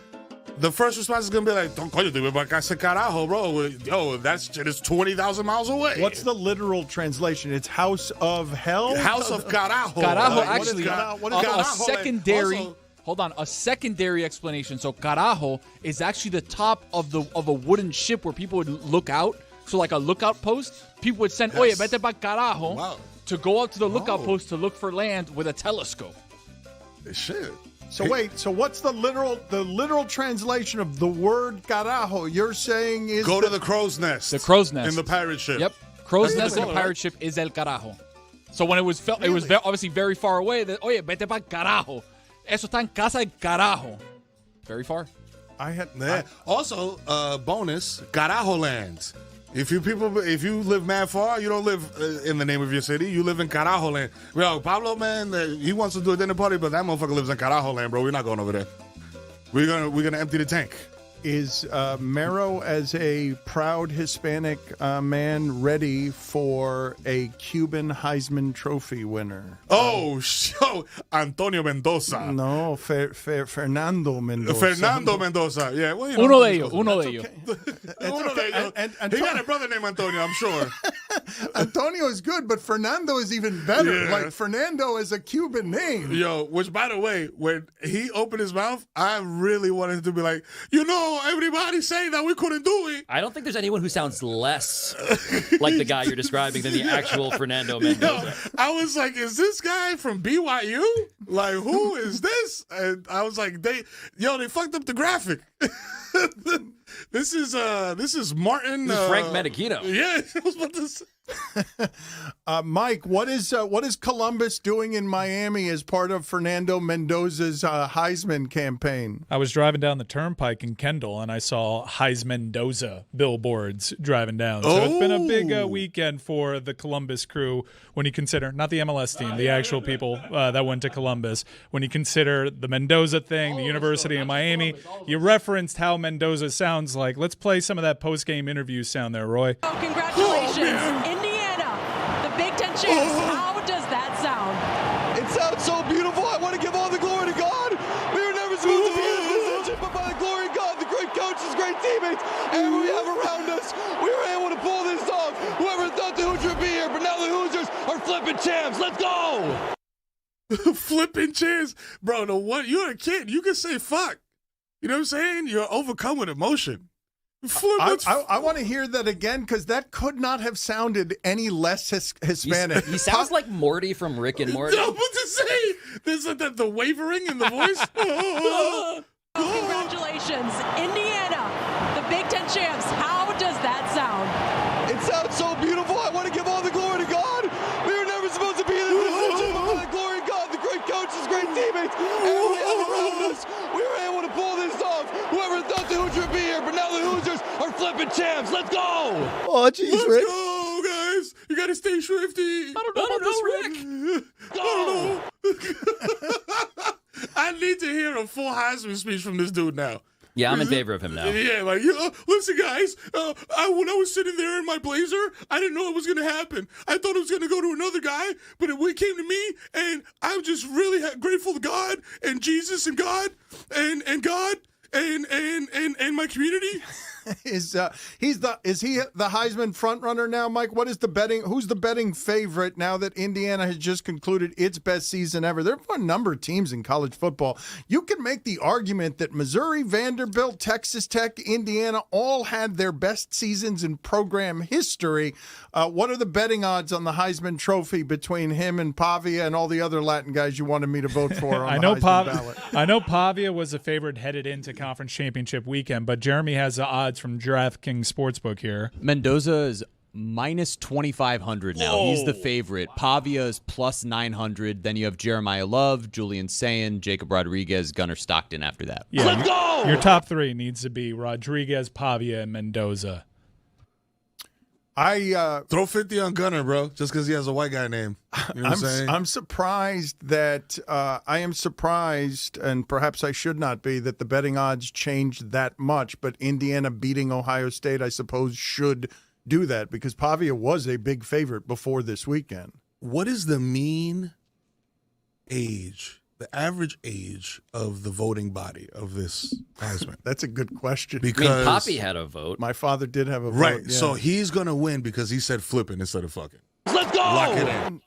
the first response is going to be like, don't call you about Casa Carajo, bro. Yo, that shit is 20,000 miles away. What's the literal translation? It's House of Hell? House of Carajo. Carajo, actually, what is a secondary... Also, hold on, a secondary explanation. So Carajo is actually the top of a wooden ship where people would look out. So like a lookout post, people would send, oye, vete pa carajo, to go out to the lookout post to look for land with a telescope. Shit. So wait, so what's the literal translation of the word carajo? You're saying is go to the crow's nest. The crow's nest in the pirate ship. Yep, crow's nest in the pirate ship is el carajo. So when it was obviously very far away. That, oye, vete pa carajo. Eso está en casa del carajo. Very far. Also, bonus, Carajo Land. If you live mad far, you don't live in the name of your city. You live in Carajo Land. Yo, Pablo, man, he wants to do a dinner party, but that motherfucker lives in Carajo Land, bro. We're not going over there. We're gonna empty the tank. Is Mero, as a proud Hispanic man, ready for a Cuban Heisman Trophy winner? Antonio Mendoza. No, Fernando Mendoza. Fernando Mendoza. Yeah, well, you know, uno de ellos. Uno de ellos. He got a brother named Antonio, I'm sure. Antonio is good, but Fernando is even better. Yeah. Like, Fernando is a Cuban name. Yo, which, by the way, when he opened his mouth, I really wanted him to be like, you know, everybody say that we couldn't do it. I don't think there's anyone who sounds less like the guy you're describing than the actual Fernando Mendoza. Yo, I was like, is this guy from BYU? Like, who is this? And I was like, they fucked up the graphic. This is Martin. This is Frank Medicino. Yeah, I was about to say. Mike, what is Columbus doing in Miami as part of Fernando Mendoza's Heisman campaign? I was driving down the turnpike in Kendall, and I saw Heisman Mendoza billboards driving down. So it's been a big weekend for the Columbus crew when you consider, not the MLS team, the actual people that went to Columbus. When you consider the Mendoza thing, the University of Miami, you referenced how Mendoza sounds like. Let's play some of that post-game interview sound there, Roy. Oh, congratulations, Indiana, the Big Ten champs. How does that sound? It sounds so beautiful. I want to give all the glory to God. We were never supposed to be in this position, but by the glory of God, the great coaches, great teammates, everyone we have around us, we were able to pull this off. Whoever thought the Hoosiers would be here, but now the Hoosiers are flipping champs. Let's go. Flipping champs. Bro, you're a kid. You can say fuck. You know what I'm saying? You're overcome with emotion. I want to hear that again because that could not have sounded any less Hispanic. He sounds like Morty from Rick and Morty. No, what to say? There's the wavering in the voice. Congratulations, Indiana, the Big Ten champs. How does that sound? It sounds so beautiful. I want to give all the glory to God. We were never supposed to be in this position, but by the glory of God, the great coaches, great teammates, everyone we have around us, we were able to pull this off. Whoever thought the Hoosiers would be here, but now the Hoosiers are flipping champs. Let's go. Oh, jeez, Rick. Let's go, guys. You got to stay shifty. I don't know about this, Rick. I don't know. I need to hear a full Heisman speech from this dude now. Yeah, I'm in favor of him now. Yeah, like, listen, guys, when I was sitting there in my blazer, I didn't know it was going to happen. I thought it was going to go to another guy, but it came to me, and I'm just really grateful to God and Jesus and God and God and my community. Is he the Heisman front runner now, Mike? Who's the betting favorite now that Indiana has just concluded its best season ever? There are a number of teams in college football. You can make the argument that Missouri, Vanderbilt, Texas Tech, Indiana all had their best seasons in program history. What are the betting odds on the Heisman Trophy between him and Pavia and all the other Latin guys you wanted me to vote for on the Heisman ballot? I know Pavia was a favorite headed into conference championship weekend, but Jeremy has the odds from DraftKings Sportsbook here. Mendoza is minus 2,500 now. Whoa. He's the favorite. Pavia is plus 900. Then you have Jeremiah Love, Julian Sayin, Jacob Rodriguez, Gunnar Stockton after that. Yeah, Let's go! Your top three needs to be Rodriguez, Pavia, and Mendoza. Throw 50 on Gunnar, bro, just because he has a white guy name. You know what I'm saying? I'm surprised that and perhaps I should not be, that the betting odds changed that much. But Indiana beating Ohio State, I suppose, should do that because Pavia was a big favorite before this weekend. What is the mean age? The average age of the voting body of this Heisman? That's a good question. Because Poppy had a vote. My father did have a vote. Right. Yeah. So he's going to win because he said flipping instead of fucking. Let's go. Lock it in.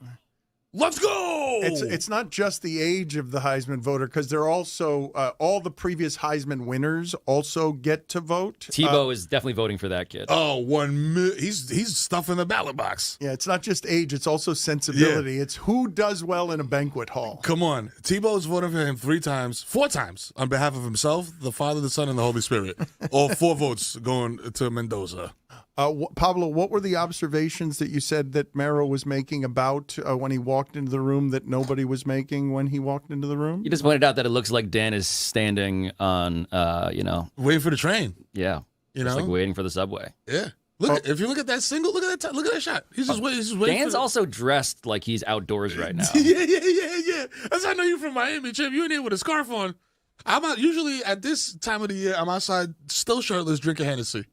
Let's go. It's not just the age of the Heisman voter because they're also all the previous Heisman winners also get to vote. Tebow is definitely voting for that kid. Oh, he's stuffing the ballot box. Yeah, it's not just age; it's also sensibility. Yeah. It's who does well in a banquet hall. Come on, Tebow's voted for him 4 times on behalf of himself, the Father, the Son, and the Holy Spirit. All 4 votes going to Mendoza. Pablo, what were the observations that you said that Mero was making about when he walked into the room that nobody was making when he walked into the room? You just pointed out that it looks like Dan is standing on, waiting for the train. Yeah, just like waiting for the subway. Yeah. Look, if you look at that single, look at that shot. He's just waiting. Dan's also dressed like he's outdoors right now. Yeah. That's how I know you're from Miami, Chip. You in here with a scarf on. I'm out usually at this time of the year. I'm outside, still shirtless, drinking Hennessy.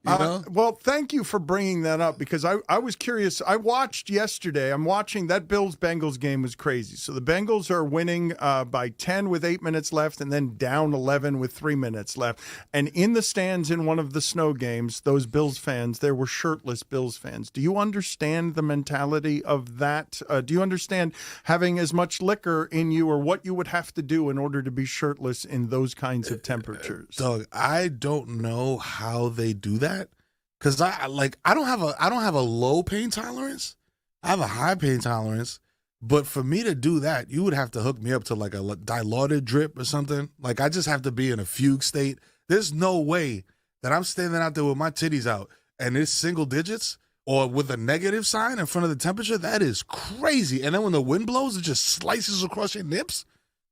You know? Well, thank you for bringing that up because I was curious. I watched yesterday. I'm watching that Bills-Bengals game was crazy. So the Bengals are winning by 10 with 8 minutes left and then down 11 with 3 minutes left. And in the stands in one of the snow games, those Bills fans, there were shirtless Bills fans. Do you understand the mentality of that? Do you understand having as much liquor in you or what you would have to do in order to be shirtless in those kinds of temperatures? Doug, I don't know how they do that. Because I don't have a low pain tolerance. I have a high pain tolerance. But for me to do that, you would have to hook me up to like a dilaudid drip or something. Like I just have to be in a fugue state. There's no way that I'm standing out there with my titties out and it's single digits or with a negative sign in front of the temperature, that is crazy. And then when the wind blows, it just slices across your nips.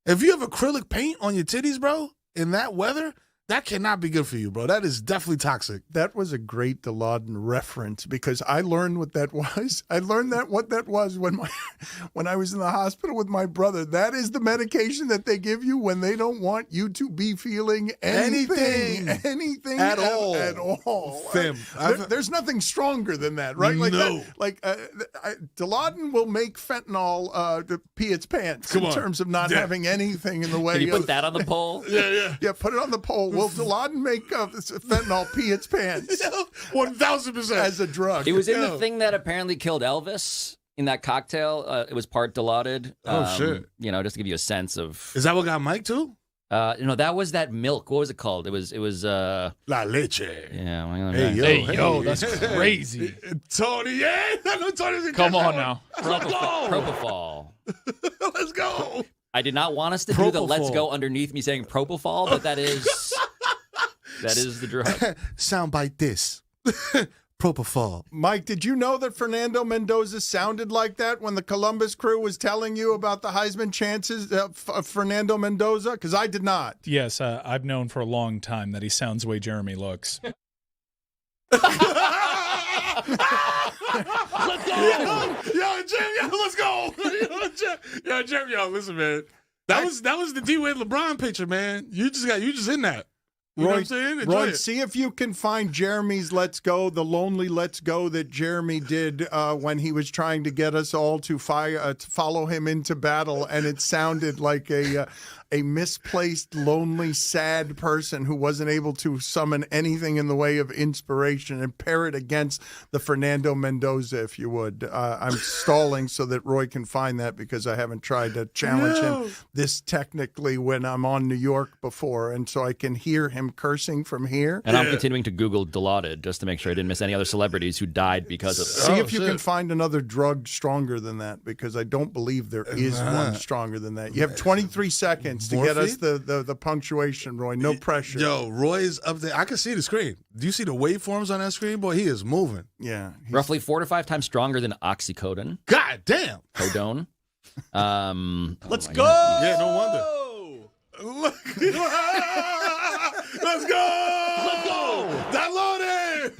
If you have acrylic paint on your titties, bro, in that weather, that cannot be good for you, bro. That is definitely toxic. That was a great Dilaudid reference because I learned what that was. I learned what that was when I was in the hospital with my brother. That is the medication that they give you when they don't want you to be feeling anything at all. Fim, there's nothing stronger than that, right? Like No. Dilaudid will make fentanyl pee its pants in terms of not having anything in the way. Can you of, put that on the poll? Yeah, put it on the poll. Will Dilaudid make fentanyl pee its pants? 1,000% as a drug. It was in the thing that apparently killed Elvis in that cocktail. It was part Dilaudid. Shit. You know, just to give you a sense of. Is that what got Mike too? No, that was that milk. What was it called? It was La leche. Yeah. Hey, yo, that's crazy. Tony, Tony's Come on now. Propofol. Let's go. I did not want us to do the "Let's Go" underneath me saying propofol, but that is the drug. Soundbite this. Propofol. Mike, did you know that Fernando Mendoza sounded like that when the Columbus Crew was telling you about the Heisman chances of Fernando Mendoza? Because I did not. Yes, I've known for a long time that he sounds the way Jeremy looks. Let's go. Yo, Jim, let's go. Yo, Jim, listen, man. That was the D-Wade LeBron picture, man. You just in that. You know what I'm saying? Enjoy Roy, it. see if you can find Jeremy's "Let's Go," the lonely "Let's Go" that Jeremy did when he was trying to get us all to follow him into battle, and it sounded like a misplaced, lonely, sad person who wasn't able to summon anything in the way of inspiration, and pair it against the Fernando Mendoza, if you would. I'm stalling so that Roy can find that because I haven't tried to challenge him this technically when I'm on New York before, and so I can hear him cursing from here. And I'm continuing to Google Dilaudid just to make sure I didn't miss any other celebrities who died because of it. See if you can find another drug stronger than that, because I don't believe there is one stronger than that. You have 23 seconds to get us the punctuation, Roy. No pressure. Yo, Roy's up there. I can see the screen. Do you see the waveforms on that screen? Boy, he is moving. Yeah. Roughly 4 to 5 times stronger than oxycodone. God damn. Codone. Let's go. Yeah, no wonder. Let's go. Let's go. Download it.